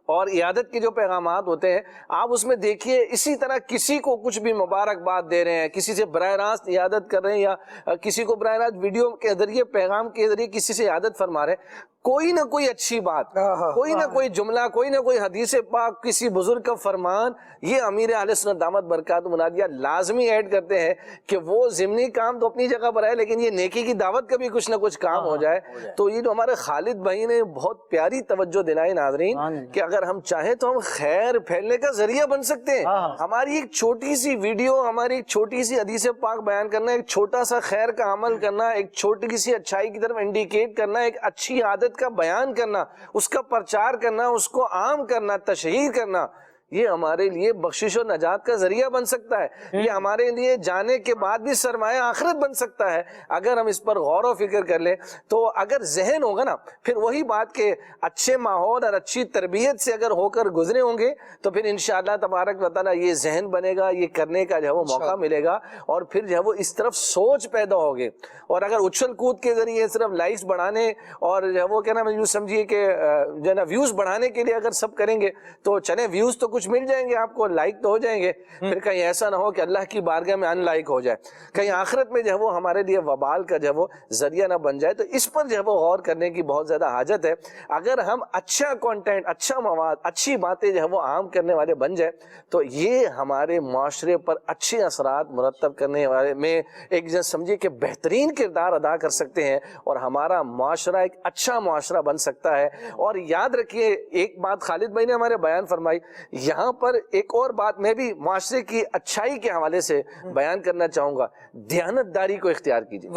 اور عیادت کے جو پیغامات ہوتے ہیں، آپ اس میں دیکھیے اسی طرح کسی کو کچھ بھی مبارکباد دے رہے ہیں، کسی سے براہ راست عیادت کر رہے ہیں، یا کسی کو براہ راست ویڈیو کے ذریعے پیغام کے ذریعے کسی سے عیادت فرما رہے ہیں، کوئی نہ کوئی اچھی بات، کوئی نہ کوئی جملہ، کوئی نہ کوئی حدیث پاک، کسی بزرگ کا فرمان، یہ امیر اہل سنت دامت برکاتہم العالیہ لازمی ایڈ کرتے ہیں کہ وہ ضمنی کام تو اپنی جگہ پر ہے، لیکن یہ نیکی کی دعوت کا بھی کچھ نہ کچھ کام ہو جائے۔ تو یہ جو ہمارے خالد بھائی نے بہت پیاری توجہ دلائی ناظرین، کہ اگر ہم چاہیں تو ہم خیر پھیلنے کا ذریعہ بن سکتے ہیں۔ ہماری ایک چھوٹی سی ویڈیو، ہماری ایک چھوٹی سی حدیث پاک بیان کرنا، ایک چھوٹا سا خیر کا عمل کرنا، ایک چھوٹی سی اچھائی کی طرف انڈیکیٹ کرنا، ایک اچھی عادت کا بیان کرنا، اس کا پرچار کرنا، اس کو عام کرنا، تشہیر کرنا، یہ ہمارے لیے بخشش و نجات کا ذریعہ بن سکتا ہے۔ یہ ہمارے لیے جانے کے بعد بھی سرمایہ آخرت بن سکتا ہے اگر ہم اس پر غور و فکر کر لیں۔ تو اگر ذہن ہوگا نا، پھر وہی بات کہ اچھے ماحول اور اچھی تربیت سے اگر ہو کر گزرے ہوں گے تو پھر انشاءاللہ تبارک و تعالیٰ یہ ذہن بنے گا، یہ کرنے کا جو ہے وہ موقع ملے گا، اور پھر جو ہے وہ اس طرف سوچ پیدا ہوگی۔ اور اگر اچھل کود کے ذریعے صرف لائکس بڑھانے اور جو ہے وہ کہنا میں یوں سمجھیے کہ جو ہے نا ویوز بڑھانے کے لیے اگر سب کریں گے تو چلیں ویوز تو کچھ مل جائیں گے آپ کو، لائک تو ہو جائیں گے، پھر کہیں ایسا نہ ہو کہ اللہ کی بارگاہ میں ان لائک ہو جائے، کہیں آخرت میں جو ہے وہ ہمارے لیے وبال کا جو ہے وہ ذریعہ نہ بن جائے۔ تو اس پر جو ہے وہ غور کرنے کی بہت زیادہ حاجت ہے۔ اگر ہم اچھا کنٹینٹ، اچھا مواد، اچھی باتیں جو ہے وہ عام کرنے والے بن جائے تو یہ ہمارے معاشرے پر اچھے اثرات مرتب کرنے والے میں ایک جیسے سمجھیے کہ بہترین کردار ادا کر سکتے ہیں، اور ہمارا معاشرہ ایک اچھا معاشرہ بن سکتا ہے۔ اور یاد رکھیے ایک بات خالد بھائی نے ہمارے بیان فرمائی، یہاں پر ایک اور بات میں بھی معاشرے کی اچھائی کے حوالے سے بیان کرنا چاہوں گا، دیانت داری کو اختیار کیجیے۔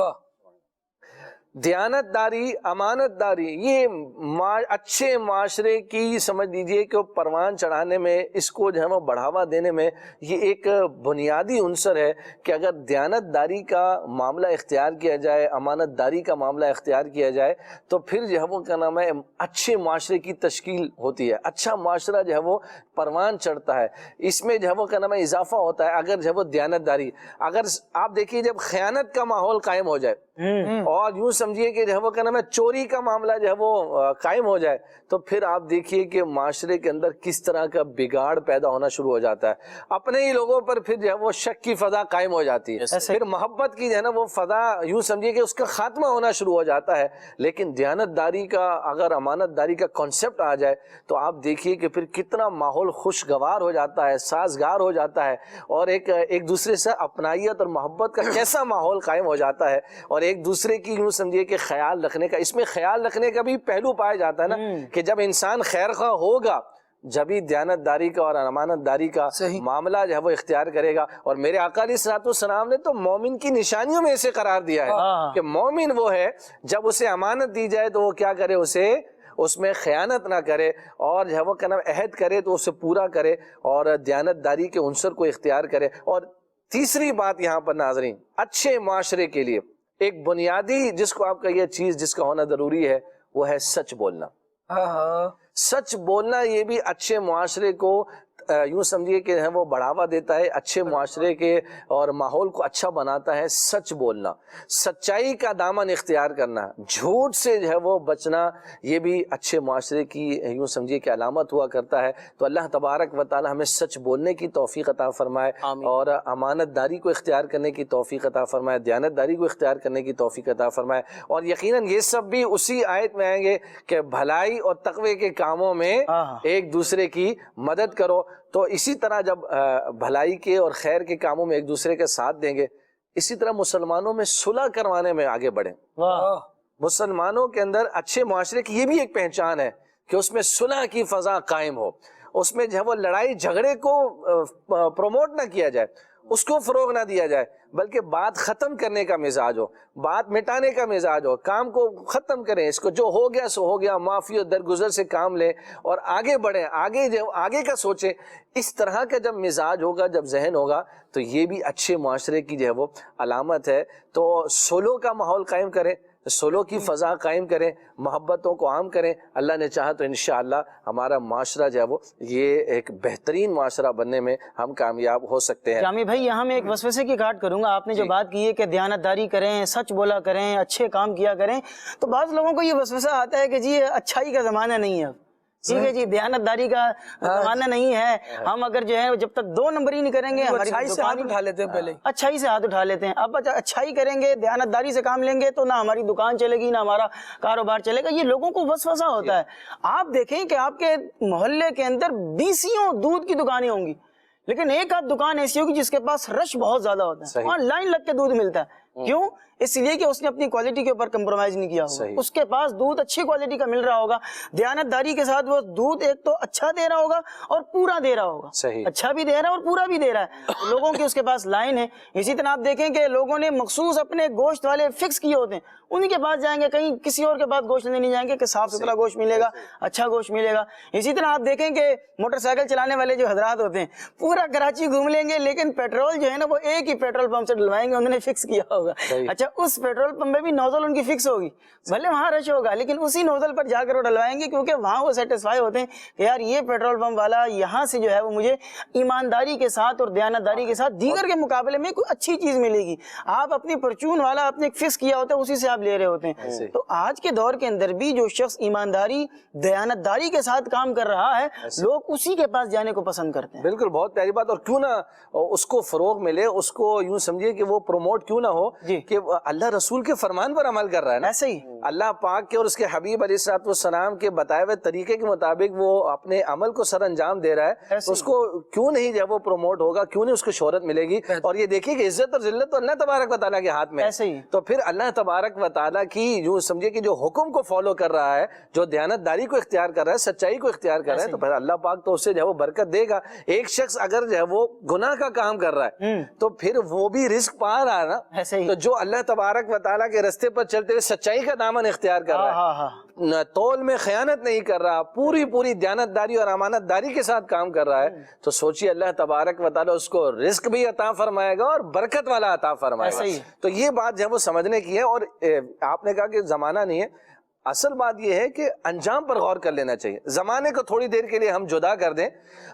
دیانت داری، امانت داری، یہ اچھے معاشرے کی سمجھ لیجئے کہ پروان چڑھانے میں، اس کو جو ہے وہ بڑھاوا دینے میں یہ ایک بنیادی عنصر ہے کہ اگر دیانت داری کا معاملہ اختیار کیا جائے، امانت داری کا معاملہ اختیار کیا جائے تو پھر جو ہے وہ کیا نام ہے اچھے معاشرے کی تشکیل ہوتی ہے، اچھا معاشرہ جو ہے وہ پروان چڑھتا ہے، اس میں جو ہے وہ کیا نام ہے اضافہ ہوتا ہے اگر جو ہے وہ دیانت داری۔ اگر آپ دیکھیے جب خیانت کا ماحول قائم ہو جائے اور یوں سمجھیے کہ جو ہے وہ کیا نام ہے چوری کا معاملہ جو ہے وہ قائم ہو جائے تو پھر آپ دیکھیے کہ معاشرے کے اندر کس طرح کا بگاڑ پیدا ہونا شروع ہو جاتا ہے، اپنے ہی لوگوں پر پھر جو ہے وہ شک کی فضا قائم ہو جاتی ہے، پھر محبت کی جو ہے نا وہ فضا یوں سمجھیے کہ اس کا خاتمہ ہونا شروع ہو جاتا ہے۔ لیکن دیانت داری کا اگر امانت داری کا کانسیپٹ آ جائے تو آپ دیکھیے کہ پھر کتنا ماحول خوشگوار ہو جاتا ہے، سازگار ہو جاتا ہے، اور ایک دوسرے سے اپنائیت اور محبت کا کیسا ماحول قائم ہو جاتا ہے، اور ایک دوسرے کی یوں سمجھیے کہ خیال رکھنے کا، اس میں خیال رکھنے کا بھی پہلو پایا جاتا ہے نا کہ جب انسان خیر خواہ ہوگا جبھی دیانت داری کا اور امانت داری کا معاملہ جو ہے وہ اختیار کرے گا۔ اور میرے آقا علیہ الصلوۃ والسلام نے تو مومن کی نشانیوں میں اسے قرار دیا ہے کہ مومن وہ ہے جب اسے امانت دی جائے تو وہ کیا کرے، اسے اس میں خیانت نہ کرے، اور جو ہے وہ کیا نام عہد کرے تو اسے پورا کرے اور دیانت داری کے عنصر کو اختیار کرے۔ اور تیسری بات یہاں پر ناظرین، اچھے معاشرے کے لیے ایک بنیادی جس کو آپ کا یہ چیز جس کا ہونا ضروری ہے وہ ہے سچ بولنا۔ سچ بولنا یہ بھی اچھے معاشرے کو یوں سمجھیے کہ وہ بڑھاوا دیتا ہے، اچھے معاشرے کے اور ماحول کو اچھا بناتا ہے۔ سچ بولنا، سچائی کا دامن اختیار کرنا، جھوٹ سے جو ہے وہ بچنا، یہ بھی اچھے معاشرے کی یوں سمجھیے کہ علامت ہوا کرتا ہے۔ تو اللہ تبارک و تعالی ہمیں سچ بولنے کی توفیق عطا فرمائے اور امانت داری کو اختیار کرنے کی توفیق عطا فرمائے، دیانت داری کو اختیار کرنے کی توفیق عطا فرمائے۔ اور یقیناً یہ سب بھی اسی آیت میں آئیں گے کہ بھلائی اور تقوی کے کاموں میں ایک دوسرے کی مدد کرو۔ تو اسی طرح جب بھلائی کے اور خیر کے کاموں میں ایک دوسرے کے ساتھ دیں گے، اسی طرح مسلمانوں میں صلح کروانے میں آگے بڑھیں۔ مسلمانوں کے اندر اچھے معاشرے کی یہ بھی ایک پہچان ہے کہ اس میں صلح کی فضا قائم ہو، اس میں جو ہے وہ لڑائی جھگڑے کو پروموٹ نہ کیا جائے، اس کو فروغ نہ دیا جائے، بلکہ بات ختم کرنے کا مزاج ہو، بات مٹانے کا مزاج ہو، کام کو ختم کریں، اس کو جو ہو گیا سو ہو گیا، معافی اور درگزر سے کام لیں اور آگے بڑھیں، آگے کا سوچیں۔ اس طرح کا جب مزاج ہوگا، جب ذہن ہوگا تو یہ بھی اچھے معاشرے کی جو ہے وہ علامت ہے۔ تو صلح کا ماحول قائم کریں، صلح کی فضا قائم کریں، محبتوں کو عام کریں۔ اللہ نے چاہا تو انشاءاللہ ہمارا معاشرہ جو ہے وہ یہ ایک بہترین معاشرہ بننے میں ہم کامیاب ہو سکتے ہیں۔ جامی بھائی یہاں میں ایک وسوسے کی کاٹ کروں گا، آپ نے جو بات کی ہے کہ دیانت داری کریں، سچ بولا کریں، اچھے کام کیا کریں، تو بعض لوگوں کو یہ وسوسہ آتا ہے کہ جی اچھائی کا زمانہ نہیں ہے، ٹھیک ہے جی، دیانت داری کا زمانہ نہیں ہے، ہم اگر جو ہے جب تک 2 نمبر ہی نہیں کریں گے، اچھائی سے ہاتھ اٹھا لیتے ہیں، پہلے اچھائی سے ہاتھ اٹھا لیتے ہیں، اب اچھائی کریں گے، دیانت داری سے کام لیں گے تو نہ ہماری دکان چلے گی، نہ ہمارا کاروبار چلے گا، یہ لوگوں کو وسوسہ ہوتا ہے۔ آپ دیکھیں کہ آپ کے محلے کے اندر 20 دودھ کی دکانیں ہوں گی، لیکن ایک آدھ دکان ایسی ہوگی جس کے پاس رش بہت زیادہ ہوتا ہے، وہاں لائن لگ کے دودھ ملتا ہے، کیوں؟ اس لیے کہ اس نے اپنی کوالٹی کے اوپر کمپرومائز نہیں کیا ہوگا، اس کے پاس دودھ اچھی کوالٹی کا مل رہا ہوگا، دیانت داری کے ساتھ وہ دودھ ایک تو اچھا دے رہا ہوگا اور پورا دے رہا ہوگا، اچھا بھی دے رہا ہے اور پورا بھی دے رہا ہے، لوگوں کی اس کے پاس لائن ہے۔ اسی طرح آپ دیکھیں کہ لوگوں نے مخصوص اپنے گوشت والے فکس کیے ہوتے ہیں، انہی کے پاس جائیں گے، کہیں کسی اور کے پاس گوشت لینے نہیں جائیں گے کہ صاف ستھرا گوشت ملے گا، اچھا گوشت ملے گا۔ اسی طرح آپ دیکھیں کہ موٹر سائیکل چلانے والے جو حضرات ہوتے ہیں پورا کراچی گھوم لیں گے، لیکن پیٹرول جو ہے نا وہ ایک ہی پیٹرول پمپ سے ڈلوائیں گے، انہوں نے فکس کیا ہوگا، اچھا اس پیٹرول پمپ میں بھی نوزل ان کی فکس ہوگی، بھلے وہاں رش ہوگا لیکن اسی نوزل پر جا کر وہ ڈلوائیں گے، کیونکہ وہاں وہ سیٹسفائی ہوتے ہیں کہ یار یہ پیٹرول پمپ والا یہاں سے جو ہے وہ مجھے ایمانداری کے ساتھ اور دیانت داری کے ساتھ دیگر کے مقابلے میں کوئی اچھی چیز ملے گی۔ آپ اپنی پرچون والا آپ نے فکس کیا ہوتا ہے، اسی سے آپ لے رہے ہوتے ہیں۔ تو آج کے دور کے اندر بھی جو شخص ایمانداری دیانت داری کے ساتھ کام کر رہا ہے، لوگ اسی کے پاس جانے کو پسند کرتے ہیں۔ بالکل، بہت پیاری بات، اور کیوں نہ اس کو فروغ ملے، اس کو یوں سمجھیے کہ وہ پروموٹ کیوں نہ ہو کہ اللہ رسول کے فرمان پر عمل کر رہا ہے نا، ایسے ہی اللہ پاک کے اور اس کے حبیب علیہ الصلوۃ والسلام کے بتائے ہوئے طریقے کے مطابق وہ اپنے عمل کو سر انجام دے رہا ہے، تو اس کو کیوں نہیں جب وہ پروموٹ ہوگا، کیوں نہیں اس کو شہرت ملے گی؟ اور یہ دیکھیے کہ عزت اور ذلت تو اللہ تبارک و تعالیٰ کے ہاتھ میں ہے، تو پھر اللہ تبارک و تعالیٰ کی یوں سمجھے کہ جو حکم کو فالو کر رہا ہے، جو دیانت داری کو اختیار کر رہا ہے، سچائی کو اختیار کر رہا ہے، تو پھر اللہ پاک تو اسے جو ہے وہ برکت دے گا۔ ایک شخص اگر جو ہے وہ گناہ کا کام کر رہا ہے تو پھر وہ بھی رزق پا رہا ہے نا، تو جو اللہ تبارک و تعالیٰ کے راستے پر چلتے ہوئے سچائی کا دامن اختیار کر رہا ہے، تول میں خیانت نہیں کر رہا، پوری دیانتداری اور امانت داری کے ساتھ کام کر رہا ہے، تو سوچیے اللہ تبارک و تعالیٰ اس کو رزق بھی عطا فرمائے گا اور برکت والا عطا فرمائے گا۔ تو یہ بات جو ہے وہ سمجھنے کی ہے، اور آپ نے کہا کہ زمانہ نہیں ہے، اصل بات یہ ہے کہ انجام پر غور کر لینا چاہیے۔ زمانے کو تھوڑی دیر کے لیے ہم جدا کر دیں،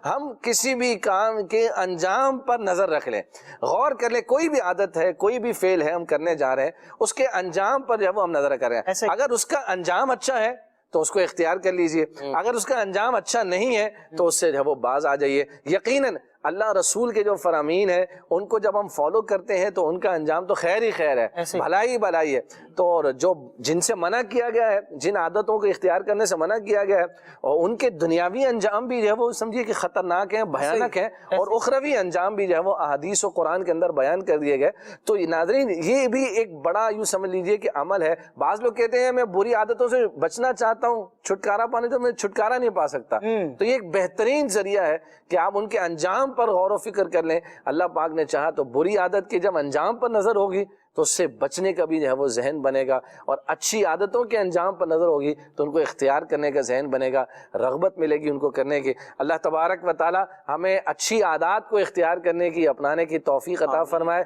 ہم کسی بھی کام کے انجام پر نظر رکھ لیں، غور کر لیں، کوئی بھی عادت ہے، کوئی بھی فعل ہے ہم کرنے جا رہے ہیں، اس کے انجام پر جب ہم نظر رکھ رہے ہیں، اگر اس کا انجام اچھا ہے تو اس کو اختیار کر لیجئے، اگر اس کا انجام اچھا نہیں ہے تو اس سے جو وہ باز آ جائیے۔ یقیناً اللہ رسول کے جو فرامین ہیں ان کو جب ہم فالو کرتے ہیں تو ان کا انجام تو خیر ہی خیر ہے، بھلائی بھلائی ہے۔ تو اور جو جن سے منع کیا گیا ہے، جن عادتوں کو اختیار کرنے سے منع کیا گیا ہے، اور ان کے دنیاوی انجام بھی جو ہے وہ سمجھیے کہ خطرناک ہیں، بھیانک ہیں، اور اخروی انجام بھی جو ہے وہ احادیث و قرآن کے اندر بیان کر دیے گئے۔ تو ناظرین یہ بھی ایک بڑا یوں سمجھ لیجئے کہ عمل ہے۔ بعض لوگ کہتے ہیں میں بری عادتوں سے بچنا چاہتا ہوں، چھٹکارا پانے تو میں چھٹکارا نہیں پا سکتا، تو یہ ایک بہترین ذریعہ ہے کہ آپ ان کے انجام پر غور و فکر کر لیں۔ اللہ پاک نے چاہا تو بری عادت کے جب انجام پر نظر ہوگی تو اس سے بچنے کا بھی جو ہے وہ ذہن بنے گا، اور اچھی عادتوں کے انجام پر نظر ہوگی تو ان کو اختیار کرنے کا ذہن بنے گا، رغبت ملے گی ان کو کرنے کی۔ اللہ تبارک و تعالی ہمیں اچھی عادات کو اختیار کرنے کی، اپنانے کی توفیق عطا فرمائے۔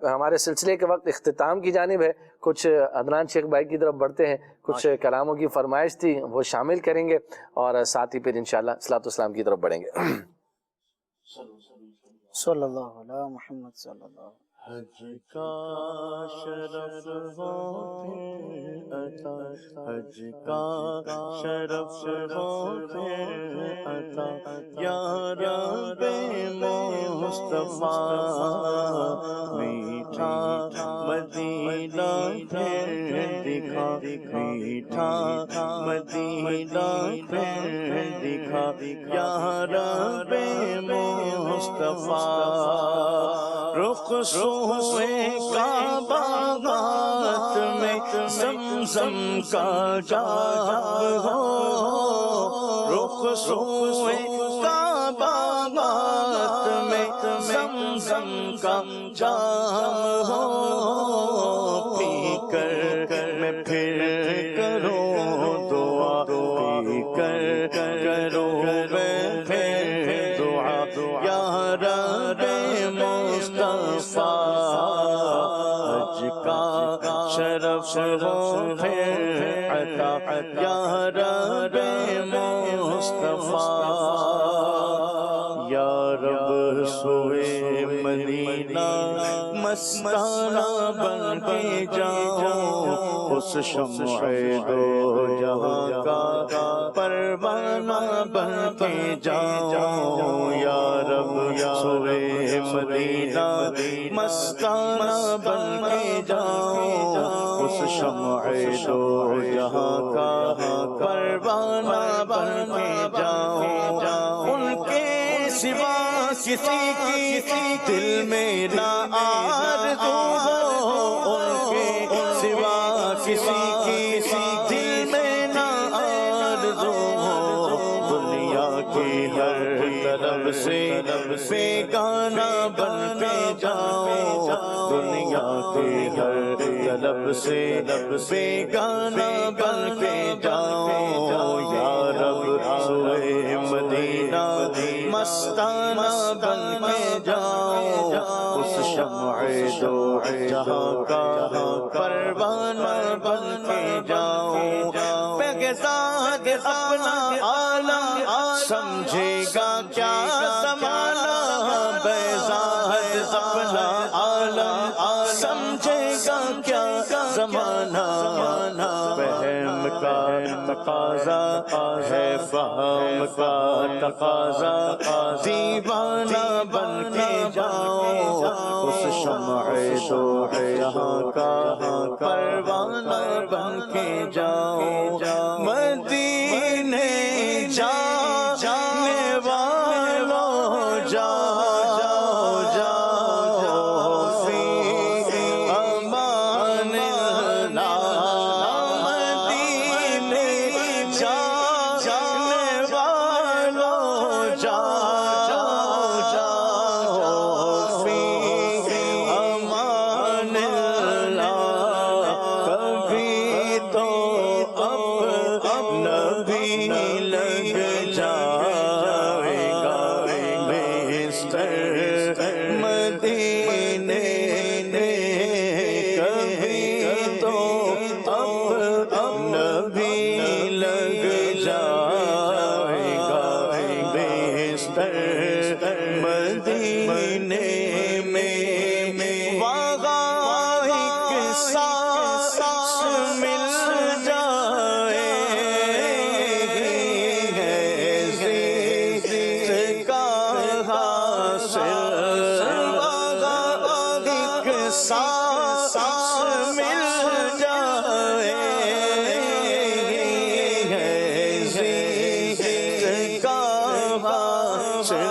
ہمارے سلسلے کے وقت اختتام کی جانب ہے، کچھ عدنان شیخ بھائی کی طرف بڑھتے ہیں، کچھ کلاموں کی فرمائش تھی وہ شامل کریں گے، اور ساتھ ہی پھر انشاءاللہ صلاۃ والسلام کی طرف بڑھیں گے۔ صلی اللہ علیہ محمد صلی اللہ علیہ۔ حج کا شرف ہو پھر عطا، حج کا شرف ہو پھر عطا، یا رب مصطفیٰ میٹھا مدینہ پھر دکھا، میٹھا مدینہ پھر دکھا، یا رب مصطفیٰ رخ سوئے کعبہ غات میں زمزم کا جام ہو، رخ سوئے کعبہ غات میں زمزم کا جام ہو، پی کر میں پھر کروں دعا، پی کر کروں میں پھر دعا، یا رب مصطفیٰ حج کا شرف ہو پھر عطا، یا رب مصطفیٰ، یا رب سوئے مدینہ مستانہ بن کے جاؤں، اس شمع دو جہاں کا پروانہ بن کے جاؤں، یا رب سوئے مدینہ مستانہ بن کے جاؤں، اس شمع دو جہاں کا پروانہ بن کے جاؤں، ان کے سوا کسی کی دل میں نہ آرزو ہو، ان کے سوا کسی کی دل میں نہ آرزو ہو، دنیا کی ہر طرف سے بیگانہ بن کے جاؤں، دنیا کی ہر طرف سے بیگانہ بن کے جاؤں، یا رب سوئے مدینہ مستانہ بن کے جاؤں، اس شمع دو جہاں کا پروانہ بن کے جاؤں، بغداد اپنا عالم سمجھے گا کیا زمانہ، بغداد اپنا عالم سمجھے گا کیا زمانہ، فہم کا تقاضا ہے، فہم کا تقاضا، دیوانہ بن کے جاؤں، اس شمع دو جہاں کا پروانہ بن کے جاؤں، مدینے جانے والوں جاؤ جاؤ فی امان اللہ، مدینے جانے والوں جاؤ جاؤ فی امان مدینے میں کبھی تو اب نبی لگ جائے گا بستر مدینے میں وہاں ایک سانس مل جائے کا حاصل ایک سانس مل جائے کا حاصل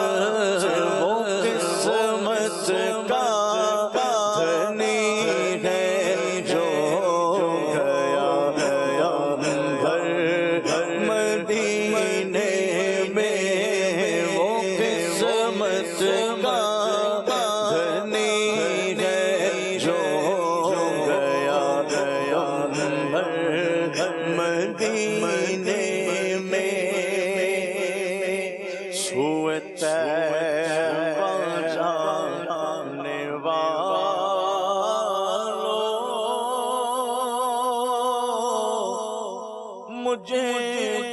وہ قسمت کا دھنی ہے جو گیا بھر مدینے میں وہ قسمت کا دھنی ہے جو گیا بھر مدینے میں سوئے طیبہ جانے والوں مجھے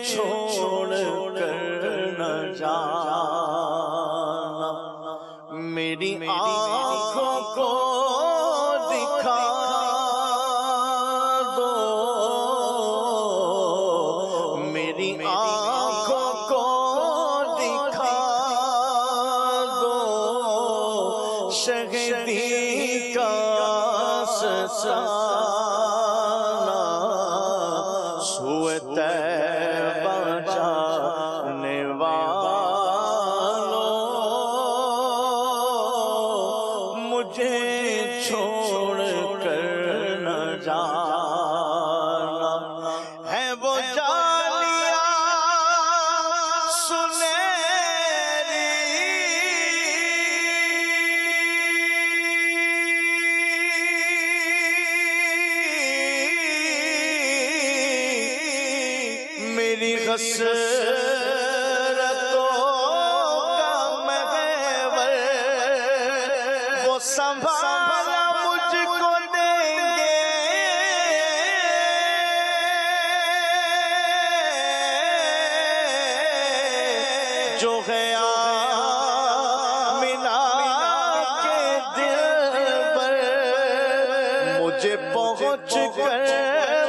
چھوڑ کر نہ جانا میری آنکھوں کو دکھا دو میری آنکھوں کو دکھا دو شہیدی کا آستانہ سوئے طیبہ جانے والوں مجھے چھوڑ کر نہ جانا ہے وہ جانیاں سنہری میری حسرتوں کا محور وہ سنبھالا مجھ کو دیں گے جو ہے آمنہ کے دل پر مجھے پہنچ کر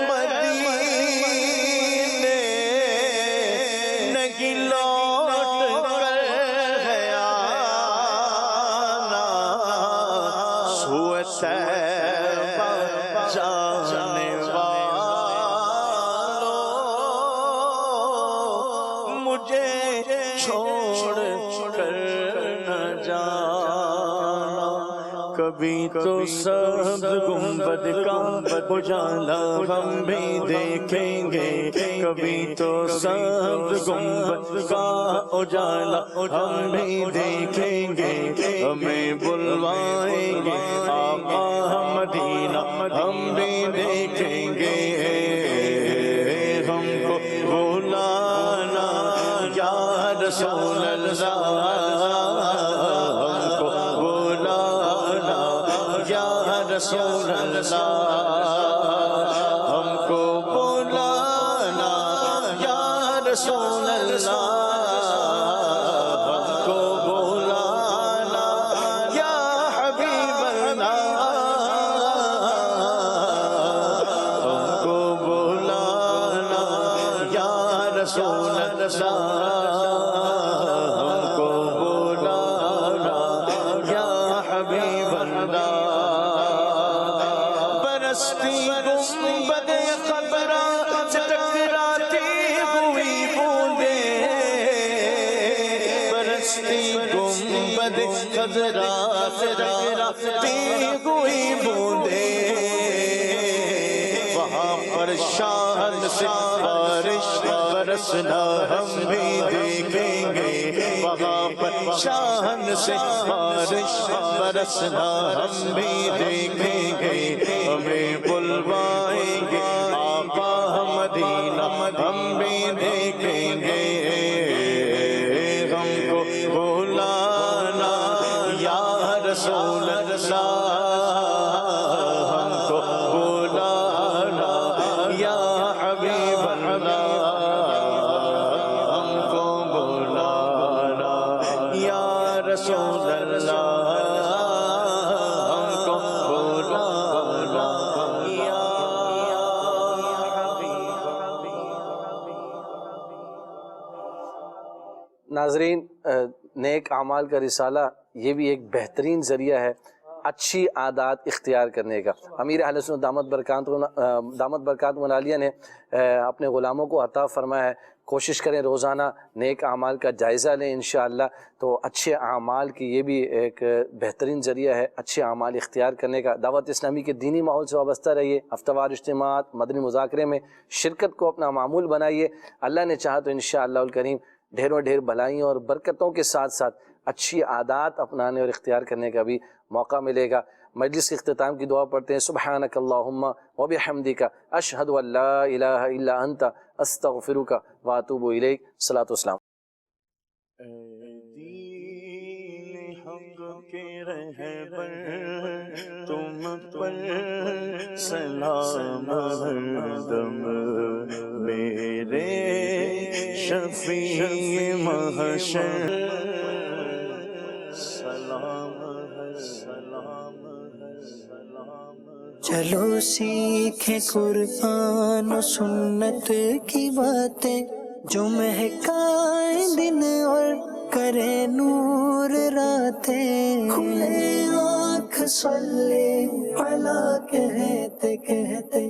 مدینے نہیں لوٹ کر ہے آنا سوئے طیبہ جانے والوں مجھے چھوڑ کر نہ جانا کبھی تو سبز گنبد کا اجالا ہم بھی دیکھیں گے کبھی تو سبز گنبد کا اجالا ہم بھی دیکھیں گے ہمیں بلوائیں گے آقا مدینہ ہم بھی دیکھیں گے ہم کو بلانا یا رسول اللہ ہم کو بلانا یا رسول اللہ ہم کو بلانا یا رسول اللہ ہم کو بلانا یا حبیب اللہ ہم کو بلانا یا رسول اللہ ہم کو بلانا یا حبیب اللہ برستی گنبد خضرا سے ٹکراتی ہوئی بوندیں برستی گنبد خضرا سے ٹکراتی ہوئی بوندیں وہاں پر شان سے بارش برسنا ہم بھی دیکھیں گے وہاں پر شان سے بارش برسنا ہم بھی دیکھیں گے ہمیں بلوائیں گے آقا مدینہ ہم بھی دیکھیں گے ہم کو بلانا رسول اللہ ہم کو بلانا، یا حبیب اللہ ہم کو بلانا، یا رسول اللہ ہم کو بلانا، یا ناظرین، نیک اعمال کا رسالہ یہ بھی ایک بہترین ذریعہ ہے اچھی عادات اختیار کرنے کا۔ امیر اہل سنت دامت برکاتہ العالیہ نے اپنے غلاموں کو عطا فرمایا ہے، کوشش کریں روزانہ نیک اعمال کا جائزہ لیں انشاءاللہ، تو اچھے اعمال کی یہ بھی ایک بہترین ذریعہ ہے اچھے اعمال اختیار کرنے کا۔ دعوت اسلامی کے دینی ماحول سے وابستہ رہیے، ہفتہ وار اجتماعات، مدنی مذاکرے میں شرکت کو اپنا معمول بنائیے۔ اللہ نے چاہا تو انشاءاللہ الکریم ڈھیروں ڈھیر بھلائیوں اور برکتوں کے ساتھ ساتھ اچھی عادات اپنانے اور اختیار کرنے کا بھی موقع ملے گا۔ مجلس کے اختتام کی دعا پڑھتے ہیں۔ سبحانک اللہم و بحمدک اشہد ان لا الہ الا انت استغفرک و اتوب الیک۔ صلاۃ والسلام۔ تم پر سلام ہردم میرے شفیع محشر، سلام چلو سیکھیں قرآن و سنت کی باتیں جو مہکائیں دن اور کرے نور راتیں، کھلے آنکھ صلی علی کہتے کہتے